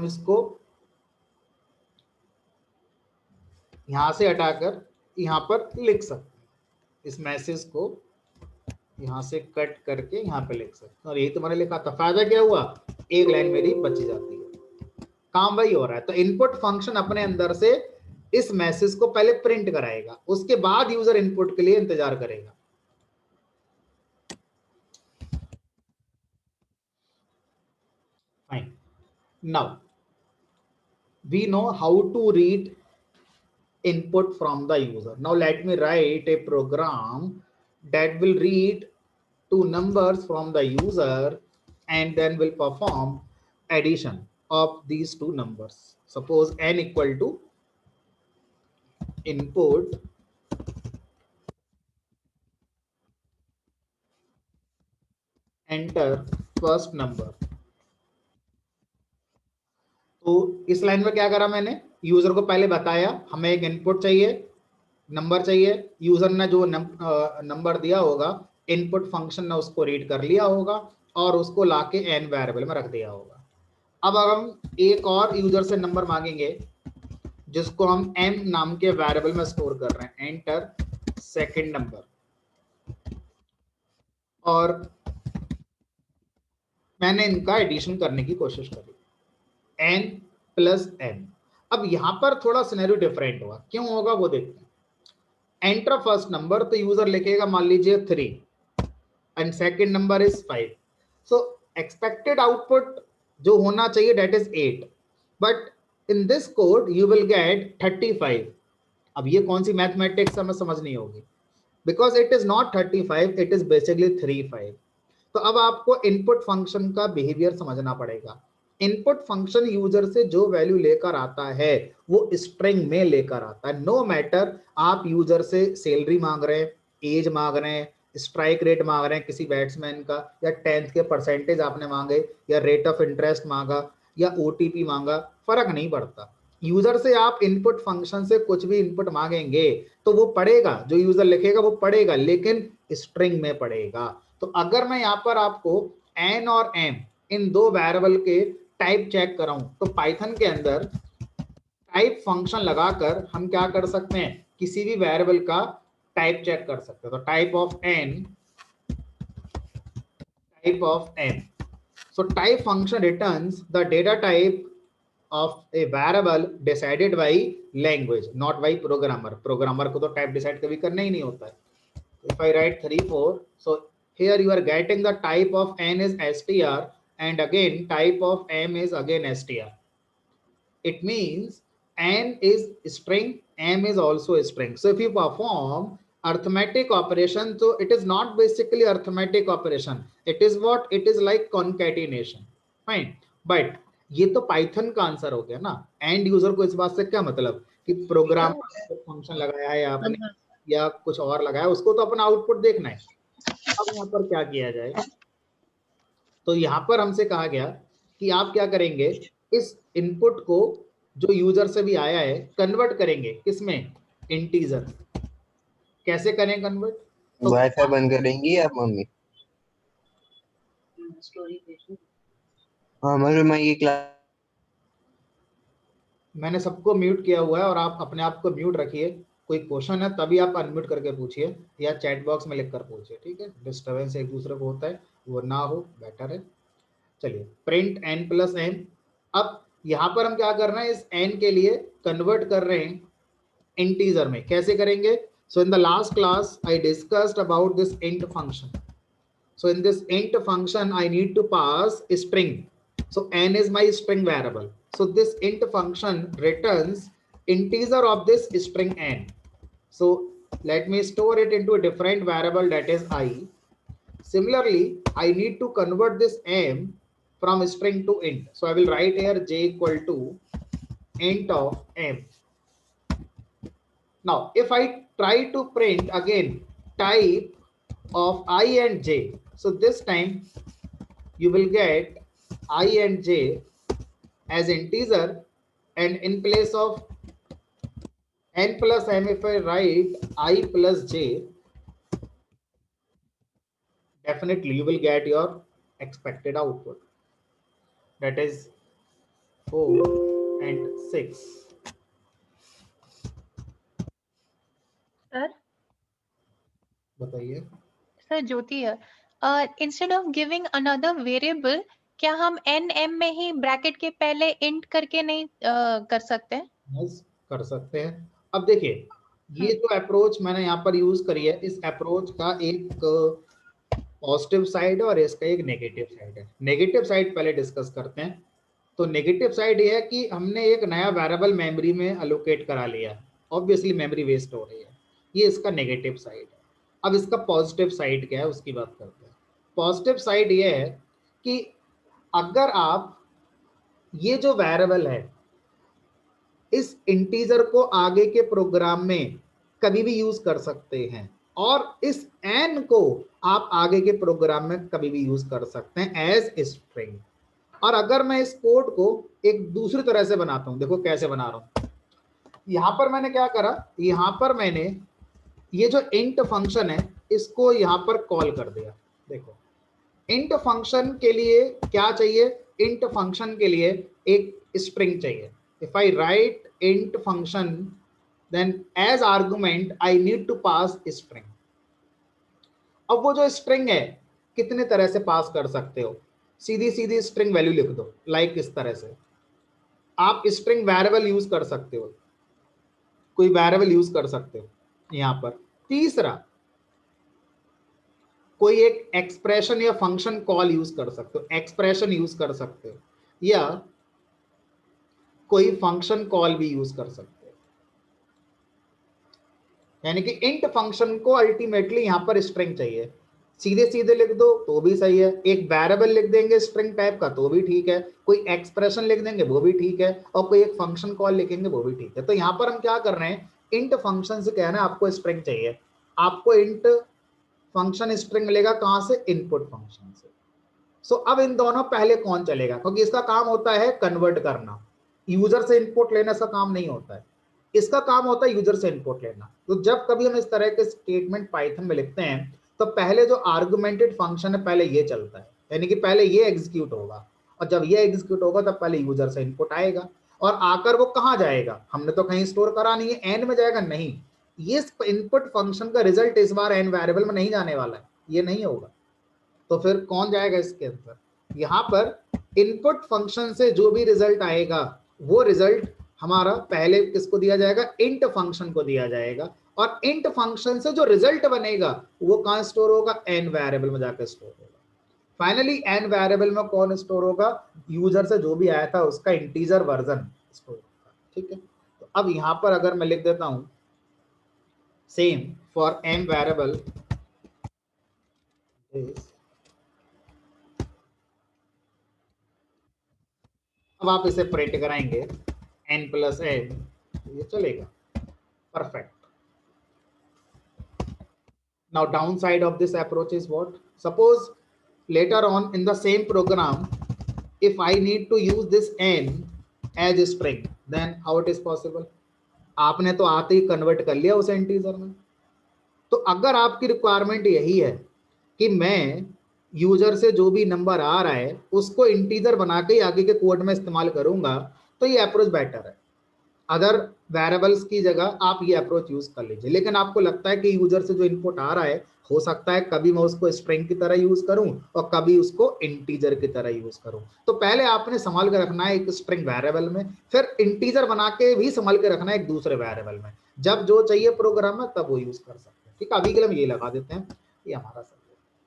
इसको यहां से हटाकर यहां पर लिख सकते हैं, इस मैसेज को यहां से कट करके यहां पे लिख सकते हैं। और यही तो मैंने लिखा था। फायदा क्या हुआ, एक लाइन मेरी बची जाती है, काम वही हो रहा है। तो इनपुट फंक्शन अपने अंदर से इस मैसेज को पहले प्रिंट कराएगा, उसके बाद यूजर इनपुट के लिए इंतजार करेगा। Fine, now we know how to read input from the user. Now let me write a program that will read two numbers from the user and then will perform addition of these two numbers. Suppose n equal to input enter first number. तो इस line में क्या करा मैंने, user को पहले बताया हमें एक इनपुट चाहिए, नंबर चाहिए, यूजर ने जो नंबर दिया होगा इनपुट फंक्शन ने उसको रीड कर लिया होगा और उसको लाके एन वेरिएबल में रख दिया होगा। अब हम एक और यूजर से नंबर मांगेंगे जिसको हम एम नाम के वेरिएबल में स्टोर कर रहे हैं, एंटर सेकंड नंबर, और मैंने इनका एडिशन करने की कोशिश करी, एन प्लस एन। अब यहां पर थोड़ा सिनेरियो डिफरेंट होगा, क्यों होगा वो देखते हैं। एंटर फर्स्ट नंबर, तो यूजर लिखेगा मान लीजिए 3 and second number is 5, so expected output जो होना चाहिए that is 8, but in this code you will get 35। अब ये कौन सी मैथमेटिक्स हमें समझ नहीं होगी, because it is not 35, it is basically 35। तो अब आपको इनपुट फंक्शन का बिहेवियर समझना पड़ेगा। इनपुट फंक्शन यूजर से जो वैल्यू लेकर आता है वो स्ट्रिंग में लेकर आता है। नो मैटर आप यूजर से सैलरी मांग रहे हैं, एज मांग रहे हैं, स्ट्राइक रेट मांग रहे हैं किसी बैट्समैन का, या 10th के परसेंटेज आपने मांगे, या रेट ऑफ इंटरेस्ट मांगा, या ओटीपी मांगा, फर्क नहीं पड़ता। यूजर से आप इनपुट फंक्शन से कुछ भी इनपुट मांगेंगे तो वो पढ़ेगा, जो यूजर लिखेगा वो पढ़ेगा, लेकिन स्ट्रिंग में पढ़ेगा। तो अगर मैं यहाँ पर आपको एन और एम इन दो वेरिएबल के टाइप चेक कराऊं तो पाइथन के अंदर टाइप फंक्शन लगाकर हम क्या कर सकते हैं, किसी भी वेरिएबल का टाइप चेक कर सकते हैं। तो type of an, so type function returns the data type of a variable decided by language, not by programmer को तो टाइप डिसाइड कभी करना ही नहीं होता है। If I write 3 4, so here you are getting the type of n is str and again type of m is again str. It means n is string, m is also a string. So if you perform arithmetic operation, so it is not basically arithmetic operation, it is what it is like concatenation. Fine, but ये तो Python का answer हो गया ना। And user को इस बात से क्या मतलब कि प्रोग्राम फंक्शन लगाया है आपने या कुछ और लगाया, उसको तो अपना आउटपुट देखना है। अब यहाँ पर क्या किया जाए, तो यहाँ पर हमसे कहा गया कि आप क्या करेंगे, इस इनपुट को जो यूजर से भी आया है कन्वर्ट करेंगे किसमें, इंटीजर। कैसे करें कन्वर्ट, तो वाईफाई बंद करेंगी आप मम्मी? हाँ मगर मैं ये क्लास, मैंने सबको म्यूट किया हुआ है और आप अपने आप को म्यूट रखिए। कोई क्वेश्चन है तभी आप अनम्यूट करके पूछिए या चैट बॉक्स में लिख कर पूछिए, ठीक है। डिस्टर्बेंस एक दूसरे को होता है, वो ना हो, बेटर है। चलिए, प्रिंट एन प्लस एन। अब यहां पर हम क्या कर रहे हैं, इस एन के लिए कन्वर्ट कर रहे हैं इंटीजर में। कैसे करेंगे, so in the last class I discussed about this int function. So in this int function, I need to pass a string. So n is my string variable. So this int function returns integer of this string n. So let me store it into a different variable, that is I. Similarly, I need to convert this m from string to int. So I will write here j equal to int of m. Now, if I try to print again type of I and j, so this time you will get I and j as integer, and in place of n plus m, if I write I plus j, definitely you will get your expected output, that is 4 and 6. Sir बताइए। Sir ज्योति है। Instead of giving another variable, क्या हम N M में ही bracket के पहले int करके नहीं कर सकते? यस, कर सकते हैं। अब देखिए, ये जो अप्रोच मैंने यहाँ पर यूज करी है, इस अप्रोच का एक पॉजिटिव साइड है और इसका एक नेगेटिव साइड है। नेगेटिव साइड पहले डिस्कस करते हैं। तो नेगेटिव साइड ये है कि हमने एक नया वेरिएबल मेमोरी में अलोकेट करा लिया, ऑब्वियसली मेमोरी वेस्ट हो रही है, ये इसका नेगेटिव साइड है। अब इसका पॉजिटिव साइड क्या है उसकी बात करते हैं। पॉजिटिव साइड ये है कि अगर आप ये जो वेरिएबल है इस इंटीजर को आगे के प्रोग्राम में कभी भी यूज कर सकते हैं, और इस एन को आप आगे के प्रोग्राम में कभी भी यूज कर सकते हैं एज स्ट्रिंग। और अगर मैं इस कोड को एक दूसरी तरह से बनाता हूं, देखो कैसे बना रहा हूं। यहां पर मैंने क्या करा, यहां पर मैंने ये जो इंट फंक्शन है इसको यहां पर कॉल कर दिया। देखो, इंट फंक्शन के लिए क्या चाहिए, इंट फंक्शन के लिए एक स्ट्रिंग चाहिए। If I write int function then as argument I need to pass string. अब वो जो स्ट्रिंग है कितने तरह से पास कर सकते हो, सीधी सीधी स्ट्रिंग वैल्यू लिख दो, लाइक इस तरह से। आप स्ट्रिंग वेरिएबल यूज कर सकते हो, कोई वेरिएबल यूज कर सकते हो यहां पर। तीसरा, कोई एक एक्सप्रेशन या फंक्शन कॉल यूज कर सकते हो, एक्सप्रेशन यूज कर सकते हो, या कोई फंक्शन कॉल भी यूज कर सकते हो। यानी कि इंट फंक्शन को अल्टीमेटली यहां पर स्ट्रिंग चाहिए, सीधे सीधे लिख दो तो भी सही है, एक वेरिएबल लिख देंगे स्ट्रिंग टाइप का तो भी ठीक है, कोई एक्सप्रेशन लिख देंगे वो भी ठीक है, और कोई एक फंक्शन कॉल लिखेंगे वो भी ठीक है। तो यहां पर हम क्या कर रहे हैं, इंट फंक्शन से कहना है आपको स्ट्रिंग चाहिए, आपको इंट फंक्शन स्ट्रिंग मिलेगा कहां से, इनपुट फंक्शन से। सो अब इन दोनों पहले कौन चलेगा, क्योंकि इसका काम होता है कन्वर्ट करना, यूजर से इनपुट लेने का काम नहीं होता है, इसका काम होता है यूजर से इनपुट लेना। तो जब कभी हम इस तरह के स्टेटमेंट पाइथन में लिखते हैं तो पहले जो आर्गुमेंटेड फंक्शन है पहले ये चलता है, यानी कि पहले ये एग्जीक्यूट होगा, और जब ये एग्जीक्यूट होगा तब पहले यूजर से इनपुट आएगा, और आकर वो कहां जाएगा, हमने तो कहीं स्टोर करा नहीं है, एन में जाएगा नहीं, ये इनपुट फंक्शन का रिजल्ट इस बार एन वेरिएबल में नहीं जाने वाला है, ये नहीं होगा। तो फिर कौन जाएगा इसके अंदर, यहां पर इनपुट फंक्शन से जो भी रिजल्ट आएगा वो रिजल्ट हमारा पहले किसको दिया जाएगा, इंट फंक्शन को दिया जाएगा, और इंट फंक्शन से जो रिजल्ट बनेगा वो कहां स्टोर होगा, एन वेरिएबल में जाकर स्टोर होगा। फाइनली एन वेरिएबल में कौन स्टोर होगा, यूजर से जो भी आया था उसका इंटीजर वर्जन स्टोर होगा। ठीक है, तो अब यहां पर अगर मैं लिख देता हूं सेम फॉर एन वेरिएबल अब आप इसे प्रिंट कराएंगे n प्लस n, ये चलेगा, perfect. Now downside of this approach is what, suppose later on in the same program if I need to use this n as a string, then how it is possible, आपने तो आते ही convert कर लिया उसे integer में। तो अगर आपकी रिक्वायरमेंट यही है कि मैं यूजर से जो भी नंबर आ रहा है उसको इंटीजर बना के आगे के कोड में इस्तेमाल करूंगा, तो ये अप्रोच बेटर है। अदर वेरिएबल्स की जगह आप ये अप्रोच यूज कर लीजिए, लेकिन आपको लगता है कि यूजर से जो इनपुट आ रहा है हो सकता है कभी मैं उसको स्ट्रिंग की तरह यूज करूं और कभी उसको इंटीजर की तरह यूज करूं, तो पहले आपने संभाल के रखना है एक स्ट्रिंग वेरिएबल में, फिर इंटीजर बना के भी संभाल के रखना है एक दूसरे वेरिएबल में, जब जो चाहिए प्रोग्राम में तब वो यूज कर सकते हैं। ठीक है, अभी के लिए हम ये लगा देते हैं, ये हमारा सब।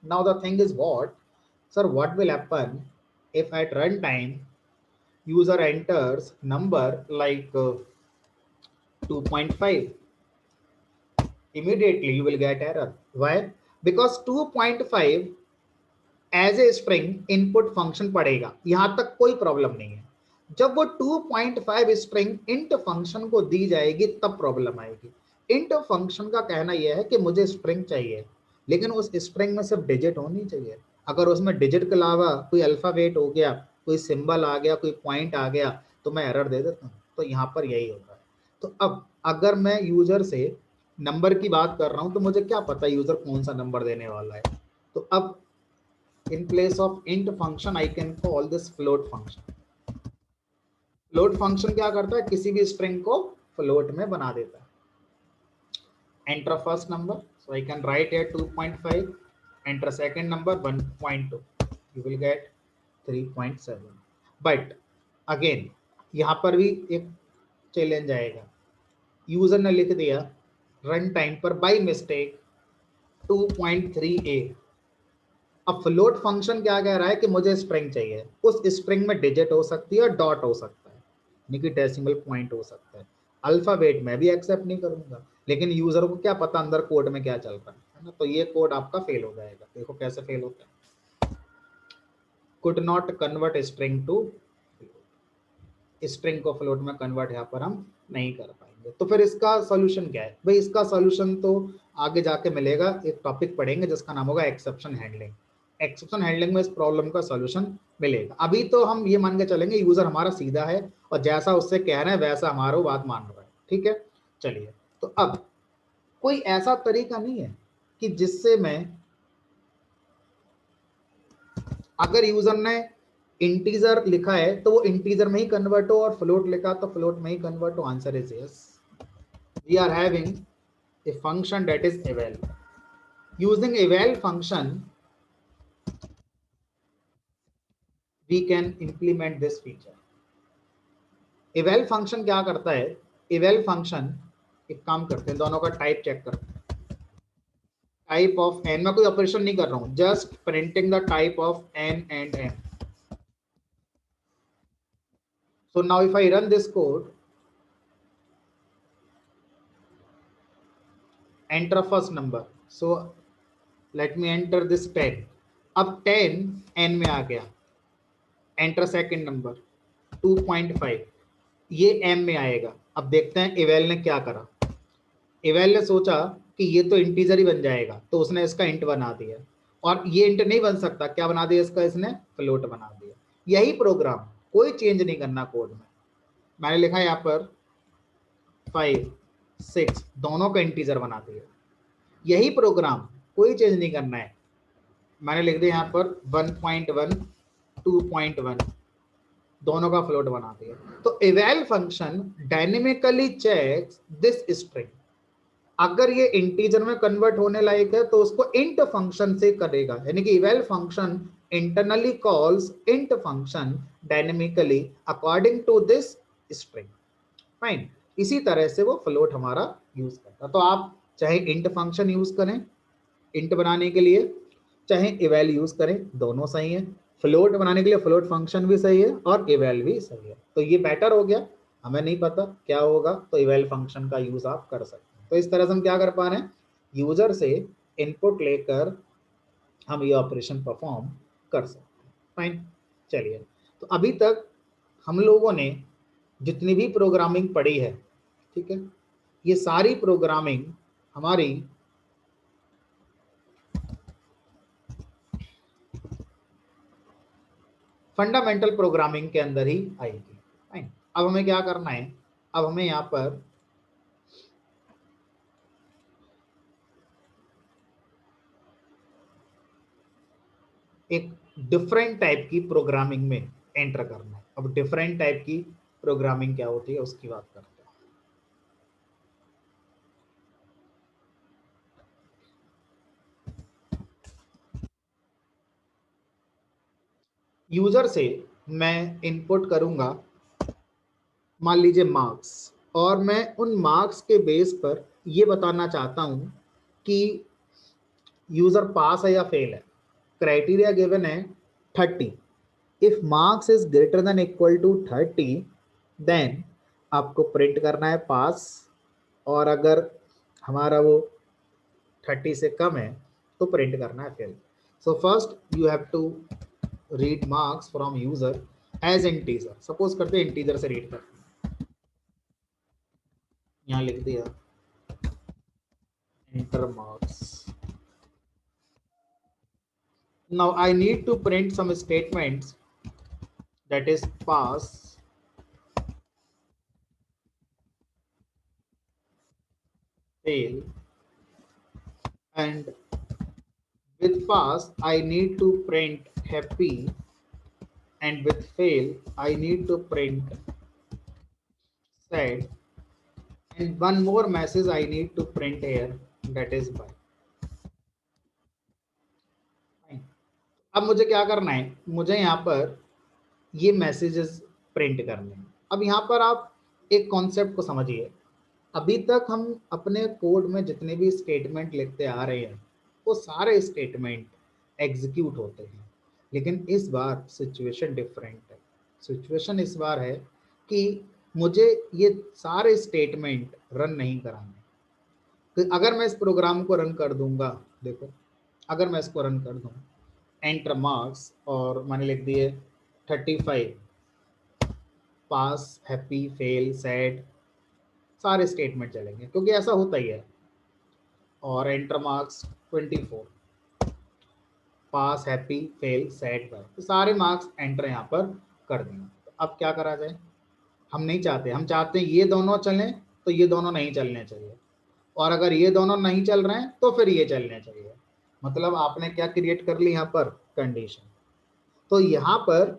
Now the thing is what, sir what will happen if at run time user enters number like 2.5, immediately you will get error. Why? Because 2.5 as a string input function पड़ेगा, यहां तक कोई प्रॉब्लम नहीं है। जब वो 2.5 स्ट्रिंग इंट फंक्शन को दी जाएगी तब प्रॉब्लम आएगी। इंट फंक्शन का कहना यह है कि मुझे स्ट्रिंग चाहिए, लेकिन उस स्ट्रिंग में सिर्फ डिजिट होनी चाहिए, अगर उसमें डिजिट के अलावा कोई अल्फाबेट हो गया, कोई सिंबल आ गया, कोई पॉइंट आ गया तो मैं एरर दे देता हूँ। तो यहाँ पर यही होता है। तो अब अगर मैं यूजर से नंबर की बात कर रहा हूँ तो मुझे क्या पता यूजर कौन सा नंबर देने वाला है, तो अब in place of int function I can call this float function, float function क्या करता है, किसी भी स्ट्रिंग को फ्लोट में बना देता है। Enter first number, so I can write here 2.5, enter second number 1.2, you will get 3.7। But again यहाँ पर भी एक चैलेंज आएगा, यूजर ने लिख दिया रन टाइम पर बाय मिस्टेक 2.3a। अब फ्लोट फंक्शन क्या कह रहा है कि मुझे स्ट्रिंग चाहिए, उस स्ट्रिंग में डिजिट हो सकती है, डॉट हो सकता है, यानी कि डेसिमल पॉइंट हो सकता है, अल्फाबेट मैं भी एक्सेप्ट नहीं करूंगा, लेकिन यूजर को क्या पता अंदर कोड में क्या चल रहा है ना, तो ये कोड आपका फेल हो जाएगा। देखो कैसे फेल होता है, could not convert string to, string को फ्लोट में कन्वर्ट यहाँ पर हम नहीं कर पाएंगे। तो फिर इसका सॉल्यूशन क्या है भाई, इसका सॉल्यूशन तो आगे जाके मिलेगा, एक टॉपिक पढ़ेंगे जिसका नाम होगा एक्सेप्शन हैंडलिंग। एक्सेप्शन हैंडलिंग में इस प्रॉब्लम का सॉल्यूशन मिलेगा। अभी तो हम ये मान के चलेंगे यूजर हमारा सीधा है और जैसा उससे कह रहे हैं वैसा हमारा बात मान रहा है, ठीक है। चलिए, तो अब कोई ऐसा तरीका नहीं है कि जिससे मैं, अगर यूजर ने इंटीजर लिखा है तो वो इंटीजर में ही कन्वर्ट हो और फ्लोट लिखा तो फ्लोट में ही कन्वर्ट हो। Answer is yes. We are having a function that is eval. Using eval function we can implement this feature. eval function क्या करता है, eval function एक काम करते हैं, दोनों का टाइप चेक करते हैं। टाइप ऑफ n, मैं कोई ऑपरेशन नहीं कर रहा हूं, just printing the type of n and m. So now if I run this code, enter first number, so let me enter this 10. अब 10 n में आ गया, एंटर सेकंड नंबर 2.5, ये m में आएगा। अब देखते हैं इवेल ने क्या करा। इवेल ने सोचा कि ये तो इंटीजर ही बन जाएगा, तो उसने इसका इंट बना दिया, और ये इंट नहीं बन सकता, क्या बना दिया इसका, इसने फ्लोट बना दिया। यही प्रोग्राम, कोई चेंज नहीं करना कोड में। मैंने लिखा यहाँ पर 5 6, दोनों का इंटीजर बना दिया। यही प्रोग्राम, कोई चेंज नहीं करना है, मैंने लिख दिया यहाँ पर 1.1 2.1, दोनों का फ्लोट बना दिया। तो eval function dynamically checks this string, अगर ये इंटीजर में कन्वर्ट होने लायक है तो उसको int फंक्शन से करेगा, यानी कि eval function internally calls int function dynamically according to this string. Fine, इसी तरह से वो फ्लोट हमारा यूज करता। तो आप चाहे int फंक्शन यूज करें int बनाने के लिए, चाहे eval यूज करें, दोनों सही है। फ्लोट बनाने के लिए फ्लोट फंक्शन भी सही है और eval भी सही है। तो ये बेटर हो गया, हमें नहीं पता क्या होगा तो eval फंक्शन का यूज आप कर सकते हैं। तो इस तरह से हम क्या कर पा रहे हैं, यूजर से इनपुट लेकर हम ये ऑपरेशन परफॉर्म कर सकते हैं। फाइन, चलिए, तो अभी तक हम लोगों ने जितनी भी प्रोग्रामिंग पढ़ी है, ठीक है, ये सारी प्रोग्रामिंग हमारी फंडामेंटल प्रोग्रामिंग के अंदर ही आएगी। फाइन, अब हमें क्या करना है, अब हमें यहाँ पर एक डिफरेंट टाइप की प्रोग्रामिंग में एंटर करना है। अब डिफरेंट टाइप की प्रोग्रामिंग क्या होती है उसकी बात करते हैं। यूजर से मैं इनपुट करूंगा, मान लीजिए मार्क्स, और मैं उन मार्क्स के बेस पर ये बताना चाहता हूं कि यूजर पास है या फेल है। क्राइटेरिया गिवन है 30, if marks is greater than equal to 30 then आपको प्रिंट करना है पास, और अगर हमारा वो 30 से कम है तो प्रिंट करना है fail. So first you have to read marks from user as integer. Suppose करते हैं इंटीजर से रीड करते हैं, यहाँ लिख दिया enter marks. Now I need to print some statements, that is pass, fail, and with pass I need to print happy, and with fail I need to print said, and one more message I need to print here, that is by. अब मुझे क्या करना है, मुझे यहाँ पर ये messages print करने हैं। अब यहाँ पर आप एक कॉन्सेप्ट को समझिए, अभी तक हम अपने कोड में जितने भी स्टेटमेंट लिखते आ रहे हैं वो सारे स्टेटमेंट एग्जीक्यूट होते हैं, लेकिन इस बार सिचुएशन डिफरेंट है। सिचुएशन इस बार है कि मुझे ये सारे स्टेटमेंट रन नहीं कराने। तो अगर मैं इस प्रोग्राम को रन कर दूंगा, देखो अगर मैं इसको रन कर दूं, एंटर मार्क्स और मैंने लिख दिए 35, पास, हैप्पी, फेल, सैड, सारे स्टेटमेंट चलेंगे क्योंकि ऐसा होता ही है। और एंटर मार्क्स 24, पास, हैप्पी, फेल, सैड, बाय, तो सारे मार्क्स एंटर यहाँ पर कर देंगे। तो अब क्या करा जाए, हम नहीं चाहते, हम चाहते हैं ये दोनों चलें तो ये दोनों नहीं चलने चाहिए, और अगर ये दोनों नहीं चल रहे हैं तो फिर ये चलने चाहिए। मतलब आपने क्या क्रिएट कर ली यहाँ पर, कंडीशन। तो यहाँ पर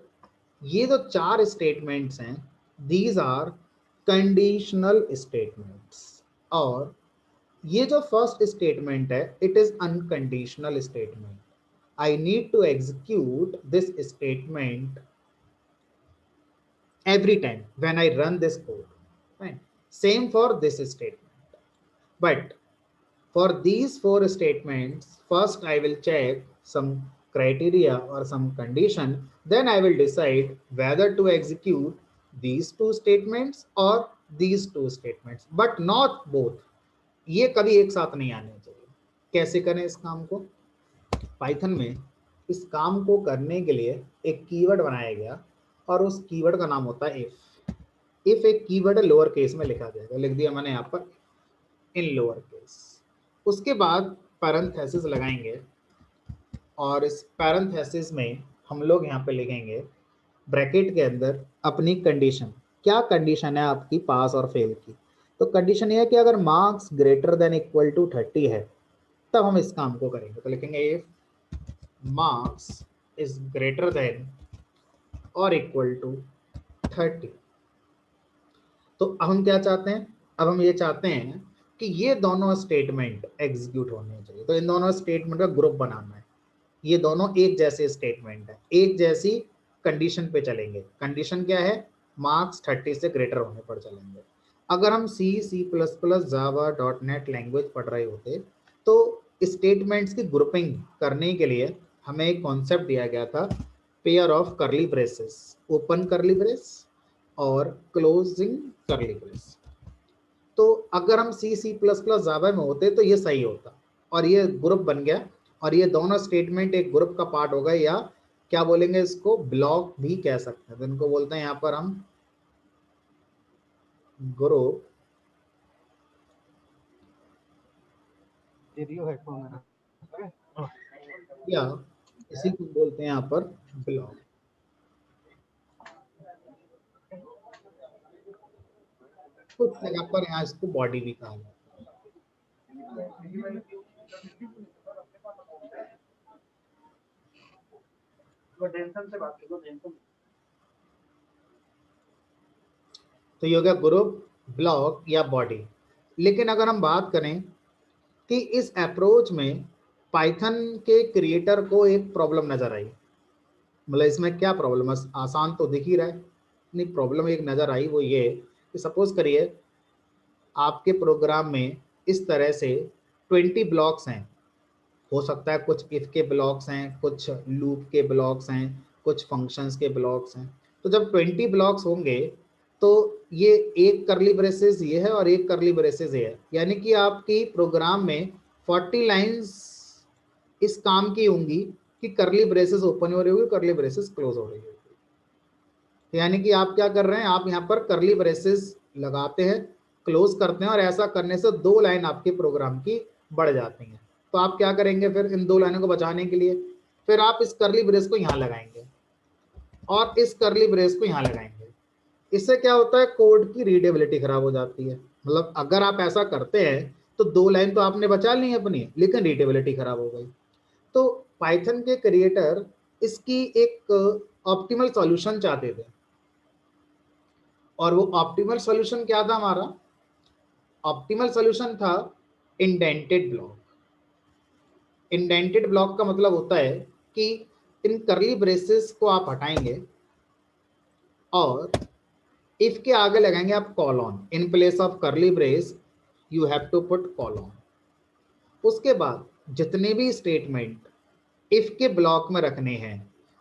ये जो 4 स्टेटमेंट्स हैं, दीज आर कंडीशनल स्टेटमेंट्स, और ये जो फर्स्ट स्टेटमेंट है it is unconditional statement. I need to execute this statement every time when I run this code, right? Same for this statement, but for these 4 statements, first I will check some criteria or some condition, then I will decide whether to execute these 2 statements or these 2 statements, but not both. ये कभी एक साथ नहीं आने चाहिए। कैसे करें इस काम को, पाइथन में इस काम को करने के लिए एक कीवर्ड बनाया गया और उस कीवर्ड का नाम होता है इफ। इफ एक कीवर्ड लोअर केस में लिखा जाएगा, लिख दिया मैंने यहाँ पर इन लोअर केस, उसके बाद पैरेंथेसिस लगाएंगे और इस पैरेंथेसिस में हम लोग यहाँ पे लिखेंगे ब्रैकेट के अंदर अपनी कंडीशन। क्या कंडीशन है आपकी पास और फेल की, तो कंडीशन ये है कि अगर marks greater than equal to 30 है तब हम इस काम को करेंगे। तो लिखेंगे if marks is greater then और इक्वल टू 30। तो अब हम क्या चाहते हैं, अब हम ये चाहते हैं कि ये दोनों स्टेटमेंट एग्जीक्यूट होने चाहिए। तो इन दोनों स्टेटमेंट का ग्रुप बनाना है, ये दोनों एक जैसे स्टेटमेंट है, एक जैसी कंडीशन पे चलेंगे। कंडीशन क्या है, मार्क्स 30 से ग्रेटर होने पर चलेंगे। अगर हम C++, जावा, .NET लैंग्वेज पढ़ रहे होते तो स्टेटमेंट्स की ग्रुपिंग करने के लिए हमें एक कॉन्सेप्ट दिया गया था, पेयर ऑफ करली ब्रेसेस, ओपन करली ब्रेस और क्लोजिंग करली ब्रेस। तो अगर हम C++ जावा में होते तो ये सही होता, और ये ग्रुप बन गया, और ये दोनों स्टेटमेंट एक ग्रुप का पार्ट होगा, या क्या बोलेंगे इसको, ब्लॉक भी कह सकते हैं। तो इनको बोलते हैं यहाँ पर हम ग्रुप, या इसी को बोलते हैं यहाँ पर ब्लॉक। कुछ जगह पर यहाँ इसको बॉडी भी कहा जाता है। तो ये हो गया ग्रुप, ब्लॉक या बॉडी। लेकिन अगर हम बात करें कि इस अप्रोच में पाइथन के क्रिएटर को एक प्रॉब्लम नजर आई, मतलब इसमें क्या प्रॉब्लम है, आसान तो दिख ही रहा है, नहीं प्रॉब्लम एक नजर आई, वो ये कि सपोज करिए आपके प्रोग्राम में इस तरह से 20 ब्लॉक्स हैं, हो सकता है कुछ इफ के ब्लॉक्स हैं, कुछ लूप के ब्लॉक्स हैं, कुछ फंक्शंस के ब्लॉक्स हैं। तो जब 20 ब्लॉक्स होंगे तो ये एक करली ब्रेसेस ये है और एक करली ब्रेसेस ये है, यानी कि आपकी प्रोग्राम में 40 लाइंस इस काम की होंगी कि करली ब्रेसेस ओपन हो रही होगी, करली ब्रेसेस क्लोज हो रही होगी। यानी कि आप क्या कर रहे हैं, आप यहाँ पर करली ब्रेसेस लगाते हैं, क्लोज करते हैं, और ऐसा करने से 2 लाइन आपके प्रोग्राम की बढ़ जाती हैं। तो आप क्या करेंगे फिर इन 2 लाइनों को बचाने के लिए, फिर आप इस करली ब्रेस को यहाँ लगाएंगे और इस करली ब्रेस को यहाँ लगाएंगे। इससे क्या होता है, कोड की रीडेबिलिटी खराब हो जाती है। मतलब अगर आप ऐसा करते हैं तो 2 लाइन तो आपने बचा ली अपनी, लेकिन रीडेबिलिटी खराब हो गई। तो पाइथन के क्रिएटर इसकी एक ऑप्टिमल सॉल्यूशन चाहते थे, और वो ऑप्टिमल सॉल्यूशन क्या था हमारा? ऑप्टिमल सॉल्यूशन था इंडेंटेड ब्लॉक। इंडेंटेड ब्लॉक का मतलब होता है कि इन करली ब्रेसेस को आप हटाएंगे और इफ के आगे लगाएंगे आप colon. In place of curly brace you have to put colon. उसके बाद जितने भी स्टेटमेंट इफ के ब्लॉक में रखने हैं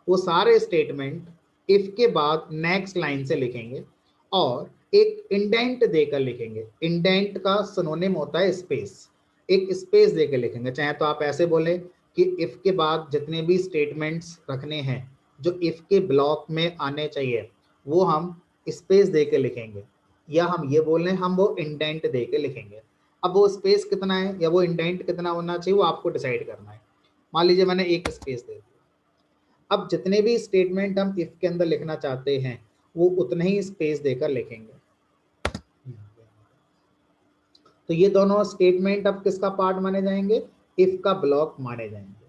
वो सारे स्टेटमेंट इफ के बाद नेक्स्ट लाइन से लिखेंगे और एक इंडेंट देकर लिखेंगे। इंडेंट का सिनोनिम होता है स्पेस। एक स्पेस देकर लिखेंगे। चाहे तो आप ऐसे बोले कि इफ के बाद जितने भी स्टेटमेंट्स रखने हैं जो इफ के ब्लॉक में आने चाहिए वो हम स्पेस देके लिखेंगे, या हम ये बोल रहे हैं हम वो इंडेंट देके लिखेंगे। अब वो स्पेस कितना है या वो इंडेंट कितना होना चाहिए वो आपको डिसाइड करना है। मान लीजिए मैंने एक स्पेस दे दिया। अब जितने भी स्टेटमेंट हम इफ के अंदर लिखना चाहते हैं वो उतने ही स्पेस देकर लिखेंगे। तो ये दोनों स्टेटमेंट अब किसका पार्ट माने जाएंगे? इफ का ब्लॉक माने जाएंगे।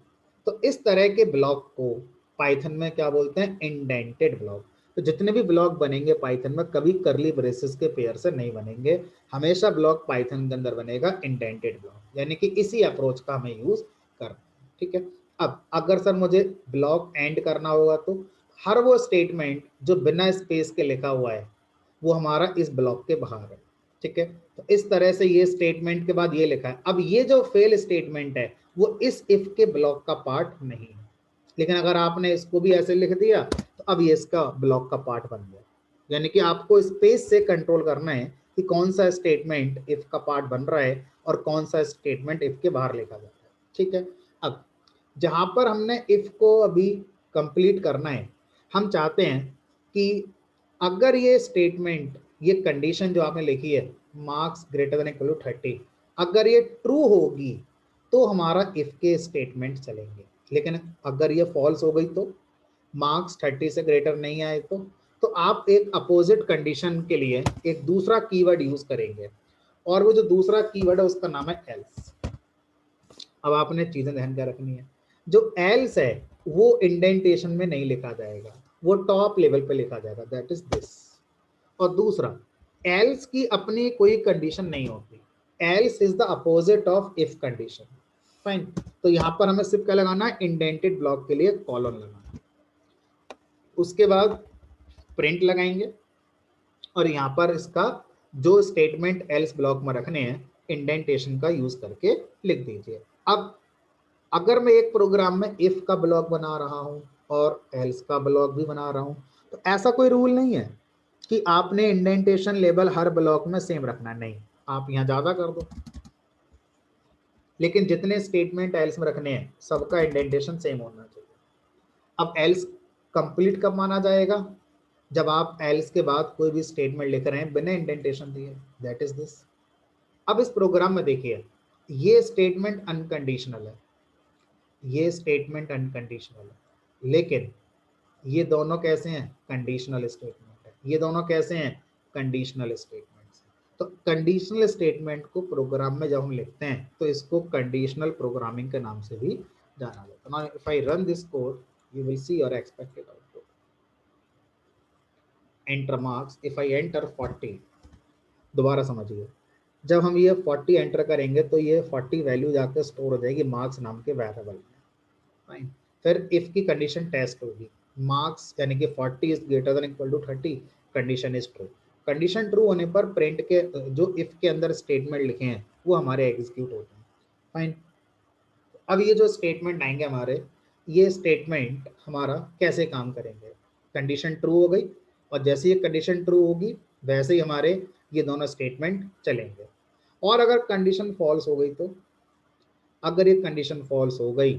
तो इस तरह के ब्लॉक को पाइथन में क्या बोलते हैं? Indented block. तो जितने भी ब्लॉक बनेंगे पाइथन में कभी करली ब्रेसेस के पेयर से नहीं बनेंगे। हमेशा ब्लॉक पाइथन के अंदर बनेगा इंडेंटेड ब्लॉक, यानी कि इसी अप्रोच का हमें यूज करना है। ठीक है। अब अगर सर मुझे ब्लॉक एंड करना होगा तो हर वो स्टेटमेंट जो बिना स्पेस के लिखा हुआ है वो हमारा इस ब्लॉक के बाहर है। ठीक है। तो इस तरह से ये स्टेटमेंट के बाद ये लिखा है। अब ये जो फेल स्टेटमेंट है वो इस इफ के ब्लॉक का पार्ट नहीं है, लेकिन अगर आपने इसको भी ऐसे लिख दिया तो अब ये इसका ब्लॉक का पार्ट बन गया। यानी कि आपको स्पेस से कंट्रोल करना है कि कौन सा स्टेटमेंट इफ का पार्ट बन रहा है और कौन सा स्टेटमेंट इफ के बाहर लिखा जा रहा है। ठीक है। अब जहां पर हमने इफ को अभी कंप्लीट करना है, हम चाहते हैं कि अगर ये स्टेटमेंट, ये कंडीशन जो आपने लिखी है marks greater than equal to 30, अगर ये ट्रू होगी तो हमारा इफ के स्टेटमेंट चलेंगे। लेकिन अगर ये फॉल्स हो गई तो मार्क्स 30 से ग्रेटर नहीं आए तो आप एक अपोजिट कंडीशन के लिए एक दूसरा कीवर्ड यूज करेंगे और वो जो दूसरा कीवर्ड है उसका नाम है एल्स। अब आपने चीजें ध्यान क्या रखनी है। जो एल्स है वो इंडेंटेशन में नहीं लिखा जाएगा, वो टॉप लेवल पे लिखा जाएगा, दैट इज दिस। और दूसरा, एल्स की अपनी कोई कंडीशन नहीं होती। Else is the opposite of if condition. Fine. तो यहाँ पर हमें सिर्फ क्या लगाना है? इंडेंटेड ब्लॉक के लिए कॉलन लगाना है। उसके बाद प्रिंट लगाएंगे और यहाँ पर इसका जो स्टेटमेंट एल्स ब्लॉक में रखने हैं इंडेंटेशन का यूज करके लिख दीजिए। अब अगर मैं एक प्रोग्राम में इफ का ब्लॉक बना रहा हूं और एल्स का ब्लॉक भी बना रहा हूं तो ऐसा कोई रूल नहीं है कि आपने इंडेंटेशन लेवल हर ब्लॉक में सेम रखना। नहीं, आप यहाँ ज्यादा कर दो, लेकिन जितने स्टेटमेंट एल्स में रखने हैं सबका इंडेंटेशन सेम होना चाहिए। अब एल्स कंप्लीट कब माना जाएगा? जब आप एल्स के बाद कोई भी स्टेटमेंट लिख रहे हैं बिना इंडेंटेशन दिए, दैट इज दिस। अब इस प्रोग्राम में देखिए, ये स्टेटमेंट अनकंडीशनल है, ये स्टेटमेंट अनकंडीशनल है, लेकिन ये दोनों कैसे हैं? कंडीशनल स्टेटमेंट है। ये दोनों कैसे हैं? Conditional statements. तो कंडीशनल स्टेटमेंट को प्रोग्राम में जब हम लिखते हैं तो इसको कंडीशनल प्रोग्रामिंग के नाम से भी जाना जाता है। Now if I run this code you will see your expected output. Enter marks. If I enter 40, दोबारा समझिए, जब हम ये 40 एंटर करेंगे तो ये 40 वैल्यू जाकर स्टोर हो जाएगी मार्क्स नाम के वेरिएबल में। फाइन। फिर इफ की कंडीशन टेस्ट होगी, मार्क्स यानी कि 40 is greater than equal to 30, condition is true. Condition true होने पर प्रिंट के जो इफ के अंदर स्टेटमेंट लिखे हैं वो हमारे एग्जीक्यूट होते हैं। फाइन। अब ये जो स्टेटमेंट आएंगे हमारे, ये स्टेटमेंट हमारा कैसे काम करेंगे? कंडीशन ट्रू हो गई और जैसे ये कंडीशन ट्रू होगी वैसे ही हमारे ये दोनों स्टेटमेंट चलेंगे। और अगर कंडीशन फॉल्स हो गई तो, अगर ये कंडीशन फॉल्स हो गई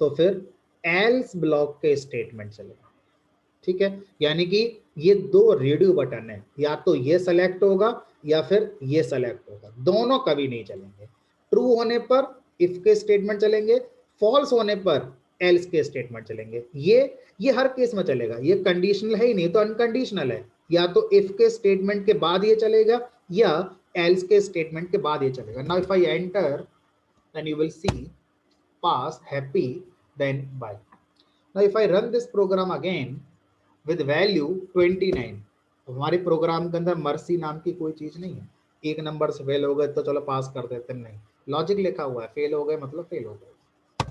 तो फिर एल्स ब्लॉक के स्टेटमेंट चलेगा। ठीक है। यानी कि ये दो रेडियो बटन है, या तो ये सेलेक्ट होगा या फिर ये सेलेक्ट होगा, दोनों कभी नहीं चलेंगे। ट्रू होने पर इफ के स्टेटमेंट चलेंगे, फॉल्स होने पर एल्स के स्टेटमेंट चलेंगे। ये हर केस में चलेगा, ये कंडीशनल है ही नहीं तो अनकंडीशनल है। या तो इफ के स्टेटमेंट के बाद ये चलेगा या एल्स के स्टेटमेंट के बाद ये चलेगा। Now if I enter then you will see pass happy then bye. Now if I run this program again with value 29, हमारे प्रोग्राम के अंदर मर्सी नाम की कोई चीज नहीं है, एक नंबर से फेल हो गए तो चलो पास कर देते, नहीं, लॉजिक लिखा हुआ है, फेल हो गए मतलब फेल हो गए,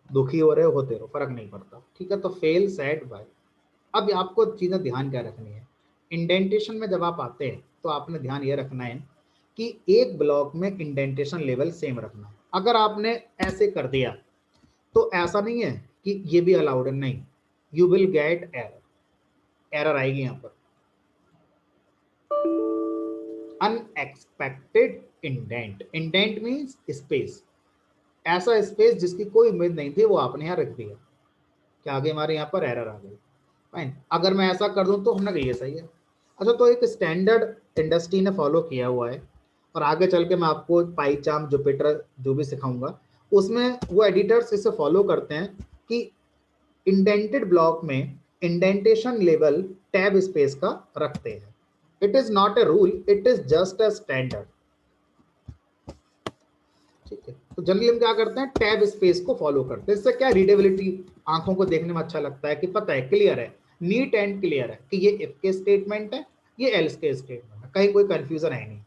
दुखी हो रहे हो होते रहो, फर्क नहीं पड़ता, ठीक है। तो फेल सेट बाय। अब आपको चीजें ध्यान क्या रखनी है, इंडेंटेशन में जब आप आते हैं तो आपने ध्यान ये रखना है कि एक ब्लॉक में इंडेंटेशन लेवल सेम रखना। अगर आपने ऐसे कर दिया तो ऐसा नहीं है कि ये भी अलाउड है, नहीं, you will get error, error आएगी यहां पर। Unexpected indent, indent means space, ऐसा स्पेस जिसकी कोई उम्मीद नहीं थी वो आपने यहाँ रख दिया, कि आगे हमारे यहाँ पर एरर आ गई। फाइन, अगर मैं ऐसा कर दूं तो हमने कहा ये सही है। अच्छा, तो एक स्टैंडर्ड इंडस्ट्री ने फॉलो किया हुआ है, और आगे चल के मैं आपको पाईचार्म, जुपिटर जो भी सिखाऊंगा उसमें वो एडिटर्स इसे फॉलो करते हैं कि इंडेंटेड ब्लॉक में इंडेंटेशन लेवल टैब स्पेस का रखते हैं। It is not a rule, it is just a standard, ठीक है। तो जनरली हम क्या करते हैं, टैब स्पेस को फॉलो करते हैं। इससे क्या रीडेबिलिटी, आंखों को देखने में अच्छा लगता है कि पता है, क्लियर है, नीट एंड क्लियर है कि ये इफ के स्टेटमेंट है, ये एल्स के स्टेटमेंट है, कहीं कोई कंफ्यूजन है नहीं।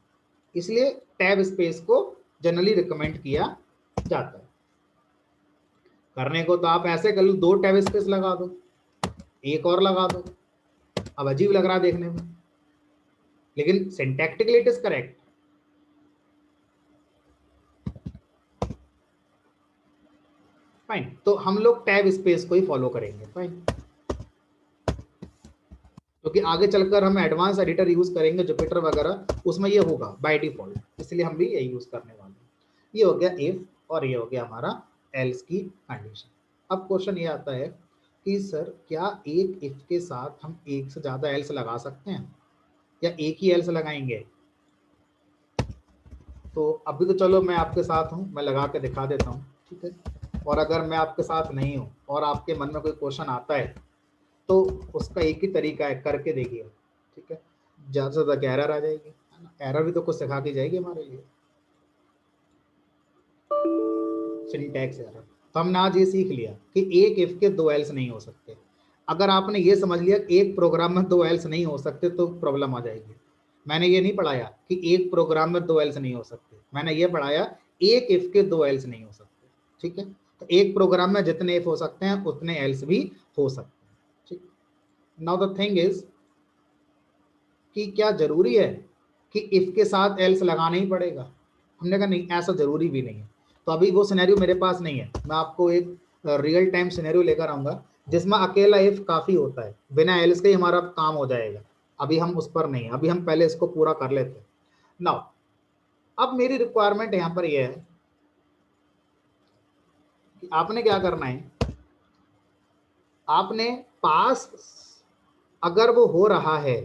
इसलिए टैब स्पेस को जनरली रिकमेंड किया जाता है। करने को तो आप ऐसे कर लो, 2 टैब स्पेस लगा दो, एक और लगा दो, अब अजीब लग रहा है देखने में, लेकिन syntactically it is correct. Fine, तो हम लोग टैब स्पेस को ही फॉलो करेंगे। फाइन, क्योंकि आगे चलकर हम एडवांस एडिटर यूज करेंगे जुपिटर वगैरह, उसमें ये होगा बाय डिफॉल्ट, इसलिए हम भी यही यूज करने वाले हैं। ये हो गया इफ, और ये हो गया हमारा एल्स की कंडीशन। अब क्वेश्चन ये आता है कि सर क्या एक इफ के साथ हम एक से ज्यादा एल्स लगा सकते हैं, या एक ही एल्स लगाएंगे? तो अभी तो चलो मैं आपके साथ हूँ, मैं लगा के दिखा देता हूँ, ठीक है। और अगर मैं आपके साथ नहीं हूँ और आपके मन में कोई क्वेश्चन आता है तो उसका एक ही तरीका है, करके देखिए, ठीक है। ज्यादा से ज्यादा एरर आ जाएगी, है ना, एरर भी तो कुछ सिखा के जाएगी हमारे लिए, सिंटैक्स एरर। तो हमने आज ये सीख लिया कि एक इफ के 2 एल्स नहीं हो सकते। अगर आपने ये समझ लिया कि एक प्रोग्राम में 2 एल्स नहीं हो सकते तो प्रॉब्लम आ जाएगी। मैंने ये नहीं पढ़ाया कि एक प्रोग्राम में 2 एल्स नहीं हो सकते, मैंने ये पढ़ाया एक इफ के 2 एल्स नहीं हो सकते, ठीक है। तो एक प्रोग्राम में जितने इफ हो सकते हैं उतने एल्स भी हो सकते हैं, ठीक। नाउ द थिंग इज कि क्या जरूरी है कि इफ के साथ एल्स लगाना ही पड़ेगा? हमने कहा नहीं, ऐसा जरूरी भी नहीं है। तो अभी वो सिनेरियो मेरे पास नहीं है, मैं आपको एक रियल टाइम सिनेरियो लेकर आऊंगा जिसमें अकेला इफ काफी होता है, बिना एल्स के ही हमारा काम हो जाएगा। अभी हम उस पर नहीं, अभी हम पहले इसको पूरा कर लेते हैं। नाउ अब मेरी रिक्वायरमेंट यहाँ पर यह है कि आपने क्या करना है, आपने पास अगर वो हो रहा है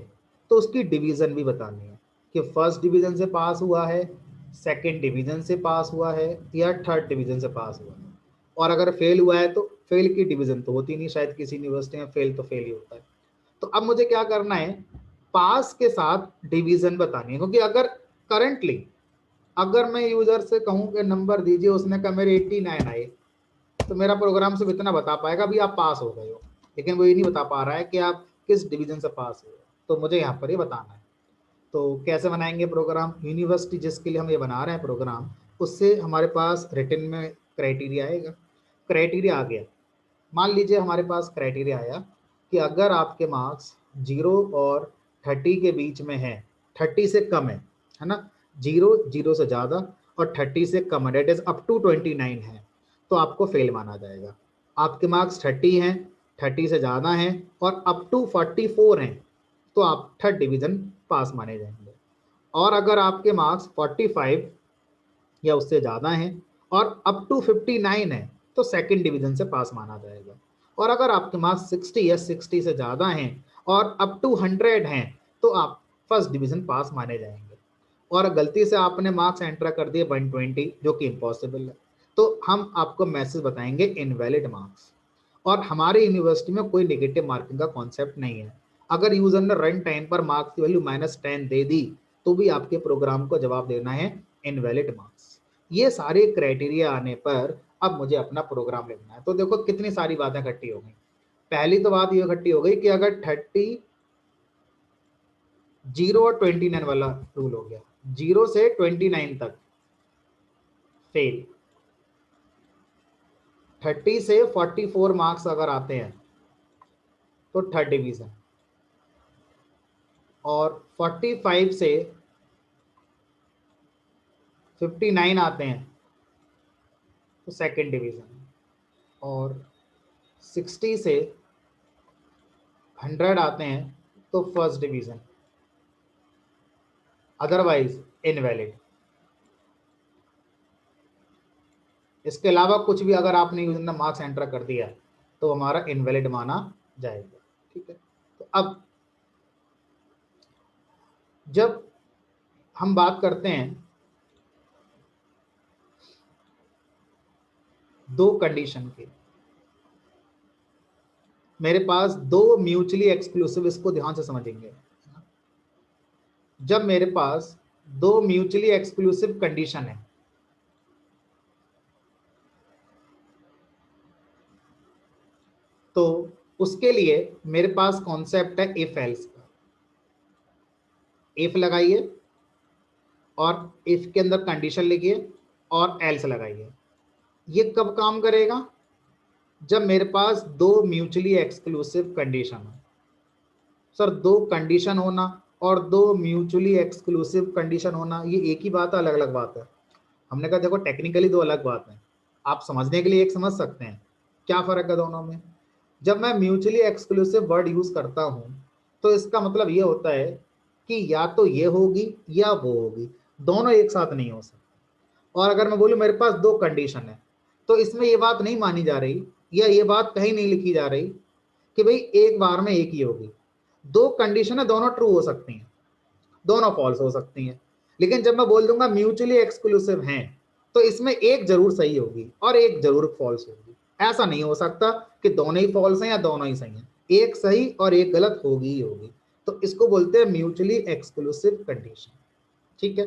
तो उसकी डिवीजन भी बतानी है कि फर्स्ट डिवीजन से पास हुआ है, सेकंड डिवीजन से पास हुआ है, या थर्ड डिवीजन से पास हुआ है। और अगर फेल हुआ है तो फेल की डिवीजन तो होती नहीं, शायद किसी यूनिवर्सिटी में फेल तो फेल ही होता है। तो अब मुझे क्या करना है, पास के साथ डिवीजन बतानी है, क्योंकि अगर करंटली अगर मैं यूजर से कहूं कि नंबर दीजिए, उसने कहा मेरे 89 आए, तो मेरा प्रोग्राम सिर्फ इतना बता पाएगा अभी आप पास हो गए हो, लेकिन वो ये नहीं बता पा रहा है कि आप किस डिवीजन से पास हुए। तो मुझे यहाँ पर ये बताना है। तो कैसे बनाएंगे प्रोग्राम, यूनिवर्सिटी जिसके लिए हम ये बना रहे हैं प्रोग्राम, उससे हमारे पास रिटन में क्राइटेरिया आएगा। क्राइटेरिया आ गया, मान लीजिए हमारे पास क्राइटेरिया आया कि अगर आपके मार्क्स 0 और 30 के बीच में है, 30 से कम है ना, 0 से ज़्यादा और 30 से कम है, डेट इज अप टू 29 है, तो आपको फेल माना जाएगा। आपके मार्क्स 30 हैं, 30 से ज़्यादा हैं और अप टू 44 हैं, तो आप थर्ड डिवीज़न पास माने जाएंगे। और अगर आपके मार्क्स 45 या उससे ज़्यादा हैं और अप टू 59 है तो सेकंड डिवीज़न से पास माना जाएगा। और अगर आपके मार्क्स 60 या 60 से ज़्यादा हैं और अप टू 100 हैं तो आप फर्स्ट डिवीज़न पास माने जाएंगे। और गलती से आपने मार्क्स एंटर कर दिए 120, जो कि इम्पॉसिबल है, तो हम आपको मैसेज बताएंगे इनवैलिड मार्क्स। और हमारे यूनिवर्सिटी में कोई नेगेटिव मार्किंग का कॉन्सेप्ट नहीं है। अगर यूजर ने रन टाइम पर मार्क्स की वैल्यू -10 दे दी तो भी आपके प्रोग्राम को जवाब देना है इनवैलिड मार्क्स। ये सारे क्राइटेरिया आने पर अब मुझे अपना प्रोग्राम लिखना है। तो देखो कितनी सारी बातें इकट्ठी हो गई। पहली तो बात ये इकट्ठी हो गई कि अगर 30 0 और 29 वाला रूल हो गया, 0 से 29 तक फेल, 30 से 44 मार्क्स अगर आते हैं तो थर्ड डिवीजन, और 45 से 59 आते हैं तो सेकंड डिवीजन, और 60 से 100 आते हैं तो फर्स्ट डिवीजन, अदरवाइज इनवैलिड। इसके अलावा कुछ भी अगर आपने यूजर मार्क्स एंटर कर दिया तो हमारा इनवैलिड माना जाएगा। ठीक है, तो अब जब हम बात करते हैं दो कंडीशन की, मेरे पास दो म्यूचुअली एक्सक्लूसिव, इसको ध्यान से समझेंगे। जब मेरे पास दो म्यूचुअली एक्सक्लूसिव कंडीशन है तो उसके लिए मेरे पास कॉन्सेप्ट है इफ एल्स का। इफ लगाइए और इफ के अंदर कंडीशन लिखिए और एल्स लगाइए। ये कब काम करेगा? जब मेरे पास दो म्यूचुअली एक्सक्लूसिव कंडीशन हो। सर दो कंडीशन होना और दो म्यूचुअली एक्सक्लूसिव कंडीशन होना ये एक ही बात है, अलग अलग बात है? हमने कहा देखो टेक्निकली दो अलग बात है, आप समझने के लिए एक समझ सकते हैं। क्या फर्क है दोनों में? जब मैं म्यूचुअली एक्सक्लूसिव वर्ड यूज करता हूं तो इसका मतलब ये होता है कि या तो ये होगी या वो होगी, दोनों एक साथ नहीं हो सकते। और अगर मैं बोलूं मेरे पास दो कंडीशन है तो इसमें ये बात नहीं मानी जा रही या ये बात कहीं नहीं लिखी जा रही कि भाई एक बार में एक ही होगी। दो कंडीशन है, दोनों ट्रू हो सकती हैं, दोनों फॉल्स हो सकती हैं। लेकिन जब मैं बोल दूंगा म्यूचुअली एक्सक्लूसिव हैं तो इसमें एक जरूर सही होगी और एक जरूर फॉल्स होगी। ऐसा नहीं हो सकता कि दोनों ही फॉल्स हैं या दोनों ही सही हैं, एक सही और एक गलत होगी ही होगी। तो इसको बोलते हैं म्यूचुअली एक्सक्लूसिव कंडीशन। ठीक है,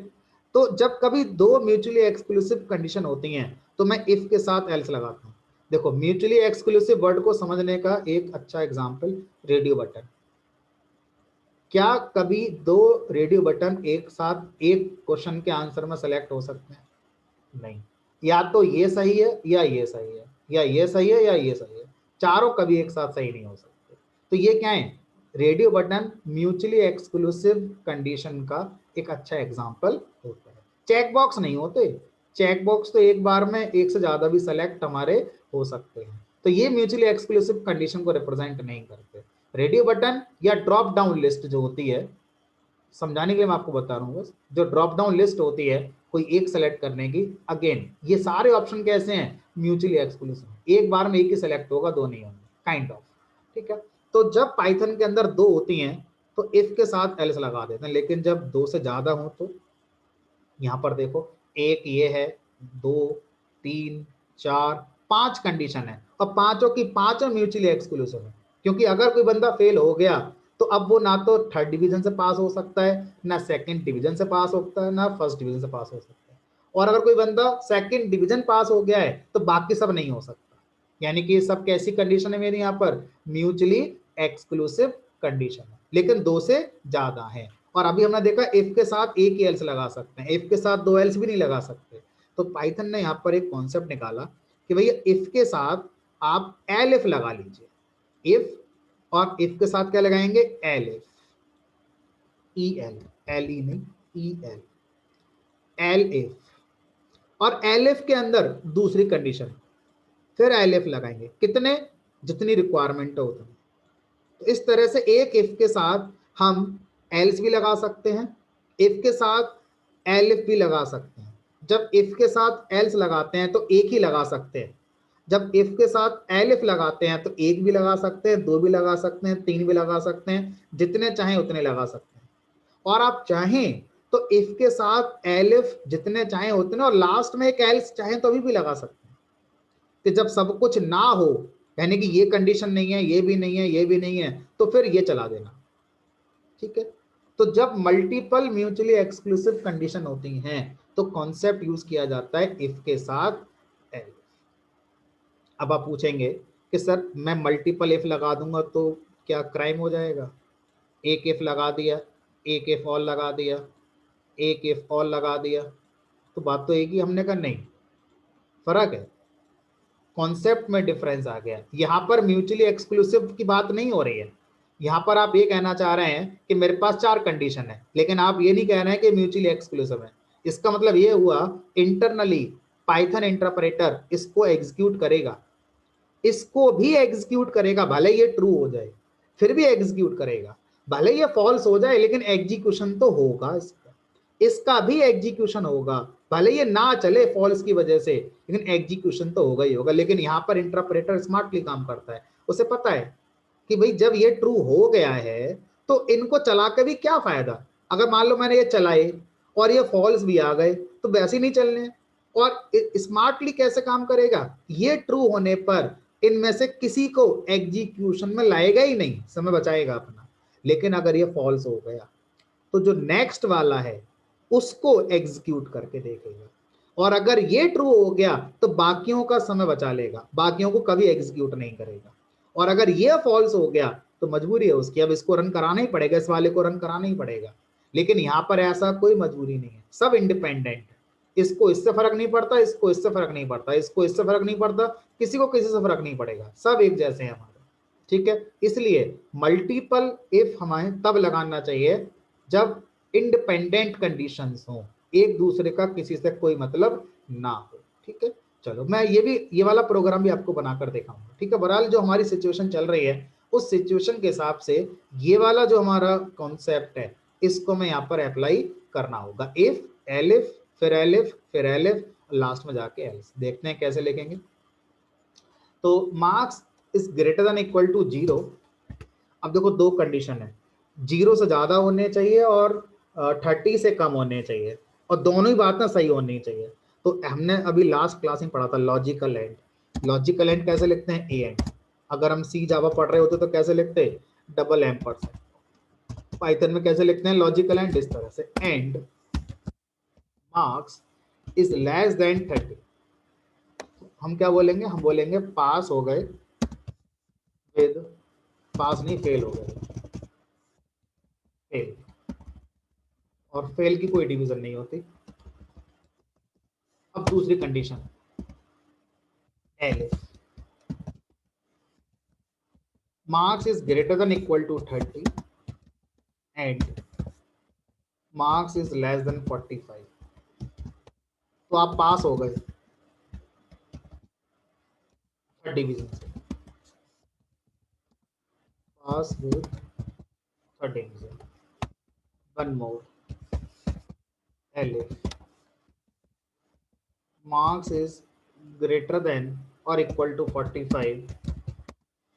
तो जब कभी दो म्यूचुअली एक्सक्लूसिव कंडीशन होती हैं तो मैं इफ के साथ एल्स लगाता हूं। देखो म्यूचुअली एक्सक्लूसिव वर्ड को समझने का एक अच्छा एग्जांपल रेडियो बटन। क्या कभी दो रेडियो बटन एक साथ एक क्वेश्चन के आंसर में सेलेक्ट हो सकते हैं? नहीं, या तो ये सही है या ये सही है, या ये सही है या ये सही है, चारों कभी एक साथ सही नहीं हो सकते। तो ये क्या है? Radio button mutually exclusive condition का एक अच्छा एग्जांपल होता है। चेक बॉक्स नहीं होते, चेक बॉक्स तो एक बार में एक से ज्यादा भी सेलेक्ट हमारे हो सकते हैं, तो ये म्यूचुअली एक्सक्लूसिव कंडीशन को रिप्रेजेंट नहीं करते। रेडियो बटन या ड्रॉप डाउन लिस्ट जो होती है, समझाने के लिए मैं आपको बता रहा हूँ बस, जो ड्रॉप डाउन लिस्ट होती है कोई एक सेलेक्ट करने की, अगेन ये सारे ऑप्शन कैसे हैं? म्यूचुअली एक्सक्लूसिव, एक बार में एक ही सेलेक्ट होगा, दो नहीं होंगे, काइंड ऑफ। ठीक है, तो जब पाइथन के अंदर दो होती हैं तो इफ के साथ एल्स लगा देते हैं, लेकिन जब दो से ज्यादा हो तो यहाँ पर देखो, एक ये है, दो, तीन, चार, पांच कंडीशन है और पांचों की पांचों म्यूचुअली एक्सक्लूसिव है। क्योंकि अगर कोई बंदा फेल हो गया तो अब वो ना तो थर्ड डिवीजन से पास हो सकता है, ना सेकंड डिवीजन से पास होता है, ना फर्स्ट डिवीजन से पास हो सकता है। और अगर कोई बंदा सेकंड डिवीजन पास हो गया है तो बाकी सब नहीं हो सकता। यानी कि सब कैसी कंडीशन है मेरी यहाँ पर? म्यूचुअली एक्सक्लूसिव कंडीशन है, लेकिन दो से ज्यादा है। और अभी हमने देखा इफ के साथ एक ही एल्स लगा सकते हैं, इफ के साथ दो एल्स भी नहीं लगा सकते। तो पाइथन ने यहाँ पर एक कॉन्सेप्ट निकाला कि भैया इफ के साथ आप एल इफ लगा लीजिए। इफ, और इफ के साथ क्या लगाएंगे? L if, E L, L E नहीं, ई एल, एल इफ। और एल इफ के अंदर दूसरी कंडीशन, फिर एल इफ लगाएंगे, कितने? जितनी रिक्वायरमेंट है उतनी। तो इस तरह से एक इफ के साथ हम एल्स भी लगा सकते हैं, इफ के साथ एल इफ भी लगा सकते हैं। जब इफ के साथ एल्स लगाते हैं तो एक ही लगा सकते हैं, जब इफ के साथ एल इफ लगाते हैं तो एक भी लगा सकते हैं, दो भी लगा सकते हैं, तीन भी लगा सकते हैं, जितने चाहें उतने लगा सकते हैं। और आप चाहें तो इफ के साथ एल इफ जितने चाहें उतने, और लास्ट में एक एल्स चाहें तो अभी भी लगा सकते हैं। कि जब सब कुछ ना हो, यानी कि ये कंडीशन नहीं है, ये भी नहीं है, ये भी नहीं है, तो फिर ये चला देना। ठीक है, तो जब मल्टीपल म्यूचुअली एक्सक्लूसिव कंडीशन होती हैं तो कॉन्सेप्ट यूज किया जाता है इफ के साथ एल। अब आप पूछेंगे कि सर मैं मल्टीपल इफ लगा दूंगा तो क्या क्राइम हो जाएगा? एक इफ लगा दिया एक इफ ऑल लगा दिया, एक इफ ऑल लगा दिया, तो बात तो एक ही हमने कर, नहीं फर्क है, कॉन्सेप्ट में डिफरेंस आ गया। यहां पर म्यूचुअली एक्सक्लूसिव की बात नहीं हो रही है, यहां पर आप ये कहना चाह रहे हैं कि मेरे पास 4 कंडीशन है, लेकिन आप ये नहीं कह रहे हैं कि म्यूचुअली एक्सक्लूसिव है। इसका मतलब ये हुआ इंटरनली पाइथन इंटरप्रेटर इसको एग्जीक्यूट करेगा, इसको भी एग्जीक्यूट करेगा, भले ये ट्रू हो जाए फिर भी एग्जीक्यूट करेगा, भले ये फॉल्स हो जाए लेकिन एग्जीक्यूशन तो होगा, इसका भी एग्जीक्यूशन होगा, भले ये ना चले फॉल्स की वजह से लेकिन एग्जीक्यूशन तो होगा ही होगा। लेकिन यहाँ पर इंटरप्रेटर स्मार्टली काम करता है, उसे पता है कि भाई जब ये ट्रू हो गया है तो इनको चला के भी क्या फायदा, अगर मान लो मैंने ये चलाए और ये फॉल्स भी आ गए तो वैसे ही नहीं चलने। और स्मार्टली कैसे काम करेगा, ये ट्रू होने पर इनमें से किसी को एग्जीक्यूशन में लाएगा ही नहीं, समय बचाएगा अपना। लेकिन अगर ये फॉल्स हो गया तो जो नेक्स्ट वाला है उसको एग्जीक्यूट करके देखेगा, और अगर ये ट्रू हो गया तो बाकियों का समय बचा लेगा, बाकियों को कभी एग्जीक्यूट नहीं करेगा। और अगर ये फॉल्स हो गया तो मजबूरी है उसकी, अब इसको रन कराना ही पड़ेगा, इस वाले को रन कराना ही पड़ेगा। लेकिन यहाँ पर ऐसा कोई मजबूरी नहीं है, सब इंडिपेंडेंट, इसको इससे फर्क नहीं पड़ता, इसको इससे फर्क नहीं पड़ता, इसको इससे फर्क नहीं पड़ता, किसी को किसी से फर्क नहीं पड़ेगा, सब एक जैसे हैं हमारे। ठीक है, इसलिए मल्टीपल इफ हमें तब लगाना चाहिए जब इंडिपेंडेंट कंडीशंस हो, एक दूसरे का किसी से कोई मतलब ना हो। ठीक है, चलो मैं ये वाला प्रोग्राम भी आपको बनाकर दिखाऊंगा। ठीक है, बहरहाल जो हमारी सिचुएशन चल रही है उस सिचुएशन के हिसाब से ये वाला जो हमारा कॉन्सेप्ट है इसको मैं यहाँ पर अप्लाई करना होगा। इफ, एलिफ, फिर एलिफ, फिर एलिफ, लास्ट में जाके एल्स। देखते हैं कैसे लिखेंगे। तो marks is greater than equal to 0। अब देखो दो कंडीशन है, 0 से ज्यादा होने चाहिए और 30 से कम होने चाहिए, और दोनों ही बात ना सही होनी चाहिए। तो हमने अभी लास्ट क्लास में पढ़ा था लॉजिकल एंड, लॉजिकल एंड कैसे लिखते हैं, ए एंड। अगर हम सी जावा पढ़ रहे होते तो कैसे लिखते हैं, डबल एम्परसेंड। पाइथन में कैसे लिखते हैं लॉजिकल एंड, इस तरह से, and marks is less than 30। हम क्या बोलेंगे, हम बोलेंगे पास हो गए विद, पास नहीं फेल हो गए, फेल, और फेल की कोई डिवीजन नहीं होती। अब दूसरी condition, elif, marks is greater than equal to 30 and marks is less than 45। तो आप पास हो गए थर्ड डिवीजन से, pass with third division. One more, elif, marks is greater than or equal to 45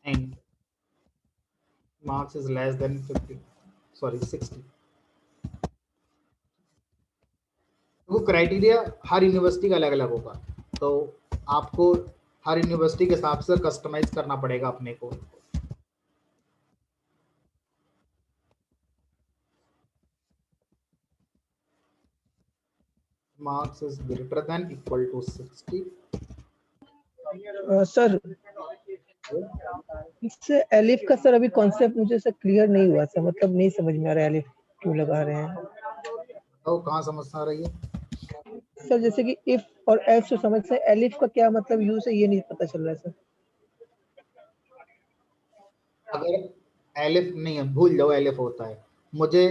and marks is less than 60। वो criteria हर university का अलग अलग होगा, तो आपको हर यूनिवर्सिटी के हिसाब से कस्टमाइज करना पड़ेगा अपने को। Marks is greater than equal to 60। Sir इससे एलिफ का सर अभी कॉन्सेप्ट मुझे सर क्लियर नहीं हुआ सर, मतलब नहीं समझ में आ रहा है एलिफ क्यों लगा रहे हैं। तो कहाँ समझ आ रही है सर, जैसे कि इफ और एल्स तो समझ से, एलिफ का क्या मतलब यूज है ये नहीं पता चल रहा है सर। अगर एलिफ नहीं है, भूल जाओ एलिफ होता है। मुझे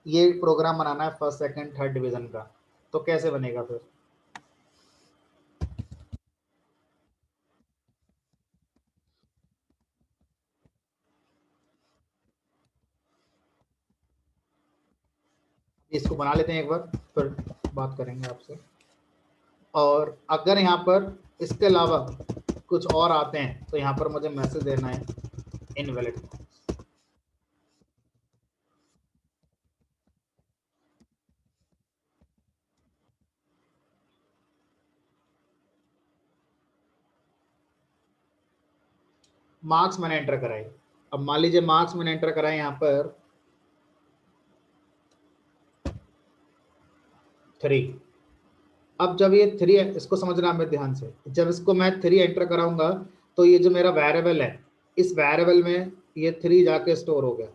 ये प्रोग्राम बनाना है फर्स्ट सेकंड थर्ड डिवीजन का, तो कैसे बनेगा फिर, इसको बना लेते हैं एक बार, फिर बात करेंगे आपसे। और अगर यहाँ पर इसके अलावा कुछ और आते हैं तो यहाँ पर मुझे मैसेज देना है इनवैलिड। मार्क्स मैंने एंटर कराए, अब मान लीजिए मार्क्स मैंने एंटर कराए यहाँ पर 3। अब जब ये 3 है, इसको समझना मेरे ध्यान से, जब इसको मैं 3 एंटर कराऊंगा तो ये जो मेरा वेरिएबल है, इस वेरिएबल में ये 3 जाके स्टोर हो गया,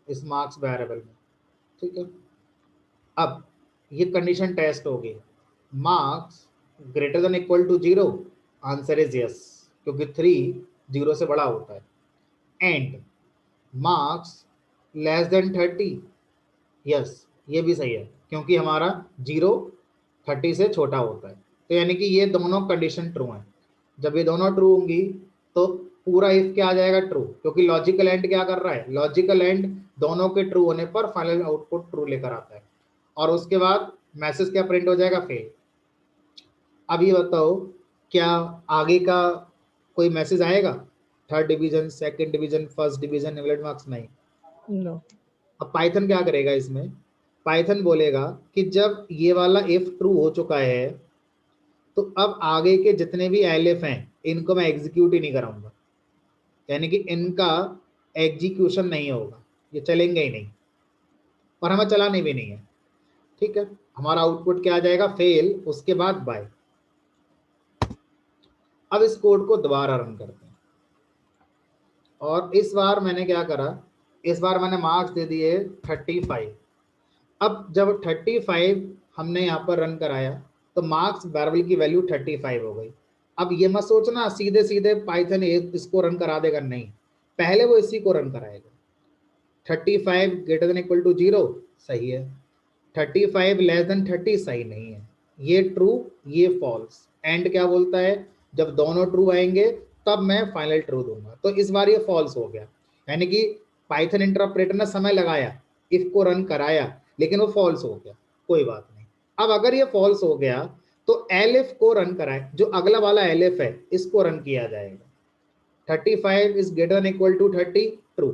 इस मार्क्स वेरिएबल में, ठीक है। अब ये कंडीशन टेस्ट होगी, marks greater than equal to 0, answer is yes, क्योंकि 3 0 से बड़ा होता है। And marks less than 30, yes, ये भी सही है, क्योंकि हमारा 0 30 से छोटा होता है। तो यानी कि ये दोनों कंडीशन ट्रू हैं। जब ये दोनों ट्रू होंगी तो पूरा इफ क्या आ जाएगा, ट्रू, क्योंकि लॉजिकल एंड क्या कर रहा है, लॉजिकल एंड दोनों के ट्रू होने पर फाइनल आउटपुट ट्रू लेकर आता है, और उसके बाद मैसेज क्या प्रिंट हो जाएगा, फेल। अब ये बताओ, क्या आगे का कोई मैसेज आएगा, third division, second division, first division, evaluate marks, नहीं। नो, अब पाइथन क्या करेगा इसमें, पाइथन बोलेगा कि जब ये वाला इफ ट्रू हो चुका है तो अब आगे के जितने भी एलिफ हैं इनको मैं एग्जीक्यूट ही नहीं कराऊंगा, यानी कि इनका एग्जीक्यूशन नहीं होगा, ये चलेंगे ही नहीं और हमें चलाने भी नहीं है, ठीक है। हमारा आउटपुट क्या आ जाएगा, फेल, उसके बाद बाय। अब इस कोड को दोबारा रन करते हैं, और इस बार मैंने क्या करा, इस बार मैंने मार्क्स दे दिए 35। अब जब 35 हमने यहाँ पर रन कराया तो मार्क्स वेरिएबल की वैल्यू 35 हो गई। अब ये मत सोचना सीधे सीधे पाइथन इसको रन करा देगा, नहीं, पहले वो इसी को रन कराएगा। 35 ग्रेटर देन इक्वल टू 0 सही है, 35 लेस देन 30 सही नहीं है, ये ट्रू ये फॉल्स। एंड क्या बोलता है, जब दोनों ट्रू आएंगे तब मैं फाइनल ट्रू दूंगा। तो इस बार ये फॉल्स हो गया, यानी कि पाइथन इंटरप्रेटर ने समय लगाया, इफ को रन कराया, लेकिन वो फॉल्स हो गया, कोई बात नहीं। अब अगर ये फॉल्स हो गया तो एलिफ को रन कराए, जो अगला वाला एलिफ है इसको रन किया जाएगा। 35 is greater than equal to 30, true.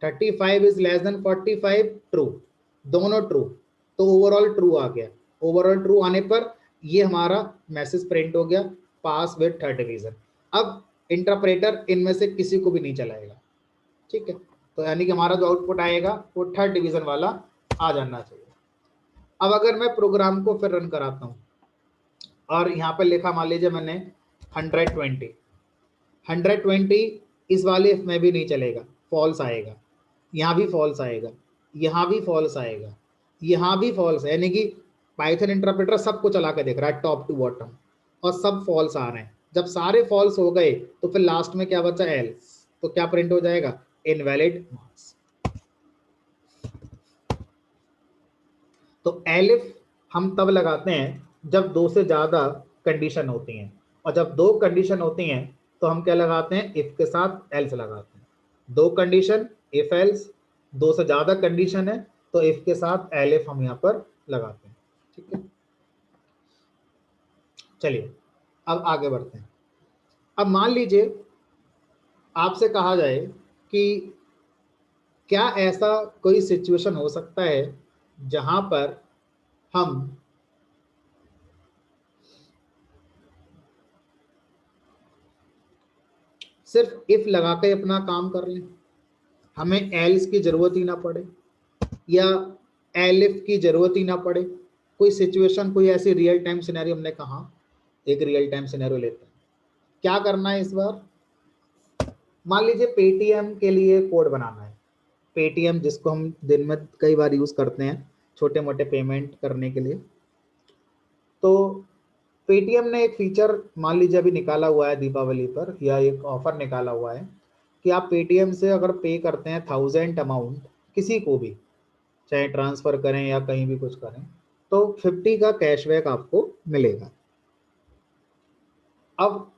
35 is less than 45, true, दोनों ट्रू, तो ओवरऑल ट्रू आ गया। ओवरऑल ट्रू आने पर ये हमारा मैसेज प्रिंट हो गया, पास विद थर्ड डिवीजन। अब इंटरप्रेटर इनमें से किसी को भी नहीं चलाएगा, ठीक है। तो यानी कि हमारा जो आउटपुट आएगा वो थर्ड डिवीजन वाला आ जाना चाहिए। अब अगर मैं प्रोग्राम को फिर रन कराता हूँ और यहाँ पर लिखा, मान लीजिए मैंने 120 इस वाले इफ में भी नहीं चलेगा, फॉल्स आएगा, यहाँ भी फॉल्स आएगा, यहाँ भी फॉल्स आएगा, यहाँ भी फॉल्स है, यानी कि पाइथन इंटरप्रेटर सबको चला के देख रहा है टॉप टू बॉटम, और सब फॉल्स आ रहे हैं। जब सारे फॉल्स हो गए तो फिर लास्ट में क्या बचा, एल्स, तो क्या प्रिंट हो जाएगा, इनवैलिड मार्क्स। तो एलिफ हम तब लगाते हैं जब 2 से ज्यादा कंडीशन होती हैं, और जब 2 कंडीशन होती हैं तो हम क्या लगाते हैं, इफ के साथ एल्स लगाते हैं। 2 कंडीशन इफ एल्स, 2 से ज्यादा कंडीशन है तो इफ के साथ एलिफ हम यहाँ पर लगाते हैं, ठीक है। चलिए अब आगे बढ़ते हैं। अब मान लीजिए आपसे कहा जाए कि क्या ऐसा कोई सिचुएशन हो सकता है जहां पर हम सिर्फ इफ लगा के अपना काम कर लें, हमें एल्स की जरूरत ही ना पड़े या एलिफ की जरूरत ही ना पड़े। कोई सिचुएशन, कोई ऐसी रियल टाइम सिनेरियो, हमने कहा एक रियल टाइम सिनेरियो लेते हैं। क्या करना है इस बार, मान लीजिए पेटीएम के लिए कोड बनाना है। पेटीएम जिसको हम दिन में कई बार यूज करते हैं छोटे मोटे पेमेंट करने के लिए। तो पेटीएम ने एक फीचर मान लीजिए अभी निकाला हुआ है दीपावली पर, या एक ऑफर निकाला हुआ है कि आप पेटीएम से अगर पे करते हैं 1000 अमाउंट किसी को भी, चाहे ट्रांसफर करें या कहीं भी कुछ करें, तो 50 का कैशबैक आपको मिलेगा। अब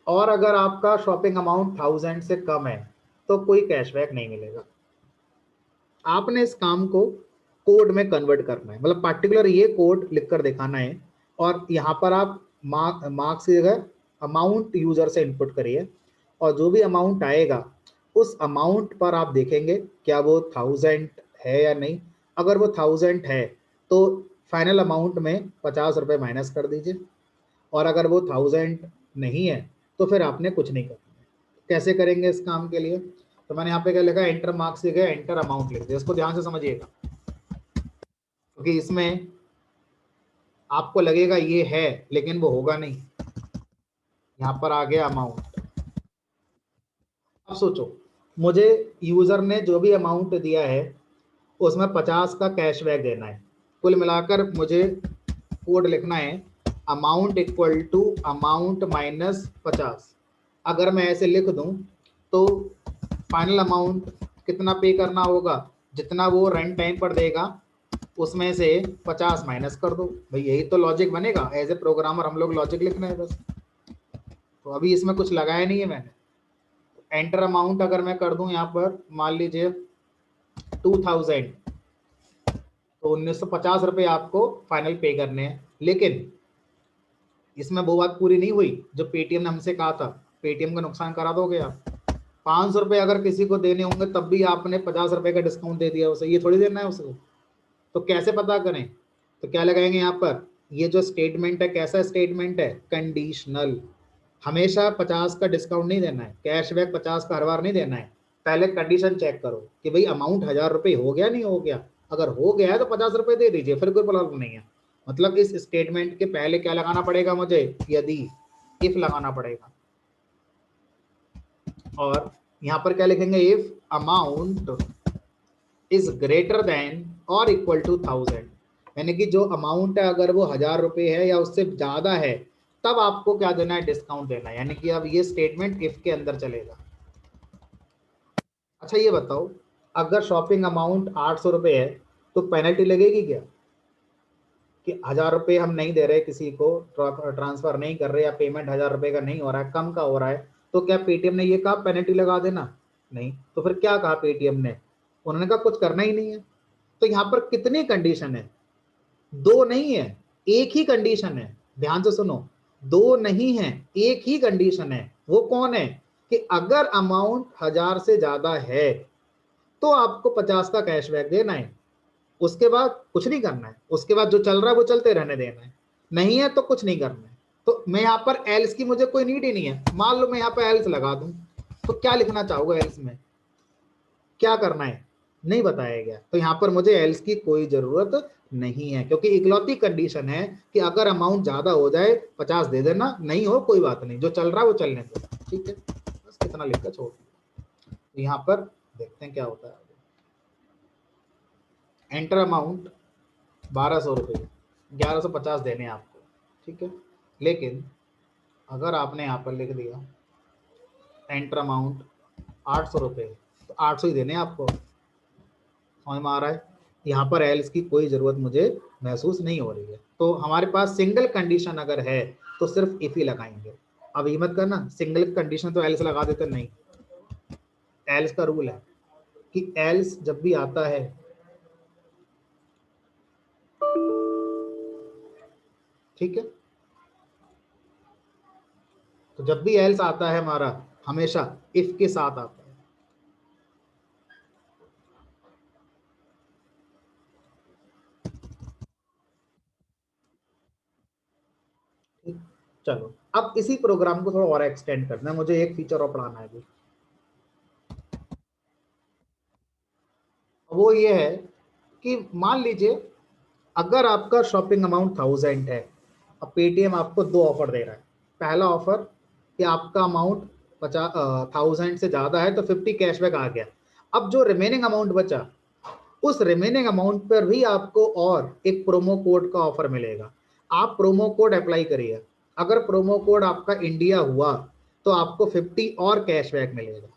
और अगर आपका शॉपिंग अमाउंट 1000 से कम है तो कोई कैशबैक नहीं मिलेगा। आपने इस काम को कोड में कन्वर्ट करना है, मतलब पर्टिकुलर ये कोड लिखकर दिखाना है, और यहाँ पर आप मार्क्स की जगह अमाउंट यूजर से इनपुट करिए, और जो भी अमाउंट आएगा उस अमाउंट पर आप देखेंगे क्या वो 1000 है या नहीं। अगर वो 1000 है तो फाइनल अमाउंट में 50 रुपये माइनस कर दीजिए, और अगर वो 1000 नहीं है तो फिर आपने कुछ नहीं करना है। कैसे करेंगे इस काम के लिए, तो मैंने यहाँ पे क्या लिखा, एंटर मार्क्स लिखा है, एंटर अमाउंट लिख दिया। इसको ध्यान से समझिएगा, क्योंकि इसमें आपको लगेगा ये है लेकिन वो होगा नहीं। यहाँ पर आ गया अमाउंट। अब सोचो मुझे यूजर ने जो भी अमाउंट दिया है उसमें 50 का कैशबैक देना है। कुल मिलाकर मुझे कोड लिखना है amount equal to amount minus 50। अगर मैं ऐसे लिख दूं तो फाइनल अमाउंट कितना पे करना होगा, जितना वो रन टाइम पर देगा उसमें से 50 माइनस कर दो। भाई यही तो लॉजिक बनेगा। एज ए प्रोग्रामर हम लोग लॉजिक लिखना है बस। तो अभी इसमें कुछ लगाया नहीं है मैंने। एंटर अमाउंट अगर मैं कर दूं यहाँ पर मान लीजिए 2000, तो 1950 रुपये आपको फाइनल पे करने हैं। लेकिन इसमें वो बात पूरी नहीं हुई जो पेटीएम ने हमसे कहा था, पेटीएम का नुकसान करा दोगे आप। 500 रुपये अगर किसी को देने होंगे तब भी आपने 50 रुपये का डिस्काउंट दे दिया उसे, ये थोड़ी देना है उसको। तो कैसे पता करें, तो क्या लगाएंगे यहाँ पर, ये जो स्टेटमेंट है कैसा स्टेटमेंट है, कंडीशनल। हमेशा 50 का डिस्काउंट नहीं देना है, कैशबैक 50 का हर बार नहीं देना है। पहले कंडीशन चेक करो कि भाई अमाउंट 1000 रुपये हो गया नहीं हो गया। अगर हो गया है तो 50 रुपये दे दीजिए, फिर कोई प्रॉब्लम नहीं है। मतलब इस स्टेटमेंट के पहले क्या लगाना पड़ेगा मुझे, यदि, इफ लगाना पड़ेगा। और यहाँ पर क्या लिखेंगे, if amount is greater then और इक्वल टू 1000, यानी कि जो अमाउंट है अगर वो 1000 रुपये है या उससे ज्यादा है तब आपको क्या देना है, डिस्काउंट देना है। यानी कि अब ये स्टेटमेंट इफ के अंदर चलेगा। अच्छा ये बताओ, अगर शॉपिंग अमाउंट 800 रुपये है तो पेनल्टी लगेगी क्या, कि 1000 रुपये हम नहीं दे रहे किसी को, ट्रांसफर नहीं कर रहे, या पेमेंट 1000 रुपये का नहीं हो रहा है, कम का हो रहा है, तो क्या पेटीएम ने ये कहा पेनल्टी लगा देना, नहीं। तो फिर क्या कहा पेटीएम ने, उन्होंने कहा कुछ करना ही नहीं है। तो यहाँ पर कितनी कंडीशन है, दो नहीं है, एक ही कंडीशन है। ध्यान से सुनो, दो नहीं है, एक ही कंडीशन है। वो कौन है, कि अगर अमाउंट 1000 से ज्यादा है तो आपको 50 का कैशबैक देना है। उसके बाद कुछ नहीं करना है, उसके बाद जो चल रहा है वो चलते रहने देना है, नहीं है तो कुछ नहीं करना है। तो मैं यहाँ पर एल्स की मुझे कोई नीड ही नहीं है। मान लो मैं यहाँ पर एल्स लगा दूं तो क्या लिखना चाहोगे, एल्स में क्या करना है नहीं बताया गया। तो यहाँ पर मुझे एल्स की कोई जरूरत नहीं है, क्योंकि इकलौती कंडीशन है कि अगर अमाउंट ज्यादा हो जाए 50 दे देना, नहीं हो कोई बात नहीं, जो चल रहा है वो चलने दो। ठीक है, बस कितना लिखकर छोड़। तो यहाँ पर देखते हैं क्या होता है। एंटर अमाउंट 1200 रुपये, 1150 देने हैं आपको, ठीक है। लेकिन अगर आपने यहाँ पर लिख दिया एंटर अमाउंट 800 रुपये, तो 800 ही देने हैं आपको। समझ में आ रहा है, यहाँ पर एल्स की कोई जरूरत मुझे महसूस नहीं हो रही है। तो हमारे पास सिंगल कंडीशन अगर है तो सिर्फ इफ ही लगाएंगे। अब ये मत करना सिंगल कंडीशन तो एल्स लगा देते, नहीं। एल्स का रूल है कि एल्स जब भी आता है ठीक है, तो जब भी एल्स आता है हमारा हमेशा इफ के साथ आता है। ठीक, चलो अब इसी प्रोग्राम को थोड़ा और एक्सटेंड करना है, मुझे एक फीचर और पढ़ाना है अभी। वो ये है कि मान लीजिए अगर आपका शॉपिंग अमाउंट 1000 है, अब पेटीएम आपको दो ऑफर दे रहा है। पहला ऑफर कि आपका अमाउंट 1000 से ज्यादा है तो 50 कैशबैक आ गया। अब जो रिमेनिंग अमाउंट बचा, उस रिमेनिंग अमाउंट पर भी आपको और एक प्रोमो कोड का ऑफर मिलेगा। आप प्रोमो कोड अप्लाई करिए, अगर प्रोमो कोड आपका इंडिया हुआ तो आपको 50 और कैशबैक मिलेगा,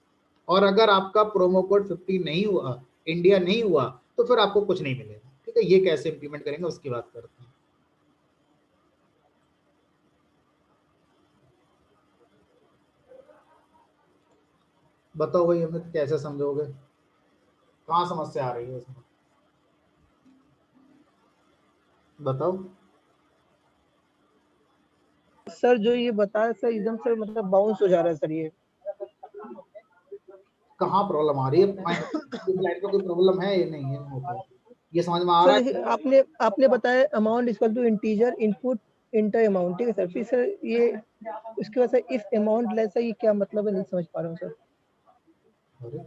और अगर आपका प्रोमो कोड 50 नहीं हुआ, इंडिया नहीं हुआ, तो फिर आपको कुछ नहीं मिलेगा। ठीक है, ये कैसे इंप्लीमेंट करेंगे उसकी बात करते हैं। बताओ भाई अमित, कैसे समझोगे, कहाँ समस्या आ रही है इसमें, बताओ। सर जो ये बता रहे सर एकदम से मतलब बाउंस हो जा रहा है सर, ये कहाँ प्रॉब्लम आ रही है, लाइन पे कोई प्रॉब्लम है, ये नहीं है, ओके, ये समझ में आ रहा सर। है। आपने आपने बताया amount equal to integer input enter amount, ठीक है सर। फिर सर ये उसके बाद सर इफ अमाउंट लेस है, ये क्या मतलब है, नहीं समझ पा रहा हूँ सर। अरे,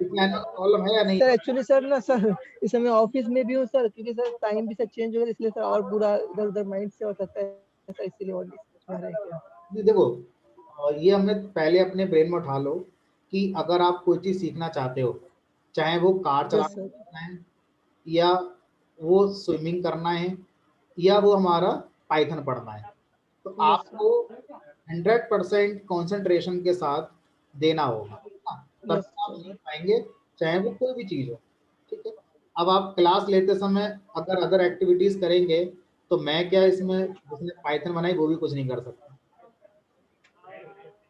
इस लाइन में प्रॉब्लम है या नहीं। सर एक्चुअली सर ना सर, इस समय ऑफिस में भी हूँ सर, क्योंकि सर टाइम भी सर चेंज हो गया, इसलिए सर और पूरा इधर उधर माइंड से हो सकता है सर, इसीलिए और नहीं समझ में आ रहा है क्या। नहीं देखो, ये हमें पहले अपने ब्रेन में उठा लो कि अगर आप कोई चीज सीखना चाहते हो, चाहे वो कार Yes, चलाना sir. सीखना है, या वो स्विमिंग करना है, या वो हमारा पाइथन पढ़ना है, तो Yes, sir. आपको 100% कंसंट्रेशन के साथ देना होगा, तब Yes, आप sir. सीख पाएंगे, चाहे वो कोई भी चीज हो। ठीक है, अब आप क्लास लेते समय अगर अदर एक्टिविटीज करेंगे तो मैं क्या इसमें जिसने पाइथन बनाई वो भी कुछ नहीं कर सकता।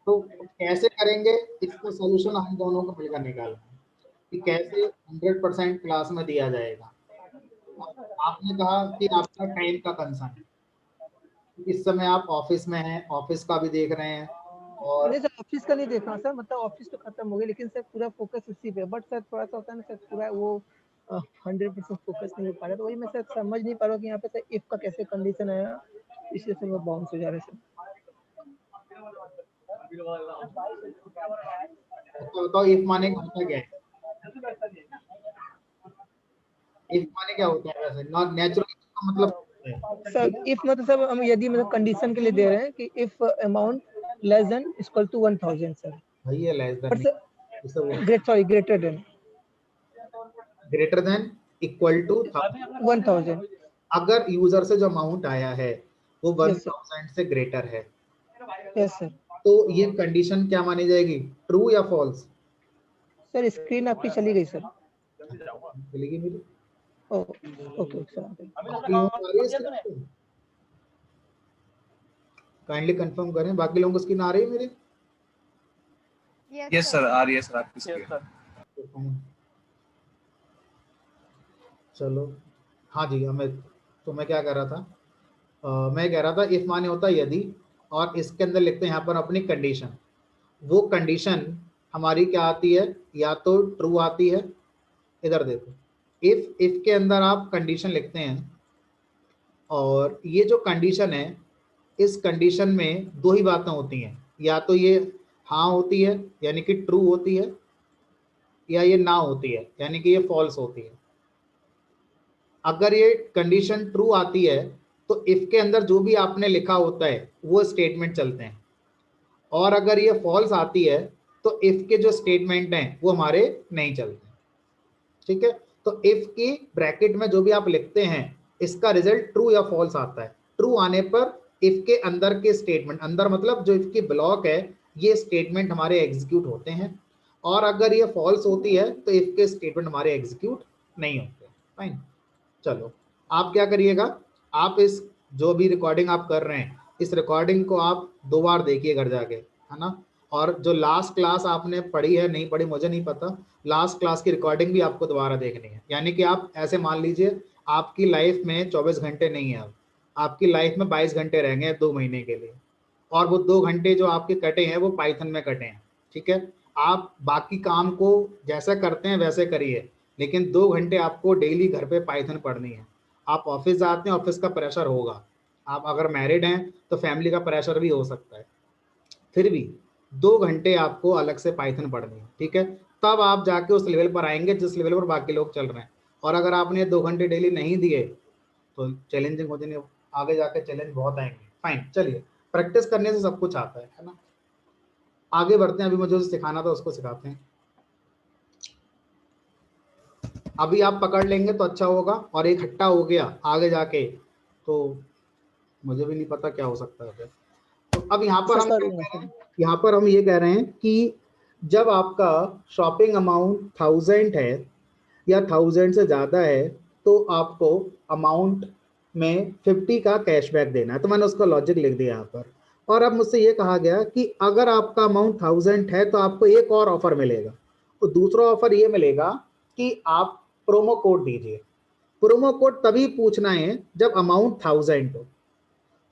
तो कैसे करेंगे, इसका सोल्यूशन हम दोनों को मिलकर निकालना है कि कैसे 100% क्लास में दिया जाएगा। आपने कहा कि आपका टाइम का कंसर्न, इस समय आप ऑफिस में हैं, ऑफिस का भी देख रहे हैं, और नहीं सर, ऑफिस का नहीं देख रहा सर, मतलब ऑफिस तो खत्म हो गई, लेकिन सर पूरा फोकस इसी पे, बट सर थोड़ा सा होता है ना सर, पूरा वो 100% फोकस नहीं हो पा रहा, तो वही मैं सर समझ नहीं पा रहा हूँ कि यहाँ पे सर इफ का कैसे कंडीशन आया, इसलिए सर वो बाउंस हो जा रहा है सर। तो बताओ इफ माने होता क्या है, इफ माने क्या होता है वैसे नॉट नेचुरल का मतलब क्या है? सर इफ मतलब सर हम यदि मतलब कंडीशन के लिए दे रहे हैं कि if amount less than equal to 1000 sir, भाई ये लेस देन बट नहीं, सर इसे वो greater than greater than equal to 1000। अगर यूजर से जो अमाउंट आया है वो Yes, sir. 1000 से ग्रेटर है, यस सर। तो ये कंडीशन क्या मानी जाएगी, ट्रू या फॉल्स? सर स्क्रीन आपकी चली गई सर। चलेगी मेरी, ओके सर। बाकी लोगों को आ रही है स्क्रीन, काइंडली कंफर्म करें, बाकी लोगों को स्क्रीन आ रही है मेरी? यस सर, आ रही है सर आपकी स्क्रीन। चलो, हाँ जी अमित, तो मैं क्या कह रहा था, मैं कह रहा था इफ माने होता है यदि, और इसके अंदर लिखते हैं यहाँ पर अपनी कंडीशन। वो कंडीशन हमारी क्या आती है, या तो ट्रू आती है, इधर देखो, इफ के अंदर आप कंडीशन लिखते हैं, और ये जो कंडीशन है, इस कंडीशन में दो ही बातें होती हैं, या तो ये हाँ होती है यानी कि ट्रू होती है, या ये ना होती है यानी कि ये फॉल्स होती है। अगर ये कंडीशन ट्रू आती है तो इफ के अंदर जो भी आपने लिखा होता है वो स्टेटमेंट चलते हैं, और अगर ये फॉल्स आती है तो इफ के जो स्टेटमेंट हैं वो हमारे नहीं चलते। ठीक है, तो इफ की ब्रैकेट में जो भी आप लिखते हैं इसका रिजल्ट ट्रू या फॉल्स आता है। ट्रू आने पर इफ के अंदर के स्टेटमेंट, अंदर मतलब जो इफ की ब्लॉक है, ये स्टेटमेंट हमारे एग्जीक्यूट होते हैं, और अगर ये फॉल्स होती है तो इफ के स्टेटमेंट हमारे एग्जीक्यूट नहीं होते। फाइन, चलो आप क्या करिएगा, आप इस जो भी रिकॉर्डिंग आप कर रहे हैं इस रिकॉर्डिंग को आप 2 बार देखिए घर जाके, है ना, और जो लास्ट क्लास आपने पढ़ी है, नहीं पढ़ी मुझे नहीं पता, लास्ट क्लास की रिकॉर्डिंग भी आपको दोबारा देखनी है। यानी कि आप ऐसे मान लीजिए आपकी लाइफ में 24 घंटे नहीं है, अब आपकी लाइफ में 22 घंटे रह गए 2 महीने के लिए, और वो 2 घंटे जो आपके कटे हैं वो पाइथन में कटे हैं। ठीक है, आप बाकी काम को जैसा करते हैं वैसे करिए, लेकिन 2 घंटे आपको डेली घर पे पाइथन पढ़नी है। आप ऑफिस जाते हैं, ऑफिस का प्रेशर होगा, आप अगर मैरिड हैं तो फैमिली का प्रेशर भी हो सकता है, फिर भी 2 घंटे आपको अलग से पाइथन पढ़नी है। ठीक है, तब आप जाके उस लेवल पर आएंगे जिस लेवल पर बाकी लोग चल रहे हैं। और अगर आपने 2 घंटे डेली नहीं दिए तो चैलेंजिंग हो जाएंगे, आगे जाके चैलेंज बहुत आएंगे। फाइन, चलिए प्रैक्टिस करने से सब कुछ आता है ना। आगे बढ़ते हैं, अभी मुझे सिखाना था उसको सिखाते हैं। अभी आप पकड़ लेंगे तो अच्छा होगा, और इकट्ठा हो गया आगे जाके तो मुझे भी नहीं पता क्या हो सकता है। तो अब यहाँ पर हम ये कह रहे हैं कि जब आपका शॉपिंग अमाउंट 1000 है या 1000 से ज़्यादा है तो आपको अमाउंट में 50 का कैशबैक देना है। तो मैंने उसका लॉजिक लिख दिया यहाँ पर। और अब मुझसे ये कहा गया कि अगर आपका अमाउंट 1000 है तो आपको एक और ऑफर मिलेगा। तो दूसरा ऑफर ये मिलेगा कि आप प्रोमो कोड दीजिए। प्रोमो कोड तभी पूछना है जब अमाउंट 1000 हो।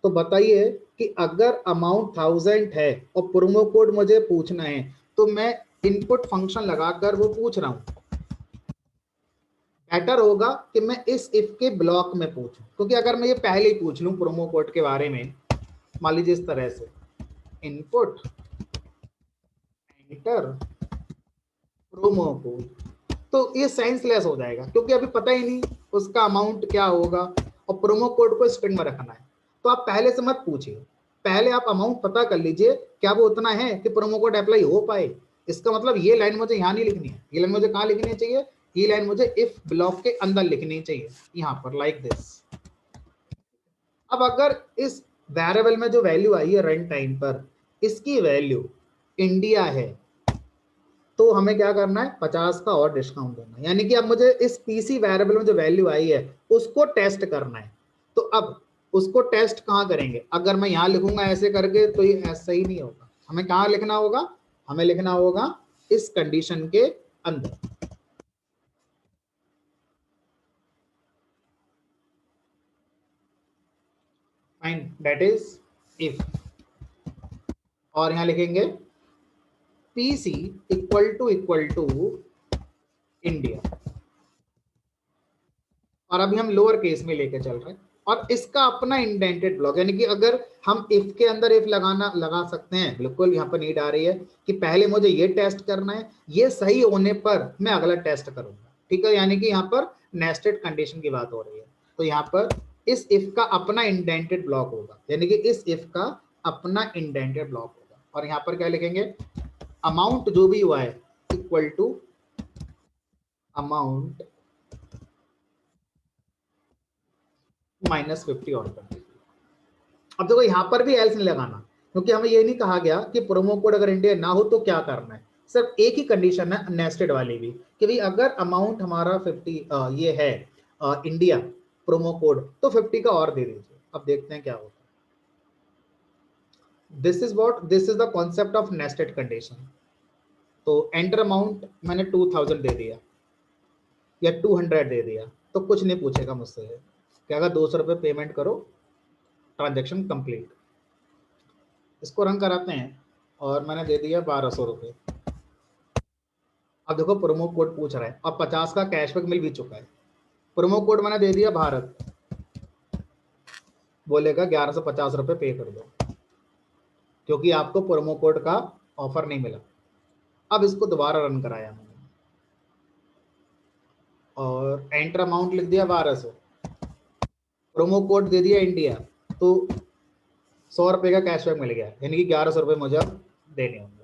तो बताइए कि अगर अमाउंट 1000 है और प्रोमो कोड मुझे पूछना है तो मैं इनपुट फंक्शन लगाकर वो पूछ रहा हूं। बेटर होगा कि मैं इस इफ के ब्लॉक में पूछूं, क्योंकि अगर मैं ये पहले ही पूछ लूं प्रोमो कोड के बारे में, मान लीजिए इस तरह से इनपुट एंटर प्रोमो कोड, तो ये सेंसलेस हो जाएगा, क्योंकि अभी पता ही नहीं उसका अमाउंट क्या होगा और प्रोमो कोड को स्ट्रिंग में रखना है। तो आप पहले से मत पूछिए, पहले आप अमाउंट पता कर लीजिए क्या वो उतना है कि प्रोमो कोड अप्लाई हो पाए। इसका मतलब ये लाइन मुझे यहाँ नहीं लिखनी है, ये लाइन मुझे कहाँ लिखनी चाहिए, ये लाइन मुझे इफ ब्लॉक के अंदर लिखनी चाहिए, यहाँ पर लाइक दिस। अब अगर इस वेरिएबल में जो वैल्यू आई है रन टाइम पर, इसकी वैल्यू इंडिया है, तो हमें क्या करना है, 50 का और डिस्काउंट देना है। यानी कि अब मुझे इस पीसी वेरिएबल में जो वैल्यू आई है उसको टेस्ट करना है। तो अब उसको टेस्ट कहाँ करेंगे, अगर मैं यहाँ लिखूंगा ऐसे करके तो ये ऐसा ही नहीं होगा, हमें कहाँ लिखना होगा, हमें लिखना होगा इस कंडीशन के अंदर। फाइन, दैट इज इफ, और यहां लिखेंगे पीसी इक्वल टू इंडिया, और अभी हम लोअर केस में लेके चल रहे हैं, और इसका अपना इंडेंटेड ब्लॉक, यानी कि अगर हम इफ के अंदर इफ लगा सकते हैं, बिल्कुल यहाँ पर नीड आ रही है कि पहले मुझे ये टेस्ट करना है, ये सही होने पर मैं अगला टेस्ट करूंगा, ठीक है। यानी कि यहाँ पर नेस्टेड कंडीशन की बात हो रही है, तो यहाँ पर इस इफ का अपना इंडेंटेड ब्लॉक होगा, यानी कि इस इफ का अपना इंडेंटेड ब्लॉक होगा, और यहाँ पर क्या लिखेंगे, अमाउंट जो भी हुआ है इक्वल टू अमाउंट -50 और कर दीजिए। अब देखो यहाँ पर भी एल्स नहीं लगाना, क्योंकि हमें ये नहीं कहा गया कि प्रोमो कोड अगर इंडिया ना हो तो क्या करना है, सिर्फ एक ही कंडीशन है नेस्टेड वाली भी, कि भाई अगर अमाउंट हमारा 50 ये है इंडिया प्रोमो कोड, तो 50 का और दे दीजिए। अब देखते हैं क्या होता है। This is the concept of nested condition. तो एंटर अमाउंट मैंने 2000 दे दिया या 200 दे दिया, तो कुछ नहीं पूछेगा मुझसे, क्या अगर 200 रुपये पेमेंट करो, ट्रांजेक्शन कंप्लीट। इसको रन कराते हैं, और मैंने दे दिया 1200 रुपये। अब देखो प्रोमो कोड पूछ रहा है, अब 50 का कैशबैक मिल भी चुका है। प्रोमो कोड मैंने दे दिया भारत, बोलेगा 1150 रुपये पे कर दो, क्योंकि आपको प्रोमो कोड का ऑफर नहीं मिला। अब इसको दोबारा रन कराया मैंने, और एंटर अमाउंट लिख दिया 1200, प्रोमो कोड दे दिया इंडिया, तो 100 रुपये का कैशबैक मिल गया, यानी कि 1100 रुपये मुझे देने होंगे।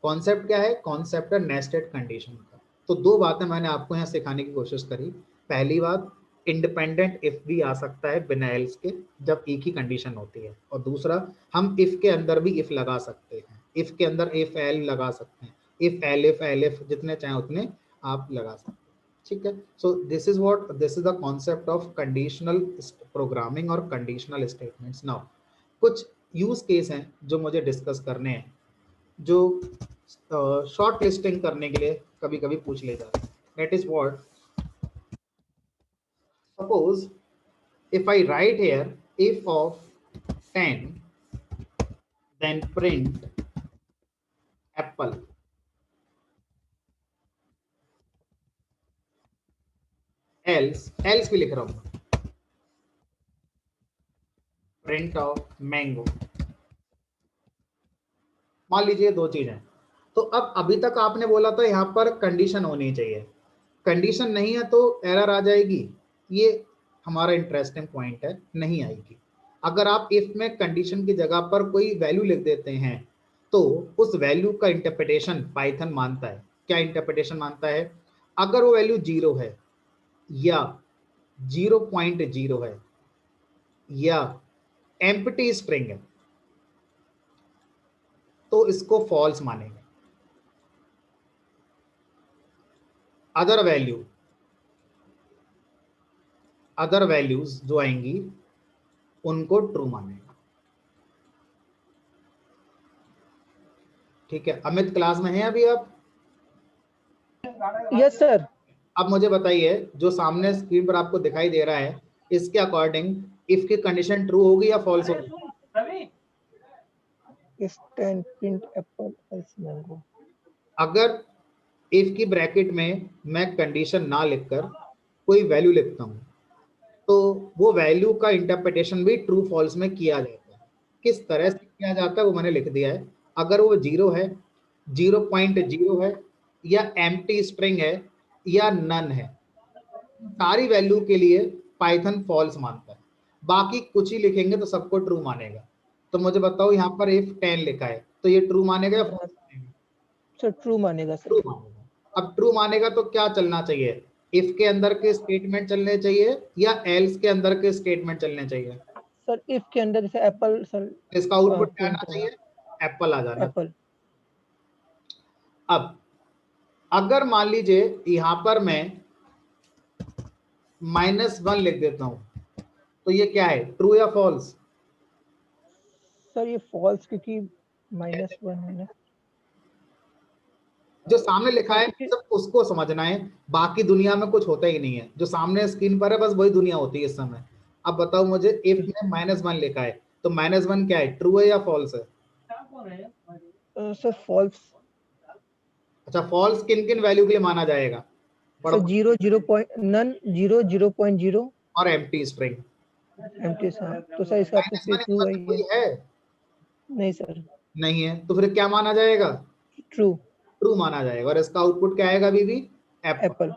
कॉन्सेप्ट क्या है, कॉन्सेप्ट है नेस्टेड कंडीशन का। तो दो बातें मैंने आपको यहाँ सिखाने की कोशिश करी। पहली बात, इंडिपेंडेंट इफ भी आ सकता है बिना एल्स के, जब एक ही कंडीशन होती है, और दूसरा हम इफ के अंदर भी इफ लगा सकते हैं, इफ के अंदर इफ एल लगा सकते हैं, इफ एल इफ जितने चाहे उतने आप लगा सकते हैं, ठीक है। So this is the concept of conditional programming और कंडीशनल स्टेटमेंट्स। नाउ कुछ यूज केस हैं जो मुझे डिस्कस करने हैं, जो शॉर्ट लिस्टिंग करने के लिए कभी कभी पूछ ले जाते हैं। That is what, suppose if I write here if of 10 then print apple, else भी लिख रहा हूं, प्रिंट ऑफ मैंगो। मान लीजिए दो चीजें, तो अब अभी तक आपने बोला था यहाँ पर कंडीशन होनी चाहिए, कंडीशन नहीं है तो एरर आ जाएगी, ये हमारा इंटरेस्टिंग पॉइंट है, नहीं आएगी। अगर आप इफ में कंडीशन की जगह पर कोई वैल्यू लिख देते हैं, तो उस वैल्यू का इंटरप्रिटेशन पाइथन मानता है। क्या इंटरप्रिटेशन मानता है, अगर वो वैल्यू 0 है या 0.0 है या एम्प्टी स्ट्रिंग है, तो इसको फॉल्स मानेगा। अदर वैल्यूज जो आएंगी उनको ट्रू मानेगा, ठीक है। अमित क्लास में है अभी आप? Yes sir. अब मुझे बताइए, जो सामने स्क्रीन पर आपको दिखाई दे रहा है, इसके अकॉर्डिंग इफ की कंडीशन ट्रू होगी या फॉल्स होगी? If 10 print apple else mango, अगर इफ की ब्रैकेट में मैं कंडीशन ना लिखकर कोई वैल्यू लिखता हूं, तो वो वैल्यू का इंटरप्रिटेशन भी ट्रू फॉल्स में किया जाता है। किस तरह से किया जाता है वो मैंने लिख दिया है। अगर वो 0 है, 0.0 है, या एम्प्टी स्ट्रिंग है, या नन है, सारी वैल्यू के लिए पाइथन फॉल्स मानता है। बाकी कुछ ही लिखेंगे तो सबको ट्रू मानेगा। तो मुझे बताओ, यहाँ पर इफ 10 लिखा है तो ये ट्रू मानेगा या फॉल्स मानेगा? सर ट्रू मानेगा सर। ट्रू मानेगा। अब ट्रू मानेगा तो क्या चलना चाहिए, इफ के अंदर के स्टेटमेंट चलने चाहिए या एल्स के अंदर के स्टेटमेंट चलने चाहिए? सर इफ के अंदर जैसे एप्पल सर, इसका आउटपुट क्या प्रिंट आना होगा चाहिए, एप्पल आ जाना। एप्पल। अब अगर मान लीजिए यहां पर मैं -1 लिख देता हूं तो ये क्या है, ट्रू या फॉल्स? सर ये फॉल्स, क्योंकि -1 है ना। जो सामने लिखा है क्योंकि सब उसको समझना है, बाकी दुनिया में कुछ होता ही नहीं है, जो सामने स्क्रीन पर है बस वही दुनिया होती है इस समय। अब बताओ मुझे, इफ में -1 लिखा है तो -1 क्या है, ट्रू है या फॉल्स है? Sir false. अच्छा, फॉल्स किन किन वैल्यू के लिए माना जाएगा? सर 0 नन 0 0.0 और एम्प्टी स्ट्रिंग। एम्प्टी सर, तो सर इसका तो फिर ट्रू है ये। कोई है नहीं सर, नहीं है, तो फिर क्या माना जाएगा, ट्रू ट्रू माना जाएगा। और इसका आउटपुट क्या आएगा बीबी, एप्पल। एप्पल।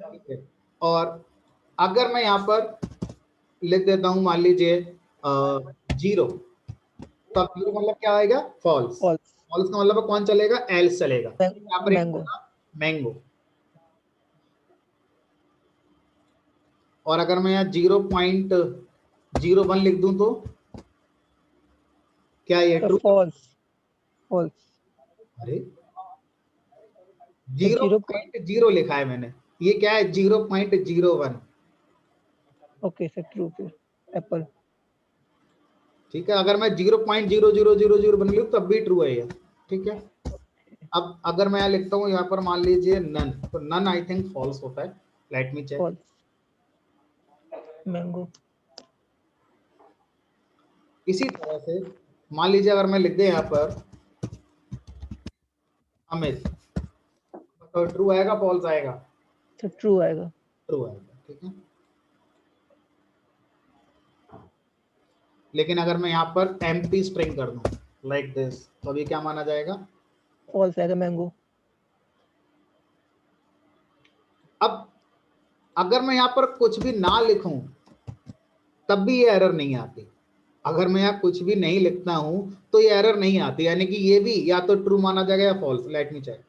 ठीक है। और अगर मैं यहाँ पर लिख देता हूं मान लीजिए 0, तो अब 0 मतलब क्या आएगा, फॉल्स। फॉल्स। फॉल्स का मतलब कौन चलेगा, एल्स चलेगा। यहाँ पर मैंगो। मैंगो। और अगर मैं यहाँ 0.01 लिख दूं तो क्या ये ट्रू? फॉल्स। फॉल्स। अरे 0 0.0 लिखा है मैंने, ये क्या है 0.01। ओके सर, ट्रू फिर एप्पल। ठीक है, अगर मैं 0.00001 लिखूं तब भी ट्रू है ये। ठीक है। अब अगर मैं यहाँ लिखता हूँ यहाँ पर मान लीजिए नन, तो नन आई थिंक फॉल्स होता है, let me check. False. Mango. इसी तरह से मान लीजिए अगर मैं लिख दे यहाँ पर अमित, तो ट्रू आएगा फॉल्स आएगा? तो ट्रू आएगा। ट्रू आएगा। ठीक है। लेकिन अगर मैं यहाँ पर एम्प्टी स्ट्रिंग कर दूं लाइक दिस, तो अभी क्या माना जाएगा, फॉल्स आएगा मैंगो। अब अगर मैं यहाँ पर कुछ भी ना लिखूं तब भी ये एरर नहीं आती। अगर मैं यहाँ कुछ भी नहीं लिखता हूं तो ये एरर नहीं आती, यानी कि ये भी या तो ट्रू माना जाएगा या false. Let me check,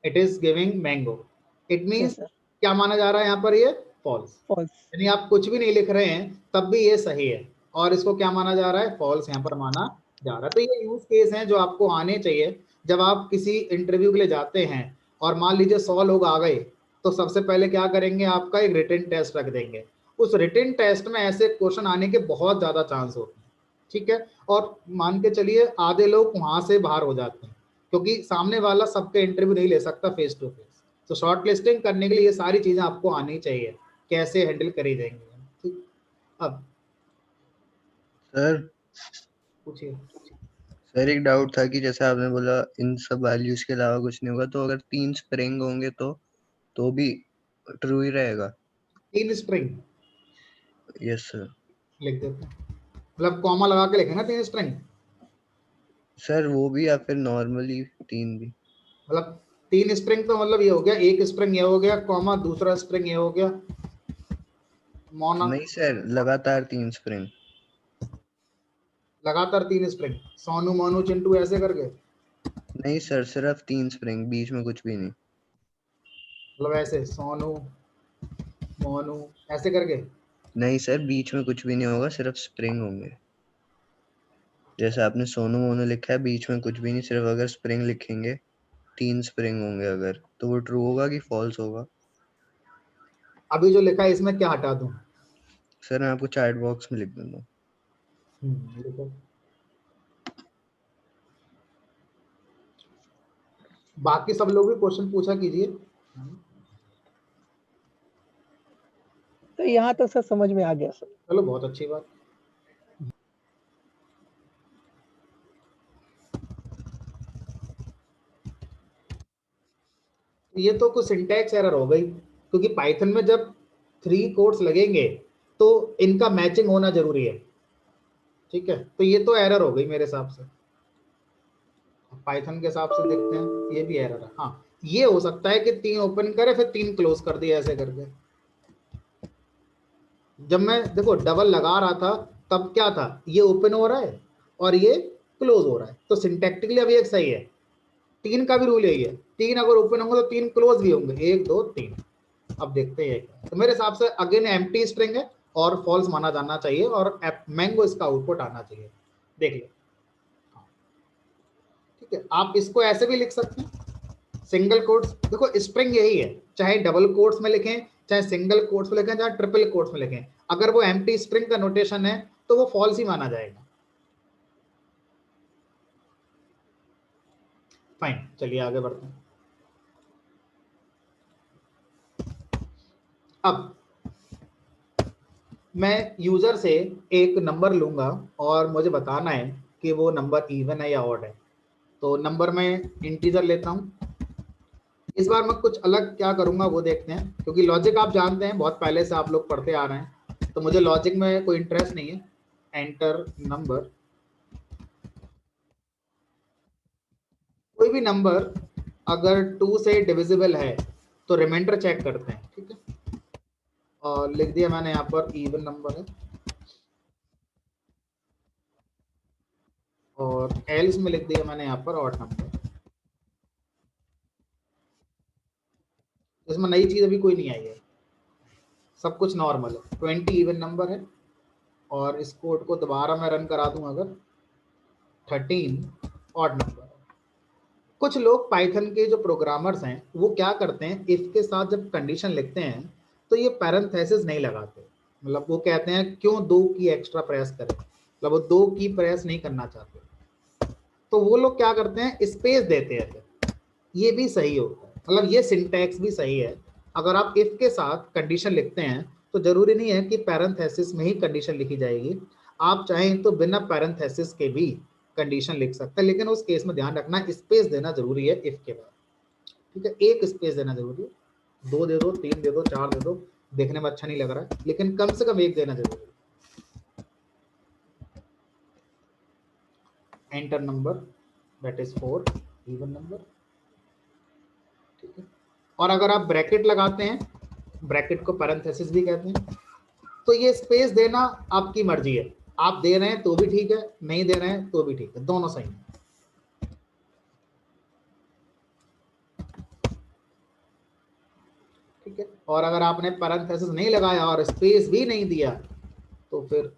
it is giving mango, it means क्या माना जा रहा है यहाँ पर, ये फॉल्स। फॉल्स। यानी आप कुछ भी नहीं लिख रहे हैं तब भी ये सही है, और इसको क्या माना जा रहा है, फॉल्स यहाँ पर माना जा रहा है। तो ये यूज केस हैं जो आपको आने चाहिए जब आप किसी इंटरव्यू के लिए जाते हैं और मान लीजिए 100 लोग आ गए, तो सबसे पहले क्या करेंगे, आपका एक रिटन टेस्ट रख देंगे। उस रिटन टेस्ट में ऐसे क्वेश्चन आने के बहुत ज्यादा चांस होते हैं। ठीक है। और मान के चलिए आधे लोग वहां से बाहर हो जाते हैं, क्योंकि सामने वाला सबके इंटरव्यू नहीं ले सकता फेस टू फेस। तो शॉर्ट लिस्टिंग करने के लिए ये सारी चीजें आपको आनी चाहिए, कैसे हैंडल करी जाएंगे। ठीक। अब सर पूछिए। सर एक डाउट था कि जैसे आपने बोला इन सब वैल्यूज के अलावा कुछ नहीं होगा, तो अगर 3 स्प्रिंग होंगे तो भी ट्रू ही रहेगा? 3 स्ट्रिंग यस सर। लिख देते हैं, मतलब कॉमा लगा के लिखेंगे 3 स्ट्रिंग। सर वो भी या फिर नॉर्मली 3 भी? मतलब 3 स्ट्रिंग तो मतलब ये हो गया, एक स्ट्रिंग ये हो गया कॉमा, दूसरा स्ट्रिंग ये हो गया मोना। नहीं सर, लगातार 3 स्प्रिंग। लगातार 3 स्ट्रिंग, सोनू मोनू चिंटू ऐसे करके? नहीं सर, सिर्फ 3 स्प्रिंग, बीच में कुछ भी नहीं। मतलब ऐसे सोनू मोनू ऐसे करके? नहीं सर, बीच में कुछ भी नहीं होगा, सिर्फ स्प्रिंग होंगे। जैसे आपने सोनू मोनू लिखा है, बीच में कुछ भी नहीं, सिर्फ अगर स्प्रिंग लिखेंगे 3 स्प्रिंग होंगे अगर, तो वो ट्रू होगा कि फॉल्स होगा? अभी जो लिखा है इसमें क्या हटा दूं? सर मैं आपको चैट बॉक्स में लिख दूंगा। देखो बाकी सब लोग भी क्वेश्चन पूछा कीजिए। तो यहाँ तक सर समझ में आ गया सर। चलो बहुत अच्छी बात। ये तो कुछ सिंटैक्स एरर हो गई, क्योंकि पाइथन में जब 3 कोट्स लगेंगे तो इनका मैचिंग होना जरूरी है। ठीक है, तो ये तो एरर हो गई मेरे हिसाब से। पाइथन के हिसाब से देखते हैं, ये भी एरर है। हाँ, ये हो सकता है कि 3 ओपन करे फिर 3 क्लोज कर दिए ऐसे करके। जब मैं देखो डबल लगा रहा था तब क्या था, ये ओपन हो रहा है और ये क्लोज हो रहा है, तो सिंटैक्टिकली अभी एक सही है। 3 का भी रूल यही है, 3 अगर ओपन होंगे तो 3 क्लोज भी होंगे, 1 2 3। अब देखते हैं, तो मेरे हिसाब से अगेन एम्प्टी स्ट्रिंग है और फॉल्स माना जाना चाहिए और मैंगो इसका आउटपुट आना चाहिए। देख लिया, ठीक है। आप इसको ऐसे भी लिख सकते हैं, सिंगल कोट्स, देखो स्ट्रिंग यही है, चाहे डबल कोट्स में लिखें, चाहे सिंगल कोट्स में लिखें, चाहे ट्रिपल कोट्स में लिखें, अगर वो एम्प्टी स्ट्रिंग का नोटेशन है तो वो फॉल्स ही माना जाएगा। फाइन, चलिए आगे बढ़ते हैं। अब मैं यूजर से एक नंबर लूंगा और मुझे बताना है कि वो नंबर इवन है या ऑड है। तो नंबर में इंटीजर लेता हूं। इस बार मैं कुछ अलग क्या करूंगा वो देखते हैं, क्योंकि लॉजिक आप जानते हैं, बहुत पहले से आप लोग पढ़ते आ रहे हैं, तो मुझे लॉजिक में कोई इंटरेस्ट नहीं है। एंटर नंबर, कोई भी नंबर अगर 2 से डिविजिबल है तो रिमाइंडर चेक करते हैं, ठीक है। और लिख दिया मैंने यहाँ पर इवन नंबर है, और एल्स में लिख दिया मैंने यहाँ पर ऑड नंबर। इसमें नई चीज अभी कोई नहीं आई है, सब कुछ नॉर्मल है। 20 इवन नंबर है, और इस कोड को दोबारा मैं रन करा दूं अगर, 13 ऑड नंबर है। कुछ लोग पाइथन के जो प्रोग्रामर्स हैं वो क्या करते हैं, इफ के साथ जब कंडीशन लिखते हैं तो ये पैरेंथेसिस नहीं लगाते, मतलब वो कहते हैं क्यों 2 की एक्स्ट्रा प्रेस करें, मतलब वो 2 की प्रेस नहीं करना चाहते, तो वो लोग क्या करते हैं स्पेस देते हैं। ये भी सही होता है, मतलब ये सिंटैक्स भी सही है। अगर आप इफ के साथ कंडीशन लिखते हैं तो जरूरी नहीं है कि पैरेंथेसिस में ही कंडीशन लिखी जाएगी, आप चाहें तो बिना पैरेंथेसिस के भी कंडीशन लिख सकते हैं, लेकिन उस केस में ध्यान रखना स्पेस देना जरूरी है इफ के बाद, ठीक है। एक स्पेस देना जरूरी है, 2 दे दो, 3 दे दो, 4 दे दो, देखने में अच्छा नहीं लग रहा है, लेकिन कम से कम एक देना जरूरी है। Enter number that is 4 even number, ठीक है। और अगर आप ब्रैकेट लगाते हैं, ब्रैकेट को पैरेंथेसिस भी कहते हैं, तो ये स्पेस देना आपकी मर्जी है, आप दे रहे हैं तो भी ठीक है, नहीं दे रहे हैं तो भी ठीक है, दोनों सही है, ठीक है। और अगर आपने पैरेंथेसिस नहीं लगाया और स्पेस भी नहीं दिया तो फिर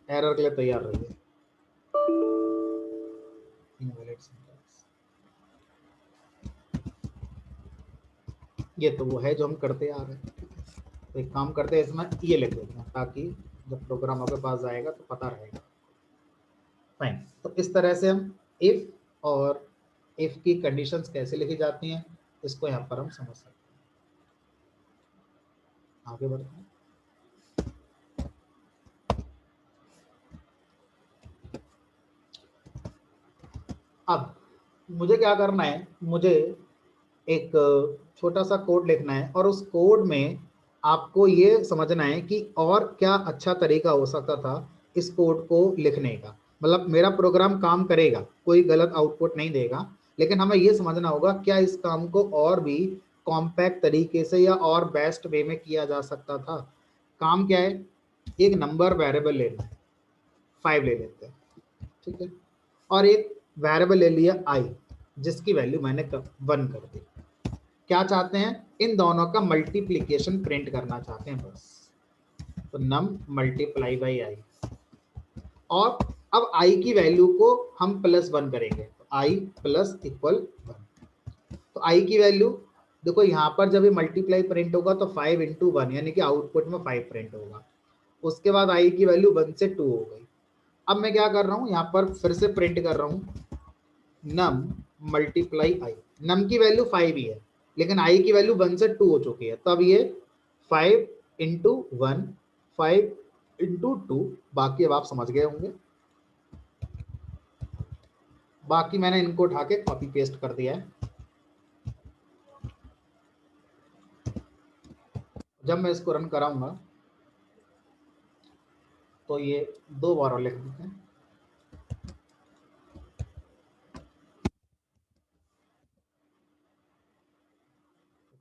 एरर के लिए तैयार रहिए। ये तो वो है जो हम करते आ रहे हैं, तो एक काम करते हैं, इसमें ये लिख देते हैं ताकि जब प्रोग्राम आपके पास आएगा तो पता रहेगा। फाइन, तो इस तरह से हम इफ और इफ की कंडीशंस कैसे लिखी जाती हैं इसको यहाँ पर हम समझ सकते हैं। आगे बढ़ते हैं। अब मुझे क्या करना है, मुझे एक छोटा सा कोड लिखना है और उस कोड में आपको ये समझना है कि और क्या अच्छा तरीका हो सकता था इस कोड को लिखने का, मतलब मेरा प्रोग्राम काम करेगा, कोई गलत आउटपुट नहीं देगा, लेकिन हमें ये समझना होगा क्या इस काम को और भी कॉम्पैक्ट तरीके से या और बेस्ट वे में किया जा सकता था। काम क्या है, एक नंबर वेरिएबल लेना है, 5 ले लेते हैं, ठीक है, और एक वेरिएबल ले लिया i जिसकी वैल्यू मैंने 1 कर दी। क्या चाहते हैं, इन दोनों का मल्टीप्लिकेशन प्रिंट करना चाहते हैं बस, तो num मल्टीप्लाई बाई आई, और अब i की वैल्यू को हम +1 करेंगे, तो i प्लस इक्वल 1। तो i की वैल्यू देखो यहाँ पर जब ये मल्टीप्लाई प्रिंट होगा तो 5 इंटू 1 यानी कि आउटपुट में 5 प्रिंट होगा, उसके बाद i की वैल्यू 1 से 2 हो गई। अब मैं क्या कर रहा हूँ, यहाँ पर फिर से प्रिंट कर रहा हूँ num मल्टीप्लाई आई, num की वैल्यू 5 ही है लेकिन i की वैल्यू 1 से 2 हो चुकी है, तब ये 5 इंटू 1 5 इंटू 2, बाकी अब आप समझ गए होंगे, बाकी मैंने इनको उठा के कॉपी पेस्ट कर दिया है। जब मैं इसको रन कराऊंगा तो ये 2 बार और लिख देते हैं,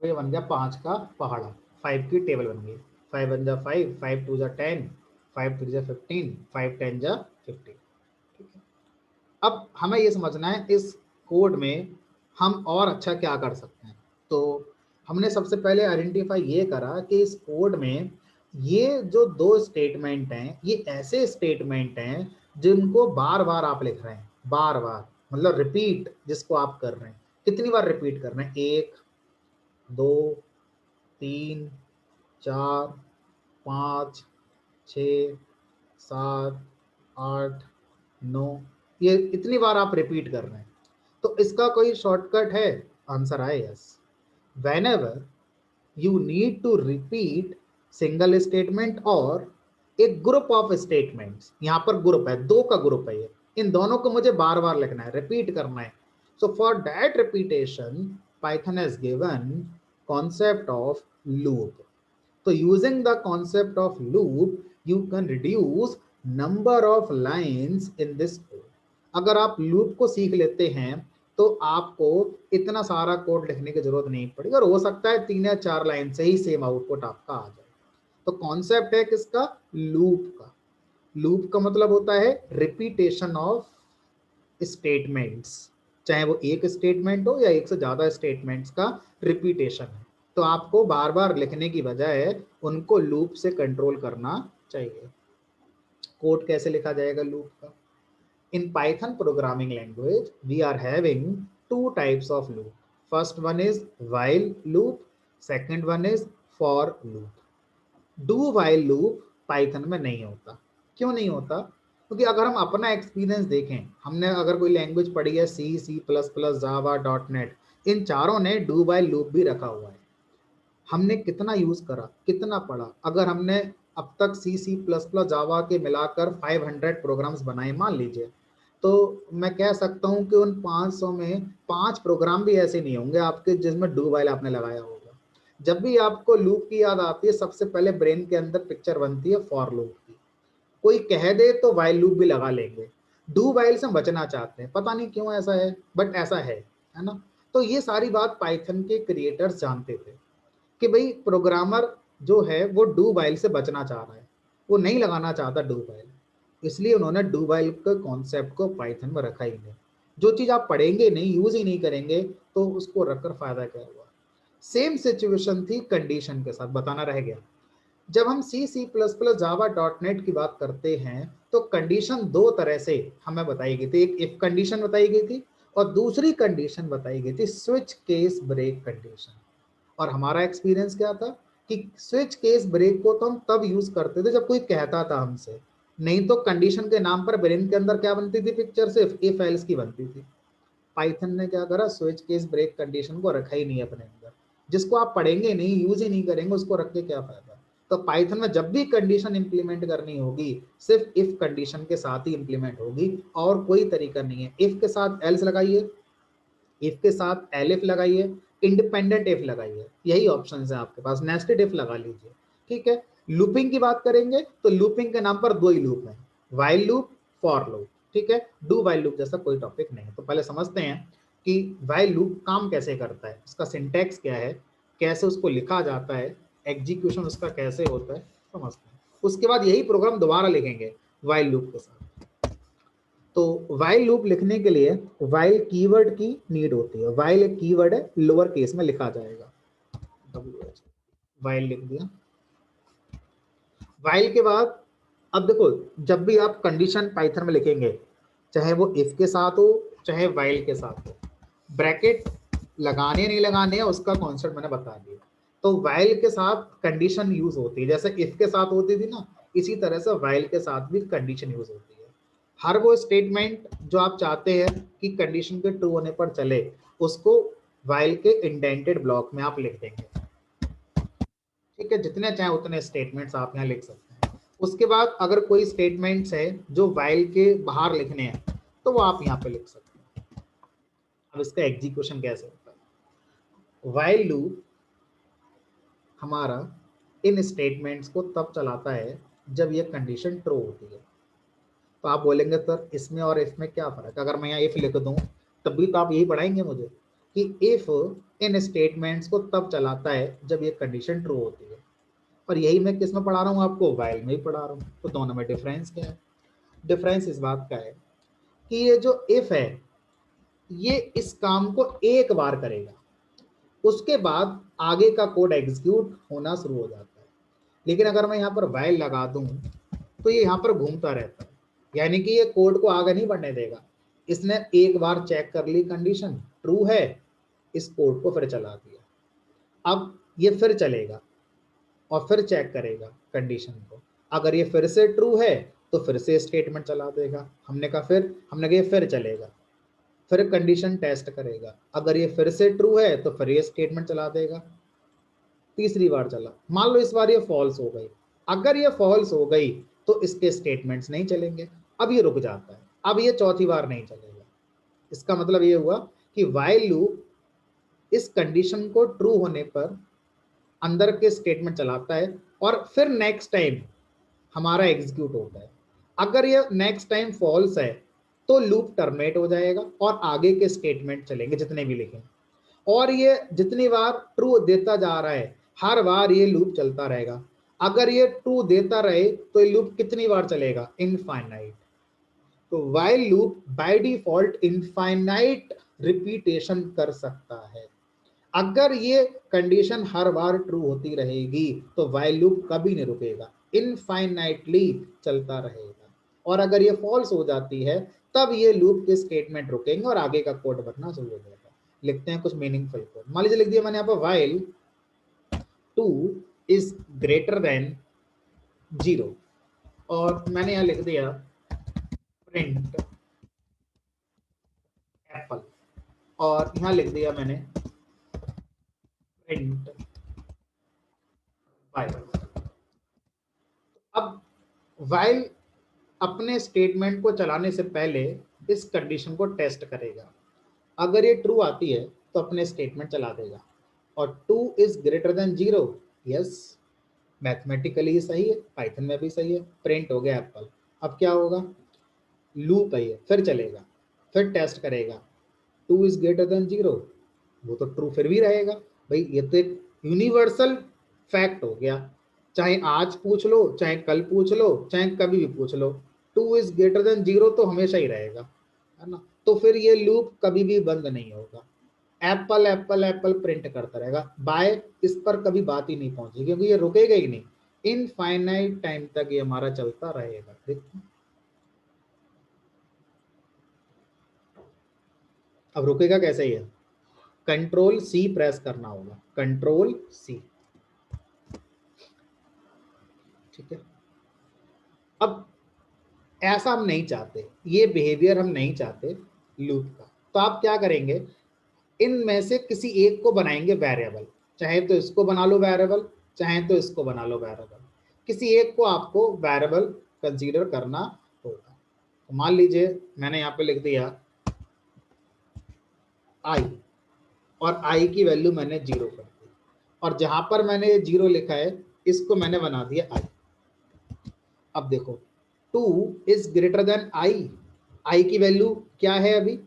तो ये बन गया 5 का पहाड़ा, 5 की टेबल बन गई, 5 1 जा 5 5 2 जा 10 5 3 जा 15, 5 10 जा 15, ठीक है। अब हमें ये समझना है इस कोड में हम और अच्छा क्या कर सकते हैं। तो हमने सबसे पहले आइडेंटिफाई ये करा कि इस कोड में ये जो दो स्टेटमेंट हैं ये ऐसे स्टेटमेंट हैं जिनको बार बार आप लिख रहे हैं, बार बार मतलब रिपीट जिसको आप कर रहे हैं। कितनी बार रिपीट कर रहे हैं? 1 2 3 4 5 6 7 8 9, ये इतनी बार आप रिपीट कर रहे हैं। तो इसका कोई शॉर्टकट है? आंसर है yes. whenever you need to repeat single statement और एक ग्रुप ऑफ स्टेटमेंट्स, यहाँ पर ग्रुप है, दो का ग्रुप है ये, इन दोनों को मुझे बार बार लिखना है, रिपीट करना है। So for that repetition Python has given concept of loop. तो using the concept of loop you can reduce number of lines in this code. अगर आप लूप को सीख लेते हैं तो आपको इतना सारा कोड लिखने की जरूरत नहीं पड़ेगी और हो सकता है 3 या 4 लाइन से ही सेम आउटपुट आपका आ जाए। तो कॉन्सेप्ट है किसका? लूप का। लूप का मतलब होता है रिपीटेशन ऑफ स्टेटमेंट्स, चाहे वो एक स्टेटमेंट हो या एक से ज्यादा स्टेटमेंट्स का रिपीटेशन है। तो आपको बार बार लिखने की बजाय उनको लूप से कंट्रोल करना चाहिए। कोड कैसे लिखा जाएगा लूप का? In Python programming language, we are having two types of loop. First one is while loop, second one is for loop. Do while loop Python में नहीं होता। क्यों नहीं होता? क्योंकि अगर हम अपना एक्सपीरियंस देखें, हमने अगर कोई लैंग्वेज पढ़ी है C, C++, Java, .NET, इन चारों ने do while loop भी रखा हुआ है। हमने कितना यूज करा, कितना पढ़ा? अगर हमने अब तक C++, जावा के मिलाकर 500 प्रोग्राम्स बनाए मान लीजिए, तो मैं कह सकता हूं कि उन 500 में 5 प्रोग्राम भी ऐसे नहीं होंगे आपके जिसमें डू वाइल आपने लगाया होगा। जब भी आपको लूप की याद आती है सबसे पहले ब्रेन के अंदर पिक्चर बनती है फॉर लूप की। कोई कह दे तो वाइल लूप भी लगा लेंगे। डू वाइल से बचना चाहते हैं, पता नहीं क्यों ऐसा है, बट ऐसा है ना। तो ये सारी बात पाइथन के क्रिएटर्स जानते थे कि भाई प्रोग्रामर जो है वो डू वाइल से बचना चाह रहा है, वो नहीं लगाना चाहता डू वाइल, इसलिए उन्होंने डू वाइल के कॉन्सेप्ट को पाइथन में रखा ही नहीं। जो चीज आप पढ़ेंगे नहीं, यूज ही नहीं करेंगे, तो उसको रखकर फायदा क्या हुआ। सेम सिचुएशन थी कंडीशन के साथ, बताना रह गया। जब हम C, C++, जावा, .NET की बात करते हैं तो कंडीशन दो तरह से हमें बताई गई थी। एक इफ कंडीशन बताई गई थी और दूसरी कंडीशन बताई गई थी स्विच केस ब्रेक कंडीशन। और हमारा एक्सपीरियंस क्या था कि स्विच केस ब्रेक को तो हम तब यूज करते थे जब कोई कहता था हमसे, नहीं तो कंडीशन के नाम पर ब्रेन के अंदर क्या बनती थी पिक्चर, सिर्फ इफ एल्स की बनती थी। पाइथन ने क्या करा, स्विच केस ब्रेक कंडीशन को रखा ही नहीं अपने अंदर। जिसको आप पढ़ेंगे नहीं, यूज ही नहीं करेंगे, उसको रख के क्या फायदा। तो पाइथन में जब भी कंडीशन इंप्लीमेंट करनी होगी सिर्फ इफ कंडीशन के साथ ही इंप्लीमेंट होगी, और कोई तरीका नहीं है। इफ के साथ एल्स लगाइए, इफ के साथ एलिफ लगाइए, इंडिपेंडेंट इफ लगाइए, यही ऑप्शन है आपके पास। नेस्टेड इफ लगा लीजिए, ठीक है। लूपिंग की बात करेंगे तो लूपिंग के नाम पर दो ही लूप हैं, वाइल लूप, फॉर लूप, ठीक है। डू वाइल लूप जैसा कोई टॉपिक नहीं है। तो पहले समझते हैं कि वाइल लूप काम कैसे करता है, उसका सिंटैक्स क्या है, कैसे उसको लिखा जाता है, एग्जीक्यूशन उसका कैसे होता है, समझते हैं। उसके बाद यही प्रोग्राम दोबारा लिखेंगे वाइल लूप के साथ। तो वाइल लूप लिखने के लिए वाइल कीवर्ड की नीड होती है। वाइल एक कीवर्ड है, लोअर केस में लिखा जाएगा, वाइल लिख दिया। वाइल के बाद अब देखो, जब भी आप कंडीशन पाइथन में लिखेंगे, चाहे वो इफ के साथ हो चाहे वाइल के साथ हो, ब्रैकेट लगाने नहीं लगाने उसका कॉन्सेप्ट मैंने बता दिया। तो वाइल के साथ कंडीशन यूज होती है, जैसे इफ के साथ होती थी ना, इसी तरह से वाइल के साथ भी कंडीशन यूज होती है। हर वो स्टेटमेंट जो आप चाहते हैं कि कंडीशन के ट्रू होने पर चले, उसको वाइल के इंडेंटेड ब्लॉक में आप लिख देंगे, ठीक है। जितने चाहे उतने स्टेटमेंट्स आप यहाँ लिख सकते हैं। उसके बाद अगर कोई स्टेटमेंट्स है जो वाइल के बाहर लिखने हैं तो वो आप यहाँ पे लिख सकते हैं। अब इसका एग्जीक्यूशन कैसे होता है। वाइल लूप हमारा इन स्टेटमेंट्स को तब चलाता है जब ये कंडीशन ट्रू होती है। तो आप बोलेंगे सर इसमें और इफ में क्या फर्क है, अगर मैं यहाँ इफ लिख दूं तब भी तो आप यही पढ़ाएंगे मुझे कि इफ इन स्टेटमेंट्स को तब चलाता है जब ये कंडीशन ट्रू होती है। और यही मैं किस में पढ़ा रहा हूँ आपको, वाइल में ही पढ़ा रहा हूँ। तो दोनों में डिफरेंस क्या है? डिफरेंस इस बात का है कि ये जो इफ है ये इस काम को एक बार करेगा, उसके बाद आगे का कोड एग्जीक्यूट होना शुरू हो जाता है। लेकिन अगर मैं यहाँ पर वाइल लगा दूं तो ये यहाँ पर घूमता रहता है, यानी कि ये कोड को आगे नहीं बढ़ने देगा। इसने एक बार चेक कर ली कंडीशन ट्रू है, इस कोड को फिर चला दिया, अब ये फिर चलेगा और फिर चेक करेगा कंडीशन को। अगर ये फिर से ट्रू है तो फिर से स्टेटमेंट चला देगा। हमने कहा ये फिर चलेगा, फिर कंडीशन टेस्ट करेगा। अगर ये फिर से ट्रू है तो फिर ये स्टेटमेंट चला देगा। तीसरी बार चला, मान लो इस बार ये फॉल्स हो गई। अगर ये फॉल्स हो गई तो इसके स्टेटमेंट्स नहीं चलेंगे, अब ये रुक जाता है, अब ये चौथी बार नहीं चलेगा। इसका मतलब ये हुआ कि व्हाइल लूप इस कंडीशन को ट्रू होने पर अंदर के स्टेटमेंट चलाता है और फिर नेक्स्ट टाइम हमारा एग्जीक्यूट होता है। अगर ये नेक्स्ट टाइम फॉल्स है तो लूप टर्मिनेट हो जाएगा और आगे के स्टेटमेंट चलेंगे जितने भी लिखे। और ये जितनी बार ट्रू देता जा रहा है हर बार ये लूप चलता रहेगा। अगर ये ट्रू देता रहे तो ये लूप कितनी बार चलेगा, इनफाइनाइट। तो while loop by default infinite repetition कर सकता है। अगर ये कंडीशन हर बार ट्रू होती रहेगी तो व्हाइल लूप कभी नहीं रुकेगा, इनफाइनाइटली चलता रहेगा। और अगर ये फॉल्स हो जाती है तब ये लूप के स्टेटमेंट रुकेंगे और आगे का कोड बनना शुरू हो जाएगा। लिखते हैं कुछ मीनिंगफुल कोड। मान लीजिए लिख दिया मैंने यहाँ पर व्हाइल 2 इज ग्रेटर देन 0 और मैंने यहाँ लिख दिया प्रिंट एप्पल और यहाँ लिख दिया मैंने प्रिंट वाइल। अब वाइल अपने स्टेटमेंट को चलाने से पहले इस कंडीशन को टेस्ट करेगा। अगर ये ट्रू आती है तो अपने स्टेटमेंट चला देगा। और 2 is greater then 0, yes mathematically सही है, पाइथन में भी सही है। प्रिंट हो गया एप्पल। अब क्या होगा, लूप है ये, फिर चलेगा, फिर टेस्ट करेगा। 2 इज ग्रेटर देन 0, वो तो ट्रू फिर भी रहेगा। भाई ये तो एक यूनिवर्सल फैक्ट हो गया, चाहे आज पूछ लो, चाहे कल पूछ लो, चाहे कभी भी पूछ लो, 2 इज ग्रेटर देन 0 तो हमेशा ही रहेगा, है ना। तो फिर ये लूप कभी भी बंद नहीं होगा। एप्पल एप्पल एप्पल प्रिंट करता रहेगा, बाय इस पर कभी बात ही नहीं पहुंची क्योंकि ये रुकेगा ही नहीं। इनफाइनाइट टाइम तक ये हमारा चलता रहेगा। देखो अब रुकेगा कैसे, ये कंट्रोल सी प्रेस करना होगा, कंट्रोल सी, ठीक है। अब ऐसा हम नहीं चाहते, ये बिहेवियर हम नहीं चाहते लूप का। तो आप क्या करेंगे, इनमें से किसी एक को बनाएंगे वेरिएबल। चाहे तो इसको बना लो वेरिएबल, चाहे तो इसको बना लो वेरिएबल। किसी एक को आपको वेरिएबल कंसीडर करना होगा। तो मान लीजिए मैंने यहाँ पे लिख दिया आई और आई की वैल्यू मैंने 0 कर दी और जहां पर मैंने 0 लिखा है इसको मैंने बना दिया आई। अब देखो 2 इज ग्रेटर देन आई, आई की वैल्यू क्या है अभी,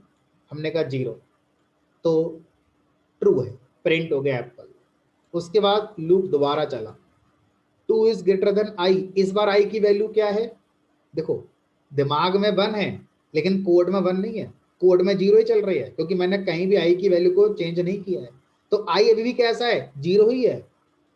हमने कहा 0, तो ट्रू है, प्रिंट हो गया एप्पल। उसके बाद लूप दोबारा चला, 2 इज ग्रेटर देन आई, इस बार आई की वैल्यू क्या है, देखो दिमाग में 1 है लेकिन कोड में 1 नहीं है, कोड में 0 ही चल रही है क्योंकि मैंने कहीं भी आई की वैल्यू को चेंज नहीं किया है। तो आई अभी भी कैसा है, 0 ही है।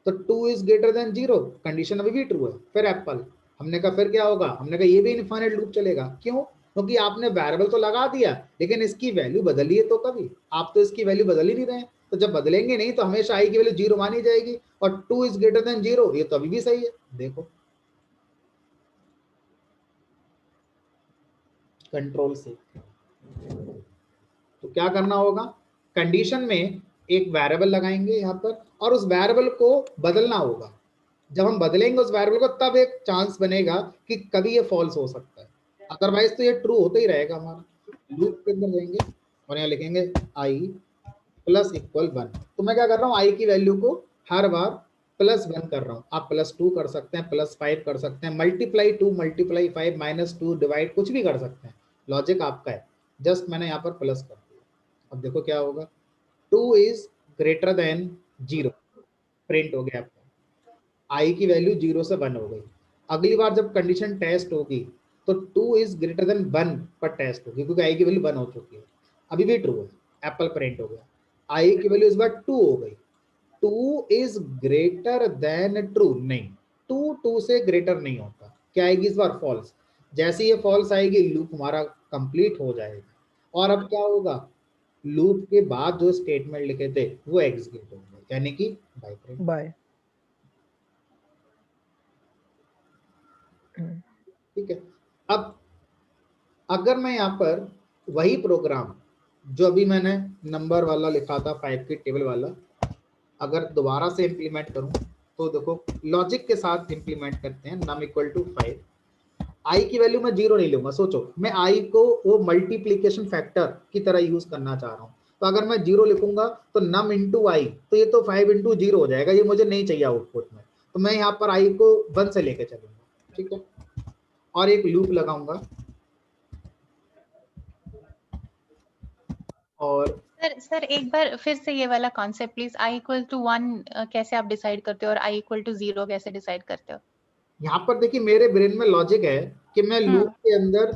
तो 2 इज ग्रेटर देन 0 कंडीशन अभी भी ट्रू है, फिर एप्पल। हमने कहा फिर क्या होगा, हमने कहा ये भी इनफाइनाइट लूप चलेगा। क्यों, क्योंकि आपने वेरिएबल तो लगा दिया लेकिन इसकी वैल्यू बदली है। तो कभी आप तो इसकी वैल्यू बदल ही नहीं रहे, तो जब बदलेंगे नहीं तो हमेशा आई की वैल्यू 0 मानी जाएगी। और 2 इज ग्रेटर देन 0 ये तो अभी भी सही है। देखो कंट्रोल से, तो क्या करना होगा, कंडीशन में एक वेरिएबल लगाएंगे यहाँ पर और उस वेरिएबल को बदलना होगा। जब हम बदलेंगे उस वेरिएबल को तब एक चांस बनेगा कि कभी ये फॉल्स हो सकता है, अदरवाइज तो ये ट्रू होता ही रहेगा। हमारा लूप के अंदर जाएंगे और यहाँ लिखेंगे आई प्लस इक्वल 1। तो मैं क्या कर रहा हूँ, आई की वैल्यू को हर बार +1 कर रहा हूँ। आप +2 कर सकते हैं, +5 कर सकते हैं, मल्टीप्लाई 2 मल्टीप्लाई 5 -2 डिवाइड कुछ भी कर सकते हैं, लॉजिक आपका है। जस्ट मैंने यहाँ पर प्लस कर दिया। अब देखो क्या होगा, 2 इज ग्रेटर देन 0 प्रिंट हो गया आपका। आई की वैल्यू 0 से 1 हो गई। अगली बार जब कंडीशन टेस्ट होगी तो 2 इज ग्रेटर देन 1 पर टेस्ट होगी, क्योंकि आई की वैल्यू 1 हो चुकी है, अभी भी ट्रू है, एप्पल प्रिंट हो गया। आई की वैल्यू इस बार 2 हो गई, 2 इज ग्रेटर देन ट्रू, नहीं, 2 से ग्रेटर नहीं होता, क्या आएगी इस बार फॉल्स। जैसे ये फॉल्स आएगी लूप हमारा कंप्लीट हो जाएगा, और अब क्या होगा, लूप के बाद जो स्टेटमेंट लिखे थे वो एग्जीक्यूट होंगे, यानी कि बाय प्रिंट। बाय। ठीक है। अब अगर मैं यहाँ पर वही प्रोग्राम जो अभी मैंने नंबर वाला लिखा था 5 की टेबल वाला, अगर दोबारा से इंप्लीमेंट करूं तो देखो लॉजिक के साथ इंप्लीमेंट करते हैं, नम इक्वल टू 5, आई की वैल्यू मैं 0 नहीं लूंगा। सोचो मैं आई को वो मल्टीप्लीकेशन फैक्टर की तरह यूज करना चाह रहा हूँ, तो अगर मैं 0 लिखूंगा तो नम इंटू आई, तो ये तो 5 इंटू 0 हो जाएगा, ये मुझे नहीं चाहिए आउटपुट में, तो मैं यहाँ पर आई को 1 से लेके चलूंगा। ठीक है, और एक लूप लगाऊंगा, और सर एक बार फिर से ये वाला concept please, i equal to 1 कैसे आप डिसाइड करते हो और आई इक्वल टू 0 कैसे डिसाइड करते हो? यहाँ पर देखिए मेरे ब्रेन में लॉजिक है कि मैं लूप के अंदर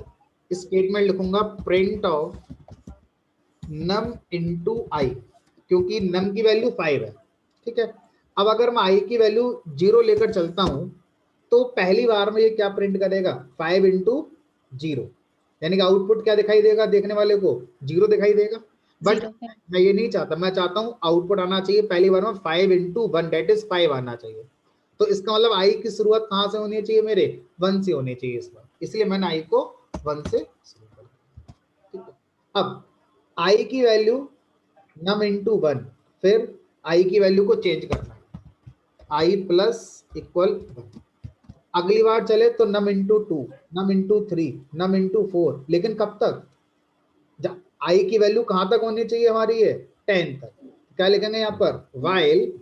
स्टेटमेंट लिखूंगा प्रिंट ऑफ नम इंटू आई, क्योंकि नम की वैल्यू 5 है। ठीक है, अब अगर मैं आई की वैल्यू 0 लेकर चलता हूं तो पहली बार में ये क्या प्रिंट करेगा, 5 इंटू 0, यानी कि आउटपुट क्या दिखाई देगा, देखने वाले को 0 दिखाई देगा। बट मैं ये नहीं चाहता, मैं चाहता हूं आउटपुट आना चाहिए पहली बार में 5 इंटू 1 दैट इज 5 आना चाहिए। तो इसका मतलब आई की शुरुआत कहां से होनी चाहिए, मेरे 1 से होनी चाहिए इस बार, इसलिए मैंने आई को 1 से शुरू कर दिया। ठीक है, अब आई की वैल्यू नम इंटू 1, फिर आई की वैल्यू को चेंज करना है, आई प्लस इक्वल 1। अगली बार चले तो नम इंटू 2, नम इंटू 3, नम इंटू 4, लेकिन कब तक, आई की वैल्यू कहां तक होनी चाहिए हमारी, है 10 तक। क्या लिखेंगे यहाँ पर, while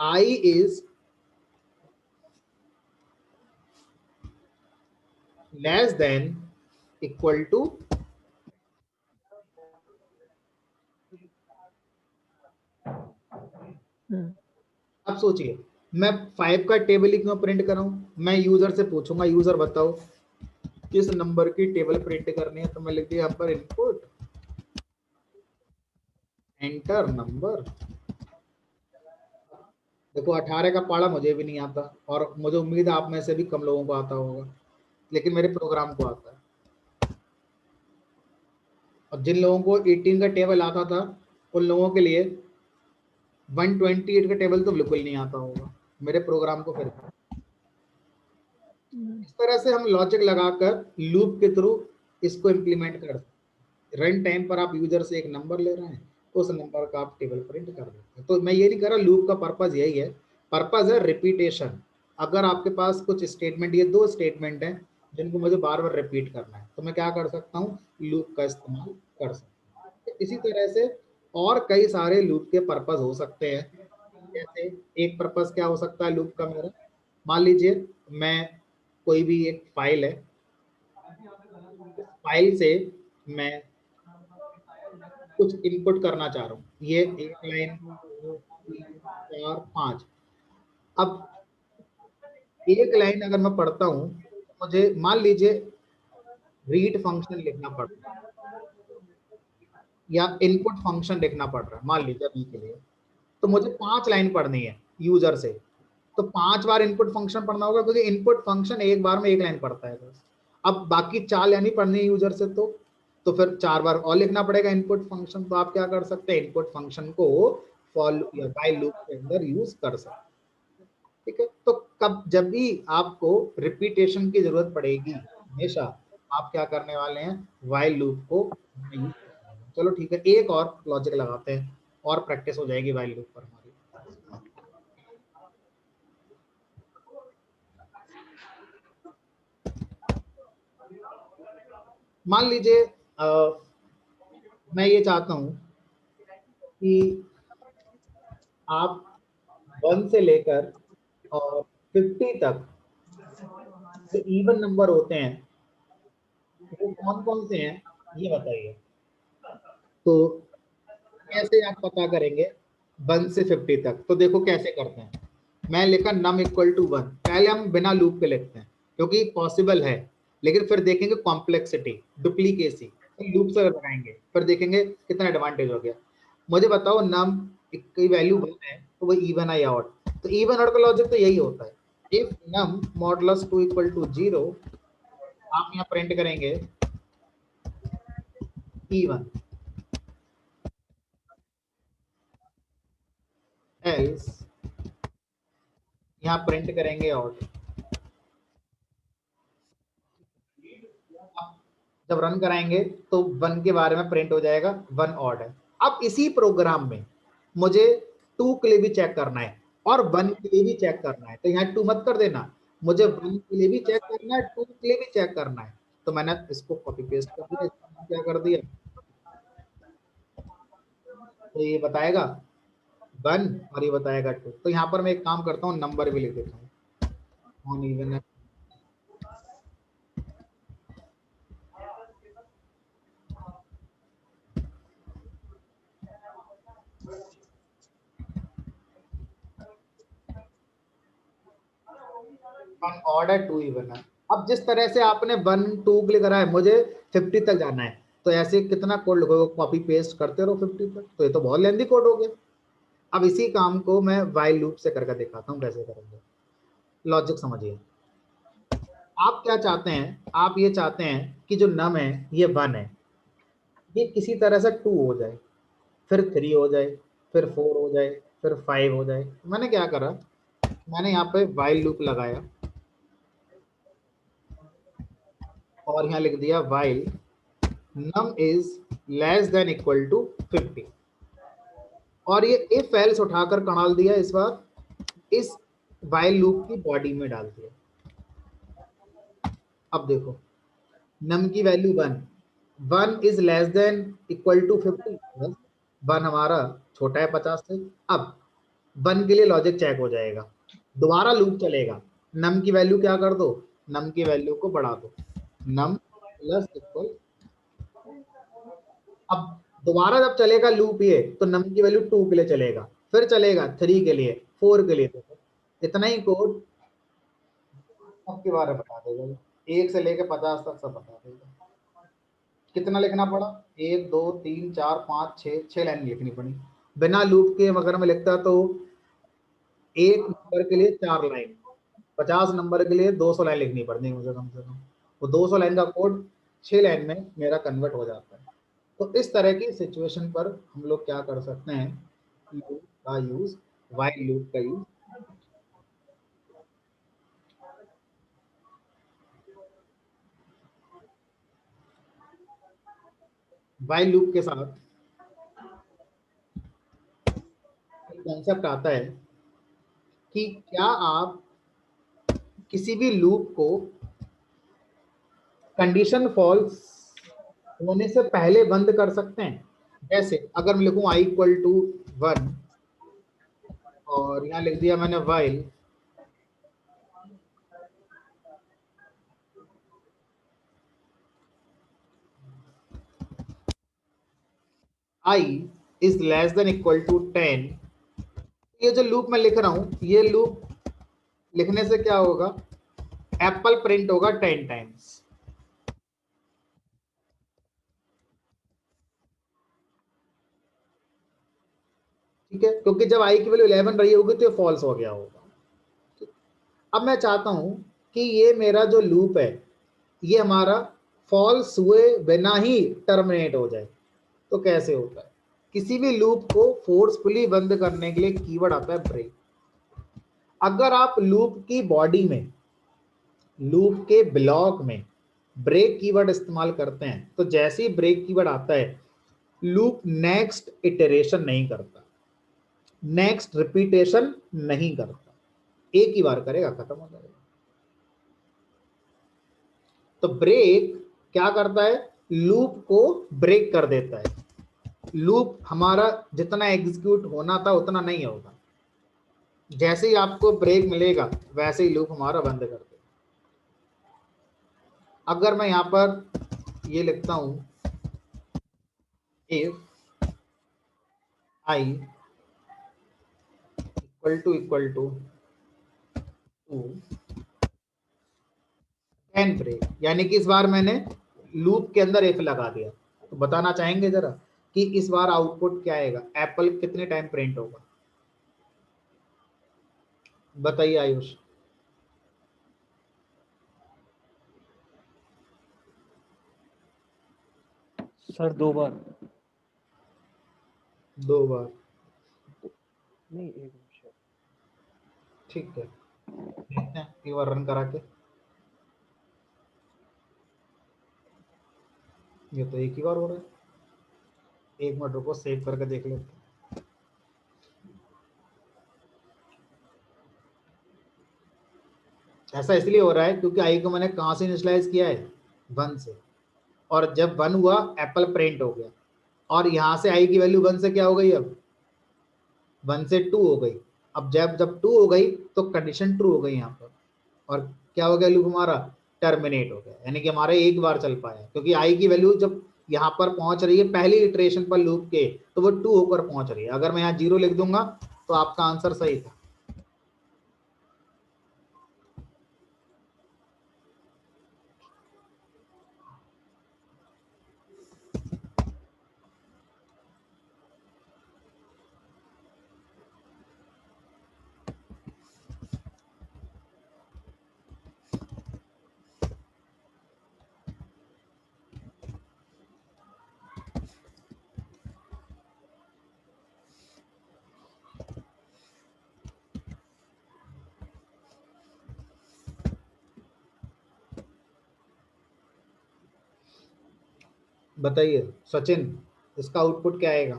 i is less than equal to, अब सोचिए मैं 5 का टेबल ही क्यों प्रिंट कर रहा हूं, मैं यूजर से पूछूंगा यूजर बताओ किस नंबर की टेबल प्रिंट करनी है, तो मैं लिख दिया यहाँ पर इनपुट एंटर नंबर। देखो 18 का पढ़ा मुझे भी नहीं आता, और मुझे उम्मीद है आप में से भी कम लोगों को आता होगा, लेकिन मेरे प्रोग्राम को आता है। और जिन लोगों को 18 का टेबल आता था उन लोगों के लिए 128 का टेबल तो बिल्कुल नहीं आता होगा, मेरे प्रोग्राम को फिर इस तरह से हम लॉजिक लगाकर लूप के थ्रू इसको इम्प्लीमेंट कर सकते। रन टाइम पर आप यूजर से एक नंबर ले रहे हैं, उस नंबर का आप टेबल प्रिंट कर देते हैं। तो मैं ये नहीं कर रहा, लूप का पर्पज यही है, पर्पज है रिपीटेशन। अगर आपके पास कुछ स्टेटमेंट, ये 2 स्टेटमेंट हैं जिनको मुझे बार बार रिपीट करना है, तो मैं क्या कर सकता हूँ, लूप का इस्तेमाल कर सकता हूँ। इसी तरह से और कई सारे लूप के पर्पज हो सकते हैं। जैसे एक पर्पज क्या हो सकता है लूप का मेरा, मान लीजिए मैं कोई भी एक फाइल है, फाइल से मैं कुछ इनपुट करना चाह रहा हूँ, ये 1 लाइन 2 3 4 5। अब एक लाइन अगर मैं पढ़ता हूँ तो मुझे मान लीजिए रीड फंक्शन लिखना पड़ रहा है या इनपुट फंक्शन लिखना पड़ रहा है, मान लीजिए अभी के लिए, तो मुझे 5 लाइन पढ़नी है यूजर से, तो 5 बार इनपुट फंक्शन पढ़ना होगा, क्योंकि इनपुट फंक्शन एक बार में 1 लाइन पढ़ता है बस। अब बाकी 4 लाइन ही पढ़नी है यूजर से, तो फिर 4 बार और लिखना पड़ेगा इनपुट फंक्शन। तो आप क्या कर सकते हैं, इनपुट फंक्शन को फॉर या व्हाइल लूप के अंदर यूज कर सकते हैं। ठीक है, तो कब जब भी आपको रिपीटेशन की जरूरत पड़ेगी, हमेशा आप क्या करने वाले हैं, व्हाइल लूप को यूज। चलो ठीक है, एक और लॉजिक लगाते हैं और प्रैक्टिस हो जाएगी व्हाइल लूप पर हमारी। मान लीजिए मैं ये चाहता हूं कि आप 1 से लेकर और 50 तक जो इवन नंबर होते हैं वो कौन कौन से हैं ये बताइए। तो कैसे आप पता करेंगे 1 से 50 तक, तो देखो कैसे करते हैं। मैं लिखा num इक्वल टू 1, पहले हम बिना लूप के लिखते हैं क्योंकि पॉसिबल है, लेकिन फिर देखेंगे कॉम्प्लेक्सिटी, डुप्लीकेसी, लूप से लगाएंगे, फिर देखेंगे कितना एडवांटेज हो गया। मुझे बताओ num की वैल्यू 1 है तो वो इवन है या ऑड? तो इवन ऑड का लॉजिक तो यही होता है, if num modulus 2 equal to 0, आप यहाँ प्रिंट करेंगे इवन, एल्स यहाँ प्रिंट करेंगे ऑड। जब रन कराएंगे तो 1 के बारे में प्रिंट हो जाएगा 1 ऑड है। अब इसी प्रोग्राम में मुझे 2 के लिए भी चेक करना है और 1 के लिए भी चेक करना है, तो यहाँ 2 मत कर देना, मुझे 1 के लिए भी चेक करना है, 2 के लिए भी चेक करना है। तो मैंने इसको कॉपी पेस्ट कर दिया, क्या कर दिया, तो ये बताएगा 1 और ये बताएगा 2। तो यहाँ पर मैं एक काम करता हूँ, नंबर भी लिख देता हूँ ऑन इवन है। वन ऑड है, 2 इवन है। अब जिस तरह से आपने 1 2 के लिए करा है, मुझे 50 तक जाना है, तो ऐसे कितना कोड लिखोगे, कॉपी पेस्ट करते रहो 50 तक, तो ये तो बहुत लेंदी कोड हो गया। अब इसी काम को मैं व्हाइल लूप से करके दिखाता हूँ कैसे करेंगे। लॉजिक समझिए, आप क्या चाहते हैं, आप ये चाहते हैं कि जो नम है ये 1 है, ये किसी तरह से 2 हो जाए, फिर 3 हो जाए, फिर 4 हो जाए, फिर 5 हो जाए। मैंने क्या करा, मैंने यहाँ पे व्हाइल लूप लगाया और यहाँ लिख दिया while num is less than equal to 50, और ये if else उठाकर कणाल दिया, इस बार इस while लूप की बॉडी में डाल दिया। अब देखो num की value 1 is less than equal to 50, 1 हमारा छोटा है 50 से। अब 1 के लिए लॉजिक चेक हो जाएगा, दोबारा लूप चलेगा, num की वैल्यू क्या कर दो, num की वैल्यू को बढ़ा दो, num प्लस इक्वल। अब दोबारा जब चलेगा लूप ये, तो नम की वैल्यू 2 के लिए चलेगा, फिर चलेगा 3 के लिए, 4 के लिए, देखो इतना ही कोड सबके बारे में बता देगा, 1 से लेकर 50 तक सब बता देगा। कितना लिखना पड़ा, 1 2 3 4 5 6 लाइन लिखनी पड़ी बिना लूप के। अगर मैं लिखता तो एक नंबर के लिए 4 लाइन, 50 नंबर के लिए 200 लाइन लिखनी पड़ती मुझे कम से कम, वो 200 लाइन का कोड 6 लाइन में मेरा कन्वर्ट हो जाता है। तो इस तरह की सिचुएशन पर हम लोग क्या कर सकते हैं, लूप का यूज, व्हाइल लूप का यूज। व्हाइल लूप के साथ कॉन्सेप्ट आता है कि क्या आप किसी भी लूप को कंडीशन फॉल्स होने से पहले बंद कर सकते हैं। जैसे अगर मैं लिखूं i इक्वल टू 1 और यहाँ लिख दिया मैंने while i is less than equal to 10, ये जो लूप मैं लिख रहा हूं, ये लूप लिखने से क्या होगा, एप्पल प्रिंट होगा 10 टाइम्स। ठीक है, क्योंकि जब i की वैल्यू 11 रही होगी तो ये फॉल्स हो गया होगा। अब मैं चाहता हूं कि ये मेरा जो लूप है ये हमारा फॉल्स हुए बिना ही टर्मिनेट हो जाए। तो कैसे होता है, किसी भी लूप को फोर्सफुली बंद करने के लिए कीवर्ड आता है ब्रेक। अगर आप लूप की बॉडी में, लूप के ब्लॉक में ब्रेक कीवर्ड इस्तेमाल करते हैं, तो जैसे ही ब्रेक कीवर्ड आता है लूप नेक्स्ट इटरेशन नहीं करता, नेक्स्ट रिपीटेशन नहीं करता, एक ही बार करेगा, खत्म हो जाएगा। तो ब्रेक क्या करता है, लूप को ब्रेक कर देता है, लूप हमारा जितना एग्जीक्यूट होना था उतना नहीं होगा, जैसे ही आपको ब्रेक मिलेगा वैसे ही लूप हमारा बंद कर देगा। अगर मैं यहां पर ये लिखता हूं if i equal to 10 break, यानी कि इस बार मैंने लूप के अंदर इफ लगा दिया। तो बताना चाहेंगे जरा कि इस बार आउटपुट क्या आएगा, एप्पल कितने टाइम प्रिंट होगा, बताइए आयुष। सर 2 बार। 2 बार, नहीं 1 निमिष। ठीक है, देखते हैं एक बार रन करा के। ये तो एक ही बार हो रहा है, 1 मिनट रुको, सेव करके देख लेते हैं। ऐसा इसलिए हो रहा है क्योंकि आई को मैंने कहां से इनिशियलाइज किया है, 1 से, और जब 1 हुआ एप्पल प्रिंट हो गया, और यहां से आई की वैल्यू 1 से क्या हो गई, अब 1 से 2 हो गई। अब जब 2 हो गई तो कंडीशन ट्रू हो गई यहाँ पर, और क्या हो गया, लूप हमारा टर्मिनेट हो गया, यानी कि हमारे एक बार चल पाया, क्योंकि आई की वैल्यू जब यहाँ पर पहुंच रही है पहली इटरेशन पर लूप के, तो वो 2 होकर पहुंच रही है। अगर मैं यहाँ 0 लिख दूंगा तो आपका आंसर सही था। बताइए सचिन, इसका आउटपुट क्या आएगा,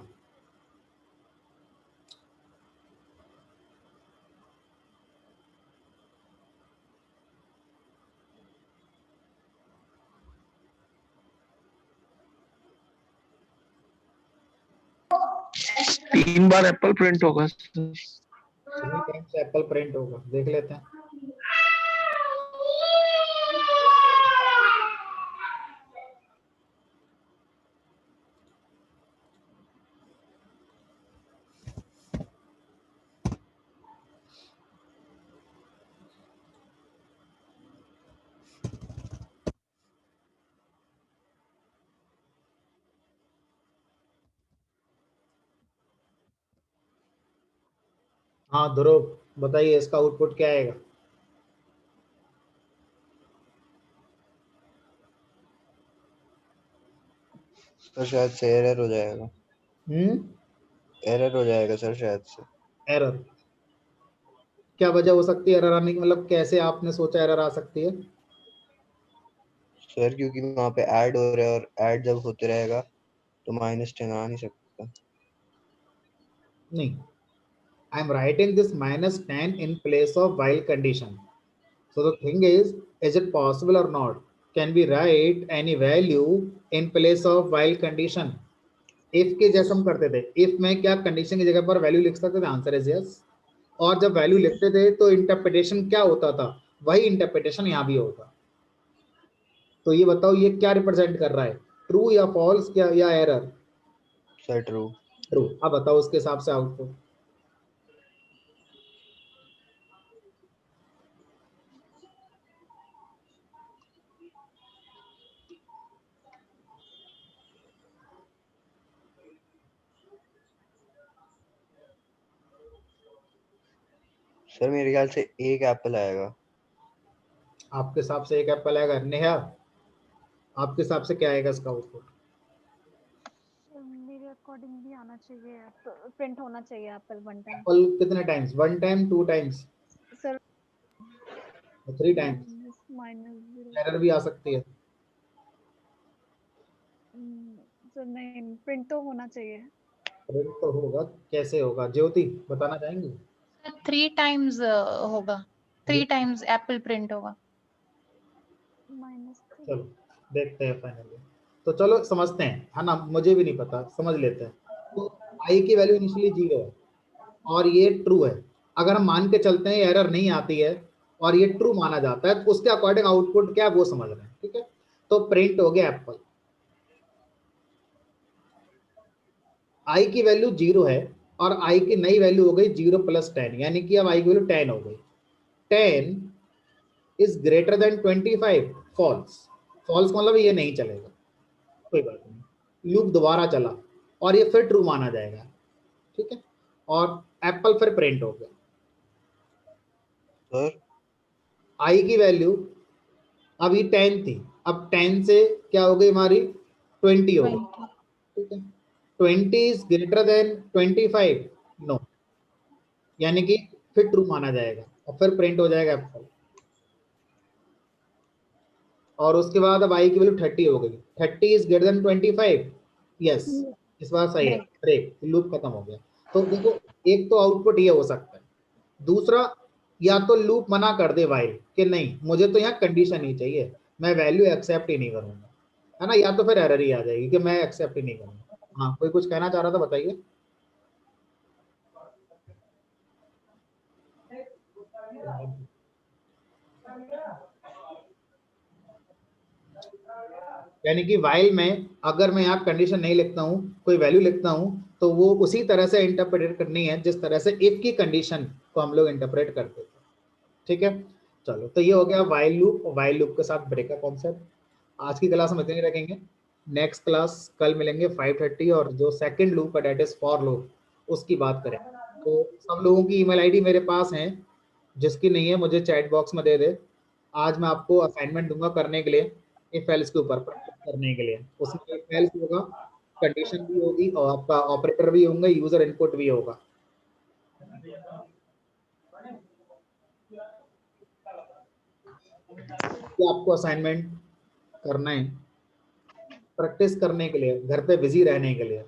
तीन बार एप्पल प्रिंट होगा। 3 टाइम्स एप्पल प्रिंट होगा, देख लेते हैं। हाँ ध्रुव, बताइए इसका आउटपुट क्या आएगा, सर शायद से एरर हो जाएगा। एरर हो जाएगा सर शायद से। एरर, क्या वजह हो सकती है एरर आने की, मतलब कैसे आपने सोचा एरर आ सकती है। सर क्योंकि वहाँ पे ऐड हो रहा है, और ऐड जब होते रहेगा तो -10 आ नहीं सकता। नहीं, I am writing this -10 in place of while condition. So the thing is it possible or not? Can we write any value in place of while condition? If के जैसे हम करते थे, if में क्या कंडीशन की जगह पर वैल्यू लिख सकते थे, आंसर इज यस। और जब वैल्यू लिखते थे तो इंटरप्रिटेशन क्या होता था, वही इंटरप्रिटेशन यहाँ भी होता। तो ये बताओ ये क्या रिप्रेजेंट कर रहा है, ट्रू या फॉल्स, क्या या एरर। Sir true. ट्रू। अब बताओ उसके हिसाब से आउटपुट। सर मेरे ख्याल से एक एप्पल आएगा। आपके हिसाब से एक एप्पल आएगा। नेहा, आपके हिसाब से क्या आएगा इसका आउटपुट। मेरे अकॉर्डिंग भी आना चाहिए, प्रिंट होना चाहिए एप्पल 1 टाइम। एप्पल कितने times, 1 time, 2 times, sir 3 times. -0 error भी आ सकती है। सर नहीं, प्रिंट तो होना चाहिए। प्रिंट तो होगा, कैसे होगा, ज्योति बताना चाहेंगे। 3 टाइम्स होगा, 3 टाइम्स एप्पल प्रिंट होगा। -3 चलो देखते हैं फाइनली। तो चलो समझते हैं, है ना, मुझे भी नहीं पता, समझ लेते हैं। तो आई की वैल्यू इनिशियली 0 है और ये ट्रू है। अगर हम मान के चलते हैं एरर नहीं आती है और ये ट्रू माना जाता है, तो उसके अकॉर्डिंग आउटपुट क्या है वो समझ रहे हैं, ठीक है। तो प्रिंट हो गया एप्पल, आई की वैल्यू 0 है और आई की नई वैल्यू हो गई 0 + 10, यानी कि अब आई की वैल्यू 10 हो गई। 10 is greater than 25, false. False मतलब ये नहीं चलेगा, कोई बात नहीं, लूप दोबारा चला और ये फिर ट्रू माना जाएगा, ठीक है। और एप्पल फिर प्रिंट हो गया। सर आई की वैल्यू अभी 10 थी, अब 10 से क्या हो गई हमारी 20 हो गई, 20 ठीक है। 20 इज ग्रेटर देन 25, नो, यानी कि फिर ट्रू माना जाएगा और फिर प्रिंट हो जाएगा एप्पल। और उसके बाद अब आई की वैल्यू 30 हो गई, 30 इज ग्रेटर देन 25, यस, इस बार सही है, ब्रेक, लूप खत्म हो गया। तो देखो एक तो आउटपुट ये हो सकता है, दूसरा या तो लूप मना कर दे वाइल कि नहीं मुझे तो यहाँ कंडीशन ही चाहिए, मैं वैल्यू एक्सेप्ट ही नहीं करूंगा, है ना, या तो फिर एरर ही आ जाएगी कि मैं एक्सेप्ट ही नहीं करूंगा। हाँ, कोई कुछ कहना चाह रहा था, बताइए। यानी कि वाइल में अगर मैं यहाँ कंडीशन नहीं लिखता हूँ, कोई वैल्यू लिखता हूँ, तो वो उसी तरह से इंटरप्रेट करनी है जिस तरह से इफ की कंडीशन को हम लोग इंटरप्रेट करते थे, ठीक है। चलो, तो ये हो गया वाइल लूप और वाइल लूप के साथ ब्रेक का कॉन्सेप्ट। आज की क्लास हम इतने ही रखेंगे, नेक्स्ट क्लास कल मिलेंगे 5:30, और जो सेकंड लूप है डेट इज फॉर लूप, उसकी बात करें। तो सब लोगों की ईमेल आईडी मेरे पास है, जिसकी नहीं है मुझे चैट बॉक्स में दे दे। आज मैं आपको असाइनमेंट दूंगा करने के लिए, इफ एल्स के ऊपर प्रैक्टिस करने के लिए। उसमें इफ एल्स होगा, कंडीशन भी होगी और आपका ऑपरेटर भी होंगे, यूजर इनपुट भी होगा। ये आपको असाइनमेंट करना है प्रैक्टिस करने के लिए, घर पे बिजी रहने के लिए।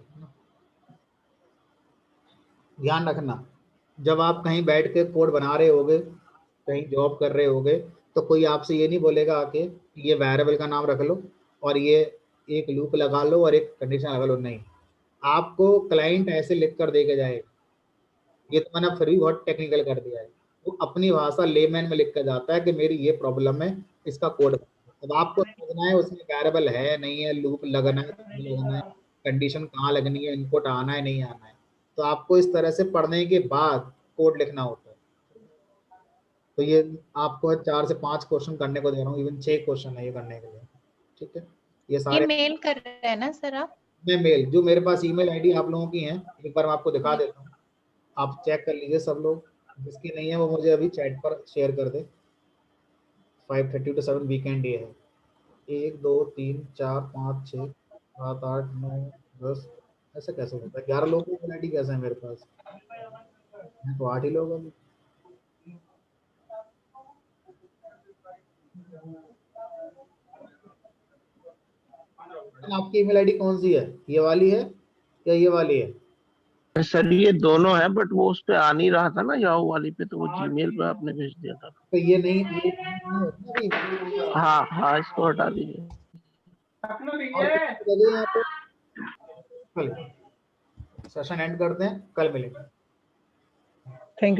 ध्यान रखना, जब आप कहीं बैठ के कोड बना रहे होगे, कहीं जॉब कर रहे होगे, तो कोई आपसे ये नहीं बोलेगा आके ये वेरिएबल का नाम रख लो और ये एक लूप लगा लो और एक कंडीशन लगा लो, नहीं। आपको क्लाइंट ऐसे लिख कर दे के जाएगा, ये तो मैंने फिर भी बहुत टेक्निकल कर दिया है, वो अपनी भाषा लेमैन में लिख कर जाता है कि मेरी ये प्रॉब्लम है, इसका कोड। अब आपको समझना है उसमें वेरिएबल है नहीं है, लूप लगना है नहीं लगना है, कंडीशन कहाँ लगनी है, इनपुट आना है नहीं आना है, तो आपको इस तरह से पढ़ने के बाद कोड लिखना होता है। तो ये आपको 4 से 5 क्वेश्चन करने को दे रहा हूँ, इवन 6 क्वेश्चन है ये करने के लिए, ठीक है। ये ये सारे मेल कर रहे हैं ना सर आप? मैं मेल, जो मेरे पास ईमेल आईडी आप लोगों की है, एक बार मैं आपको दिखा देता हूँ, आप चेक कर लीजिए सब लोग, जिसकी नहीं है वो मुझे अभी चैट पर शेयर कर दे। 5:30 to 7 वीकेंड ये है। 1 2 3 4 5 6 7 8 9 10, ऐसे कैसे होता है? 11 लोगों की ईमेल आईडी कैसे है मेरे पास? हैं तो 8 ही लोग अभी। आपकी ईमेल आईडी कौन सी है, ये वाली है या ये वाली है? सर ये दोनों है, बट वो उस पे आ नहीं रहा था ना याहू वाली पे, तो वो जीमेल पे आपने भेज दिया था। तो ये नहीं होता अभी। हाँ हाँ, इसको हटा दीजिए। और किसी को दे दो यहाँ पे। कल सेशन एंड करते हैं, कल मिलेंगे। Thank you.